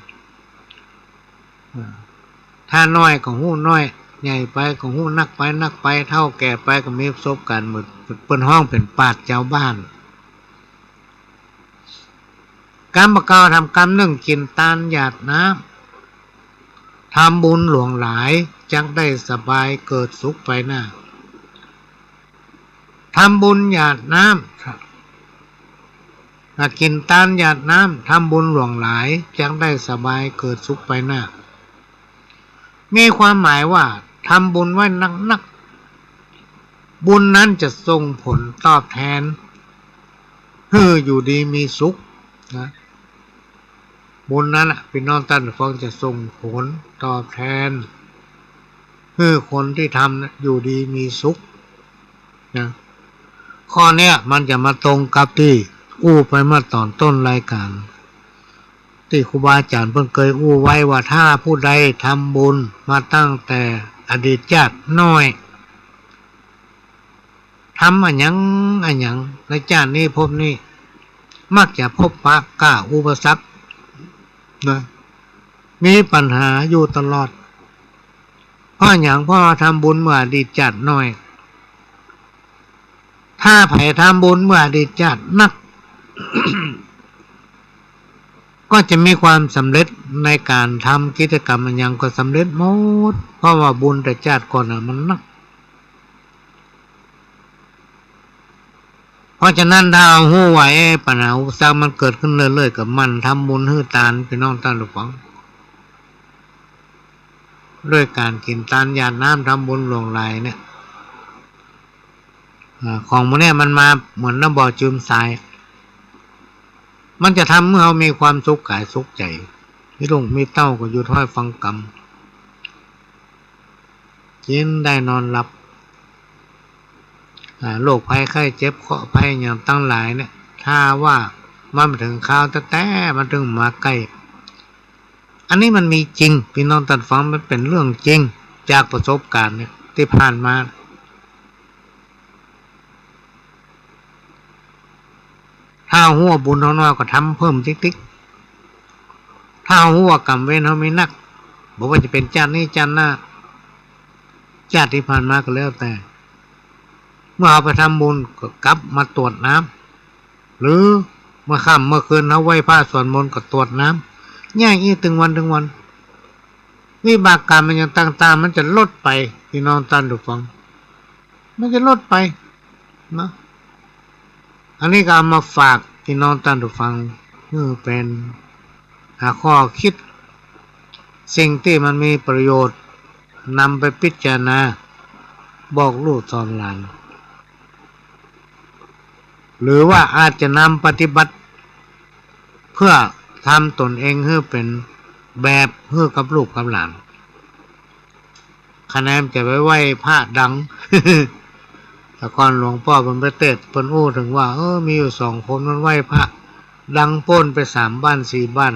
S1: ถ้าน้อยก็หู้น้อยใหญ่ไปก็หู้นักไปเท่าแก่ไปก็มีประสบการณ์หมดเปิ้นห้องเป็นปราชญ์ชาวบ้านกรรมเก่าทำกรรมหนึ่งกินตานหยาดน้ำทำบุญหลวงหลายจักได้สบายเกิดสุขไปหน้าทำบุญหยาดน้ำกินตานหยาดน้ำทำบุญหลวงหลายจักได้สบายเกิดสุขไปหน้ามีความหมายว่าทำบุญไว้นักบุญนั้นจะส่งผลตอบแทนให้อยู่ดีมีสุขนะบุญนั้นพี่น้องท่านฟังจะส่งผลตอบแทนให้คนที่ทำอยู่ดีมีสุขนะข้อเนี้ยมันจะมาตรงกับที่อู้ไปเมื่อตอนต้นรายการที่ครูบาอาจารย์เพิ่งเคยอู้ไว้ว่าถ้าผู้ใดทำบุญมาตั้งแต่อดีตชาติน้อยทำอันยังในชาตินี้พบนี้มักจะพบปะกะอุปสรรคนะมีปัญหาอยู่ตลอดเพราะอย่างพ่อทำบุญเมื่ออดีตชาติน้อยถ้าไผ่ทำบุญเมื่ออดีตชาตินัก ก็จะมีความสำเร็จในการทำกิจกรรมอันยังก็สำเร็จหมดเพราะว่าบุญแต่ชาติก่อนมันนักเพราะฉะนั้นถ้าเอาหู้ไว้ปัญหาอุปสรรคมันเกิดขึ้นเรื่อยๆกับมันทำบุญฮื้อตานพี่น้องท่านผู้ฟังด้วยการกินตานหยาดน้ำทำบุญหลวงหลายเนี่ยของพวกนี้มันมาเหมือนน้ำบ่อจืมทรายมันจะทำเมื่อเรามีความสุขกายสุขใจมีลูกมีเต้าก็อยู่ท้อยฟังกรรมกินได้นอนหลับโรคภัยไข้เจ็บเคราะห์ภัยอย่างตั้งหลายเนี่ยถ้าว่ามันถึงข่าวแต่มันถึงมาใกล้อันนี้มันมีจริงพี่น้องท่านฟังมันเป็นเรื่องจริงจากประสบการณ์เนี่ยที่ผ่านมาถ้าหัวบุญเท่าน้อยก็ทำเพิ่มติ๊กถ้าหัวกรรมเวรเขาไม่นักบอกว่าจะเป็นชาตินี้ชาติหน้าชาติที่ผ่านมาก็แล้วแต่เมื่อเอาไปทำบุญก็กลับมาตรวจน้ำหรือเมื่อค่ำเมื่อคืนเขาไหว้พระสวดมนต์ก็ตรวจน้ำแย่งอีถึงวันวิบากกรรมมันยังต่างๆมันจะลดไปพี่น้องท่านผู้ฟังมันจะลดไปนะอันนี้ก็เอามาฝากพี่น้องท่านผู้ฟังเพื่อเป็นข้อคิดสิ่งที่มันมีประโยชน์นำไปพิจารณาบอกลูกสอนหลานหรือว่าอาจจะนำปฏิบัติเพื่อทำตนเองให้เป็นแบบเพื่อกับลูกกับหลานคะแนนจะไปไหว้พระดัง แต่ก่อนหลวงพ่อเป็นประเทศเพิ่นอู้ถึงว่ามีอยู่2 คนมันไหว้พระดังโป้นไป3 บ้าน 4 บ้าน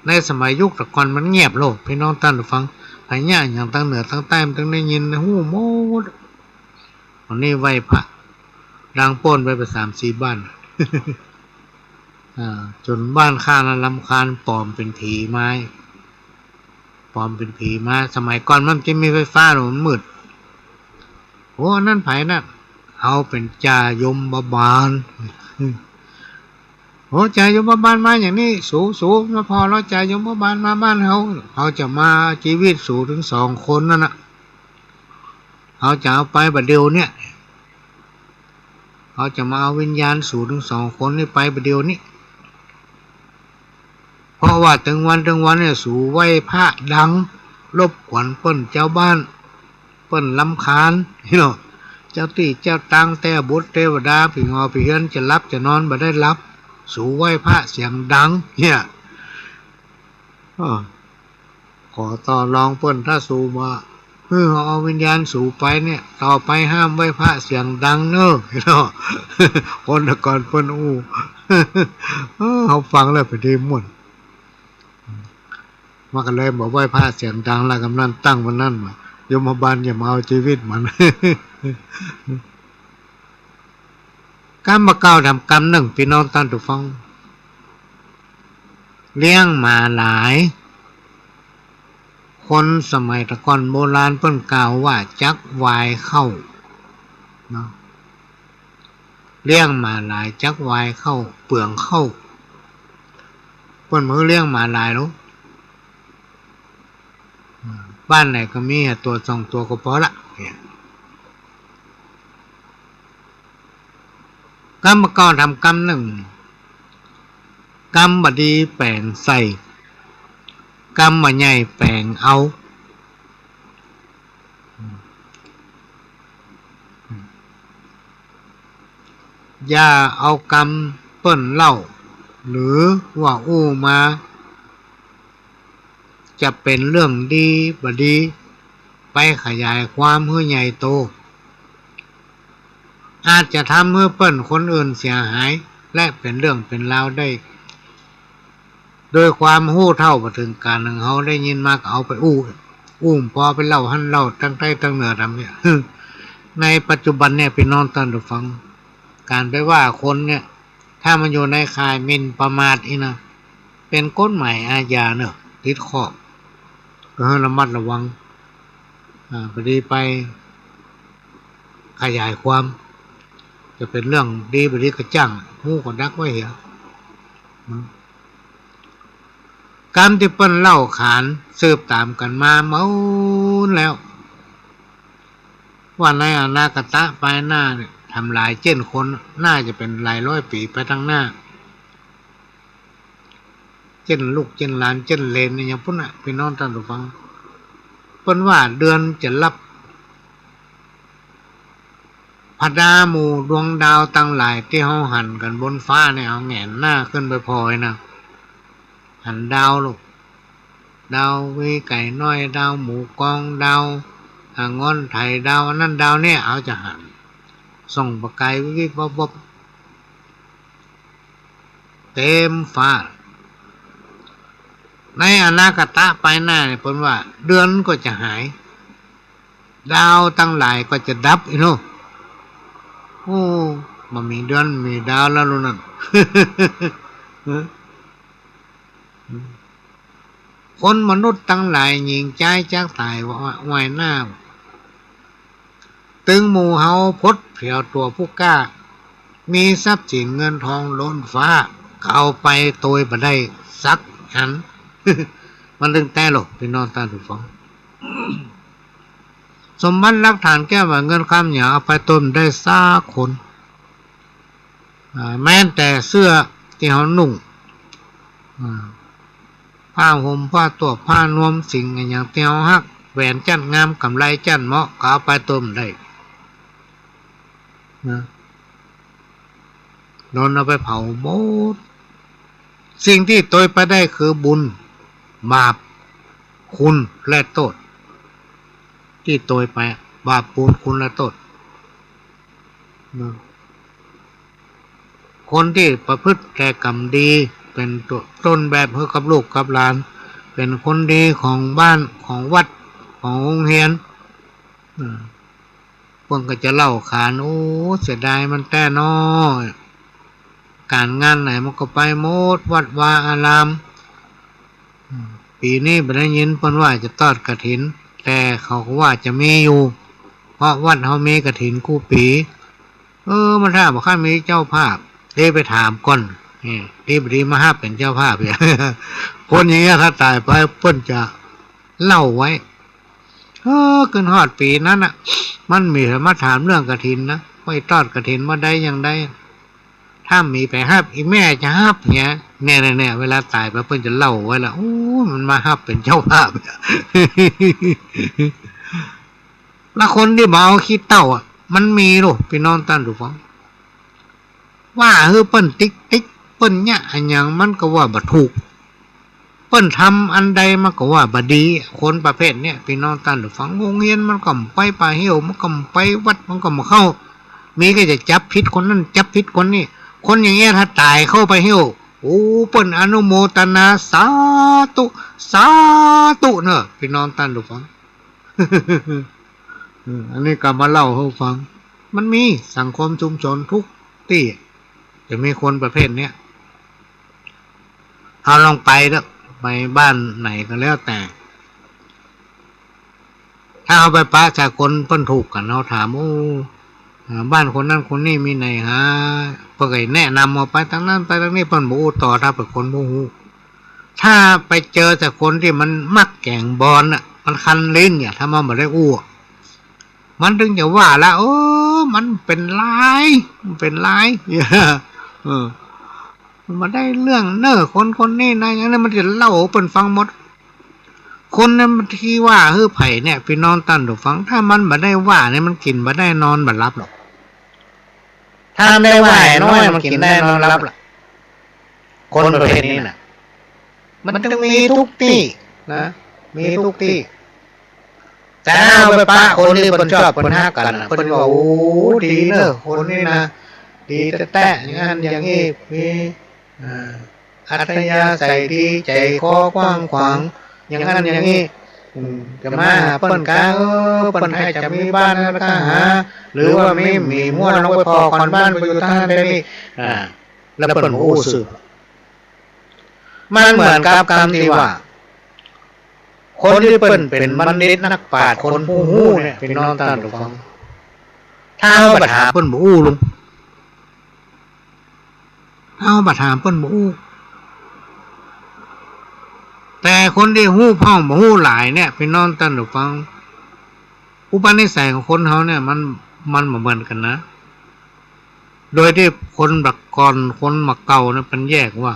S1: ในสมัยยุคแต่ก่อนมันเงียบโลกพี่น้องท่านฟังไผย่าอย่างตั้งเหนือตั้งใต้มันต้องได้ยินหู้หมดวันนี้ไหว้พระดังโป้นไป3-4 บ้าน จนบ้านข้างนั้นรำคาญปลอมเป็นผีไม้สมัยก่อนมันจะมีไฟฟ้าหรือมันมืดโอ้นั่นไผนั่นเอาเป็นจ่ายมบาลโอ้จ่ายมบาลมาอย่างนี้สูงแล้วพอเราจ่ายมบาลมาบ้านเขาจะมาชีวิตสูงถึง2 คนนั่นน่ะเขาจะเอาไปบัดเดียวเนี่ยเขาจะมาเอาวิญญาณสูงถึง2 คนนี่ไปบัดเดียวนี้เพราะว่าถึงวันเนี่ยสู่ไหว้พระดังรบกวนเปิ้นเจ้าบ้านเปิ้นรำคาญเจ้าที่เจ้าตังแต่บุตรเทวดาผีงอผีเฮือนจะรับจะนอนบ่ได้รับสู่ไหว้พระเสียงดังเนี่ยขอต่อรองเปิ้นถ้าสู่มาเพื่อเอาวิญญาณสู่ไปเนี่ยต่อไปห้ามไหว้พระเสียงดังเนอะคนตะก่อนเปิ้นเขาฟังแล้วไปดีม่วน มันก็เลยบอกไหว้พระเสียงดังแล้วกำนันตั้งวันนั้นว่ายมบาลอย่ามาเอาชีวิตมัน กรรมเก่าทำกรรมหนึ่งพี่น้องท่านผู้ฟังเลี้ยงมาหลาย คนสมัยตะก่อนโบราณเพิ่นกล่าวว่าจักวายเข้าเนาะเลี้ยงมาหลายจักวายเข้าเปลืองเข้าเพิ่นมือเลี้ยงมาหลายลูกบ้านไหนก็มีตัวสองตัวก็พอละกรรมเก่าทำกรรมหนึ่งกรรมบดีแปลงใส่กรรมมาใหญ่แปลงเอาอย่าเอากรรมเปิ้นเล่าหรือว่าอู้มาจะเป็นเรื่องดีบดีไปขยายความให้ใหญ่โตอาจจะทำให้เปิ้นคนอื่นเสียหายและเป็นเรื่องเป็นราวได้โดยความหู้เท่ามาถึงการของเขาได้ยินมากเอาไปอุ้มพอไปเล่าหั่นเล่าตั้งใต้ตั้งเหนือทำเนี่ย ในปัจจุบันเนี่ยพี่น้องท่านผู้ฟังการไปว่าคนเนี่ยถ้ามันอยู่ในข่ายหมิ่นประมาทอีนะเป็นกฎหมายอาญาเนอะติดข้อก็ให้ระมัดระวังพอดีไปขยายความจะเป็นเรื่องดีบดีกระจ่างหู้ก็ดักไว้เหรอกรรมที่เปิ้นเล่าขานสืบตามกันมาเมาแล้วว่าในอนาคตไปหน้าเนี่ยทำลายเช่นคนน่าจะเป็นหลายร้อยปีไปทั้งหน้าเช่นลูกเช่นหลานเช่นเลนเนี่ยอย่างพุ่นน่ะพี่น้องท่านผู้ฟังเปิ้นว่าเดือนจะรับพดาหมู่ดวงดาวตั้งหลายที่เฮาหันกันบนฟ้าเนี่ยเอาแหงนหน้าขึ้นไปพอยนะหันดาวลูกดาววีไก่น้อยดาวหมูกองดาวงอนไทยดาวนั่นดาวเนี่ยเอาจะหันส่องประกายวิบวับเต็มฟ้าในอนาคตไปหน้าเนี่ยเพิ่นว่าเดือนก็จะหายดาวตั้งหลายก็จะดับอีโน่โอ้มันมีเดือนมีดาวแล้วนั่น คนมนุษย์ตั้งหลายหญิงใจจักตายไว้หน้าตึงหมู่เฮาพดเผียวตัวผู้กล้ามีทรัพย์สินเงินทองล้นฟ้าเอาไปโตยบ่ได้สักหัน มันถึงแต่หรอกพี่น้องตาถูกฟ้อง สมบัติหลักฐานแก้ว่าเงินคำหยาเอาไปต้มได้ซาคนแม้แต่เสื้อที่เขานุ่งผ้าห่มผ้าตัวผ้านวมสิ่งอย่างเตียวฮักแหวนจันงามกำไรจันเหมาะก็เอาไปต้มได้นะโดนเอาไปเผาหมดสิ่งที่ตัวไปได้คือบุญบาปคุณและโทษที่ตัวไปบาปบุญคุณและโทษนะคนที่ประพฤติแต่กรรมดีเป็นตัวต้นแบบให้กับลูกกับหลานเป็นคนดีของบ้านของวัดของโรงเรียนพวกก็จะเล่าขานโอ้เสียดายมันแต่น้อยการงานไหนมันก็ไปหมดวัดวาอารามปีนี้บ่ได้ยินเพิ่นว่าจะทอดกฐินแต่เขาก็ว่าจะมีอยู่เพราะวัดเฮามีกฐินคู่ปีมันถ้าบ่ค่อยมีเจ้าภาพไปถามก่อนที่บดีมาห้าเป็นเจ้าภาพเนี่ย คนอย่างเงี้ยถ้าตายไปเพิ่นจะเล่าไว้เกินฮอดปีนั้นอ่ะมันมีมาถามเรื่องกฐินนะไว้ทอดกฐินมาได้ยังได้ถ้ามีไปห้าอีแม่จะห้าเงี้ยแน่เวลาตายไปเพิ่นจะเล่าไว้ละโอ้มันมาห้าเป็นเจ้าภาพ แล้วคนที่มาเอาขี้เต้าอ่ะมันมีหรอพี่น้องท่านผู้ฟังว่าเปิ้นติ๊กเปิ้นเนี่ยอันอย่างมันก็ว่าบ่ถูกเปิ้นทำอันใดมันก็ว่าบ่ดีคนประเภทเนี้ยพี่น้องท่านผู้ฟังโรงเรียนมันก็ไปป่าเหี่ยวมันก็ไปวัดมันก็มาเข้ามีก็จะจับผิดคนนั้นจับผิดคนนี้คนอย่างเงี้ยถ้าตายเข้าไปเหี่ยว โอ้เปิ้นอนุโมทนาสาธุสาธุเนอะพี่น้องท่านผู้ฟัง อันนี้ก็มาเล่าให้ฟังมันมีสังคมชุมชนทุกที่จะมีคนประเภทเนี้ยเอาลองไปเด้อไปบ้านไหนก็แล้วแต่ถ้าเอาไปปะจากคนเพิ่นถูกกันเราถามโอ้บ้านคนนั้นคนนี้มีไหนฮะเพื่อแนะนำเอาไปทางนั้นไปทางนี้เพิ่นบ่อู้ต่อถ้าเป็นคนบ่ฮู้ถ้าไปเจอแต่คนที่มันมักแก่งบอลน่ะมันคันลิ้นเนี่ยถ้ามันบ่ได้อู้มันถึงจะว่าละโอ้มันเป็นลายมันเป็นลายมันได้เรื่องเนอคนนี้นะอย่างนั้นมันจะเล่าเปิ้นฟังหมดคนนั้นที่ว่าฮือไผ่เนี่ยพี่น้องตั้นดูฟังถ้ามันบ่ได้ว่าเนี่ยมันกินบ่ได้นอนบ่หลับหรอกถ้าได้ว่าน้อยมันกินได้นอนหลับล่ะคนประเภทนี้น่ะมันจะมีทุกที่นะมีทุกที่แต่เอาไปปะคนที่เพิ่นชอบเพิ่นฮักกันน่ะเพิ่นว่าโอ้ดีเนอะคนนี้นะดีแต่อย่างนั้นอย่างนี้มีอัธยาศัยดีใจคอกว้างขวางอย่างนั้นอย่างนี้จะมาเปิ้นกะเปิ้นให้จะมีบ้านแล้วก็หาหรือว่ามีมั่วลงไปพอคนบ้านไปอยู่ทางใดนี่แล้วเปิ้นโอ้สึมันเหมือนกับคำที่ว่าคนที่เปิ้นเป็นบัณฑิตนักปราชญ์คนผู้ฮู้เนี่ยพี่น้องท่านผู้ฟังถ้าเอาบัดหาเปิ้นบ่อู้ลงเอาบัดหาเปิ้นบ่อู้แต่คนที่ฮู้พ่องบ่ฮู้หลายเนี่ยพี่น้องท่านผู้ฟังอุปนิสัยของคนเฮาเนี่ยมันบ่เหมือนกันนะโดยที่คนบักก่อนคนมาเก่าเนี่ยเป็นแยกว่า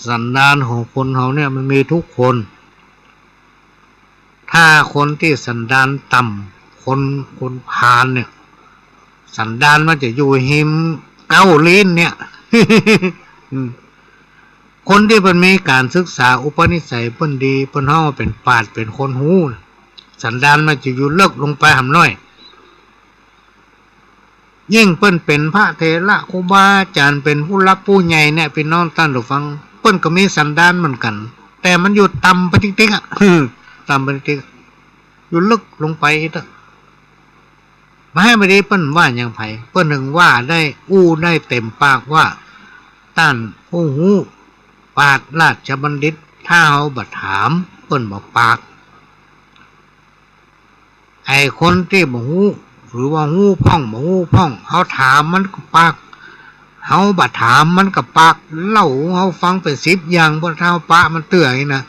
S1: สันดานของคนเฮาเนี่ยมันมีทุกคนถ้าคนที่สันดานต่ำคนพาลเนี่ยสันดานมันจะอยู่หิมเก้าลิ้นเนี่ย คนที่เพิ่นมีการศึกษาอุปนิสัยเพิ่นดีเพิ่นเฮาเป็นปราชญ์เป็นคนฮู้สันดานมันจะอยู่เลิกลงไปหำน้อยยิ่งเพิ่นเป็นพระเถระครูบาอาจารย์เป็นผู้รับผู้ใหญ่เนี่ยพี่น้องท่านผู้ฟังเพิ่นก็มีสันดานเหมือนกันแต่มันอยู่ต่ำไปจริงๆอ่ะ ต่ำไปจริงอยู่ลึกลงไปเด้อมาให้ไม่ได้เปิ้นว่าอย่างไผเปิ้นถึงว่าได้อู้ได้เต็มปากว่าต้านผู้ฮู้ปราชญ์ราชบัณฑิตถ้าเฮาบ่ถามเปิ้นบ่ปากไอ้คนที่บ่ฮู้หรือว่าฮู้พ่องบ่ฮู้พ่องเฮาถามมันก็ปากเฮาบ่ถามมันก็ปากเล่าเฮาฟังเป็น10อย่างบ่เท่าปะมันเตื้อนี่นะ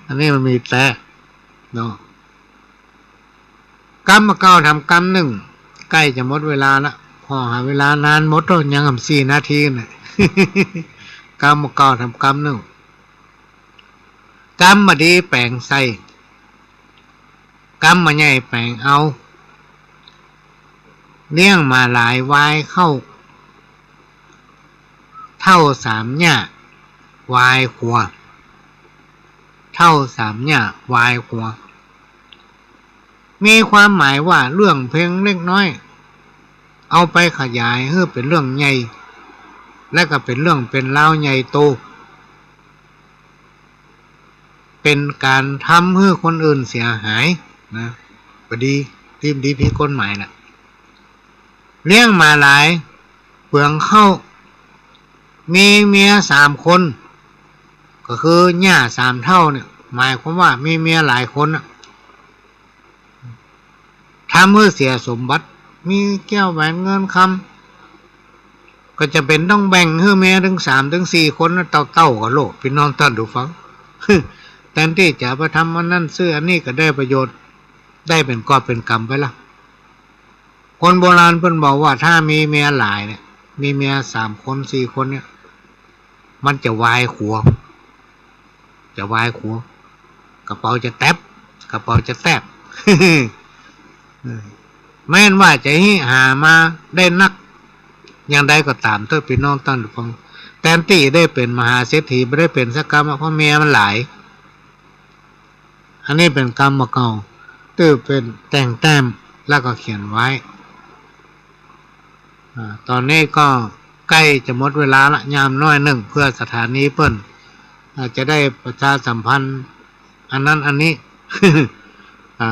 S1: อันนี้มันมีแต่เนาะกรรมเก่าทำกรรมหนึ่งใกล้จะหมดเวลาละพอหาเวลานานหมดแล้วยัง4 นาทีน่ะ กรรมเก่าทำกรรมหนึ่งกรรมมาดีแปลงใส่กรรมมาใหญ่แปลงเอาเลี้ยงมาหลายวายเข้าเท่า3 หญ้าวายขัวเท่า3 หญ้าวายขัวมีความหมายว่าเรื่องเพียงเล็กน้อยเอาไปขยายให้เป็นเรื่องใหญ่และก็เป็นเรื่องเป็นราวใหญ่โตเป็นการทำให้คนอื่นเสียหายนะพอดีทีมดีผิดกฎหมายน่ะเลี้ยงมาหลายเปลืองเข้ามีเมีย3 คนก็คือหญ้า3 เท่าเนี่ยหมายความว่ามีเมียหลายคนน่ะทำให้เสียสมบัติมีแก้วแหวนเงินคำก็จะเป็นต้องแบ่งให้เมียถึง3 ถึง 4 คนนะเต้ากับโลกพี่น้องท่านดูฟัง แทนที่จะไปทำมันนั่นซื้ออันนี้ก็ได้ประโยชน์ได้เป็นกอบเป็นกรรมไปละคนโบราณเพิ่นบอกว่าถ้ามีเมียหลายเนี่ยมีเมีย3 คน 4 คนเนี่ยมันจะวายขัวกระเป๋าจะแตบกระเป๋าจะแตบ แม้นว่าจะให้หามาได้นักอย่างใดก็ตามเถอะพี่น้องท่านผู้ฟังแทนที่ได้เป็นมหาเศรษฐีไม่ได้เป็นสักกรรมเพราะเมียมันหลายอันนี้เป็นกรรมเก่าตื้อเป็นแต่งแต้มแล้วก็เขียนไว้ตอนนี้ก็ ใกล้จะหมดเวลาละยามน้อยหนึ่งเพื่อสถานีเปิ้นอาจจะได้ประชาสัมพันธ์อันนั้นอันนี้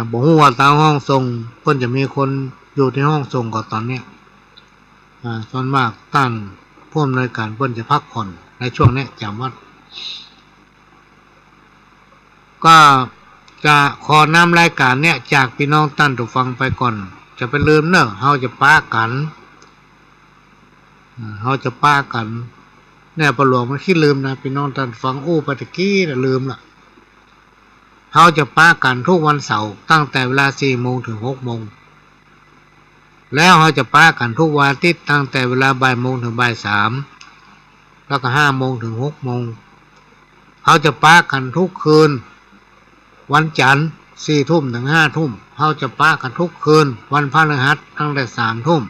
S1: บอกว่าทางห้องส่งเปิ้นจะมีคนอยู่ที่ห้องส่งก่อนตอนเนี้ยส่วนมากท่านผู้อำนวยการเปิ้นจะพักผ่อนในช่วงนี้จำว่าก็จะขอนำรายการเนี่ยจากพี่น้องท่านผู้ฟังไปก่อนจะไปลืมเนอะเฮาจะป้ากันเนี่ยประหลวงมันคิดลืมนะพี่น้องท่านฟังอู้ปตะกี้น่ะลืมล่ะเฮาจะป้ากันทุกวันเสาร์ตั้งแต่เวลา 4 โมงถึง 6 โมงแล้วเฮาจะป้ากันทุกวันอาทิตย์ตั้งแต่เวลาบ่ายโมงถึงบ่าย 3แล้วก็ 5 โมงถึง 6 โมงเฮาจะป้ากันทุกคืนวันจันทร์ 4 ทุ่มถึง 5 ทุ่มเฮาจะป้ากันทุกคืนวันพฤหัสตั้งแต่ 3 ทุ่ม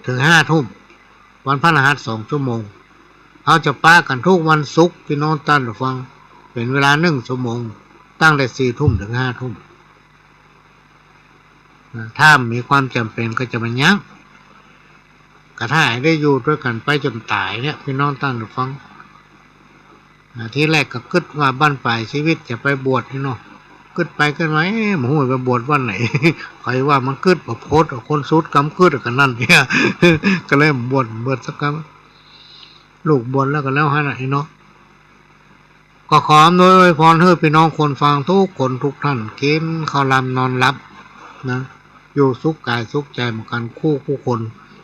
S1: ถึง 5 ทุ่มวันพฤหัส 2 ชั่วโมงเฮาจะป้ากันทุกวันศุกร์พี่น้องท่านผู้ฟังเป็นเวลา1 ชั่วโมงตั้งแต่ 4 ทุ่มถึง 5 ทุ่มถ้ามีความจำเป็นก็จะมายั้งกระทั่งได้อยู่ด้วยกันไปจนตายเนี่ยพี่น้องท่านผู้ฟังที่แรกก็คิดว่าบ้านปลายชีวิตจะไปบวชนี่เนาะคิดไปกันไหมหมูไปบวชวันไหน ใครว่ามันคิดบ่โพสคนสุดกำคิดกันนั่นเนี่ย ก็เลยบวชสักครั้งลูกบวชแล้วก็แล้วฮะไอ้เนาะก็ขออำนวยพรให้พี่น้องคนฟังทุกคนทุกท่านกินข้าวลำนอนหลับนะอยู่สุขกายสุขใจเหมือนกันคู่คน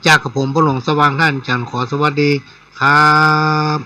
S1: จากกับผมพระหลวงสว่างท่านจันทร์ขอสวัสดีครับ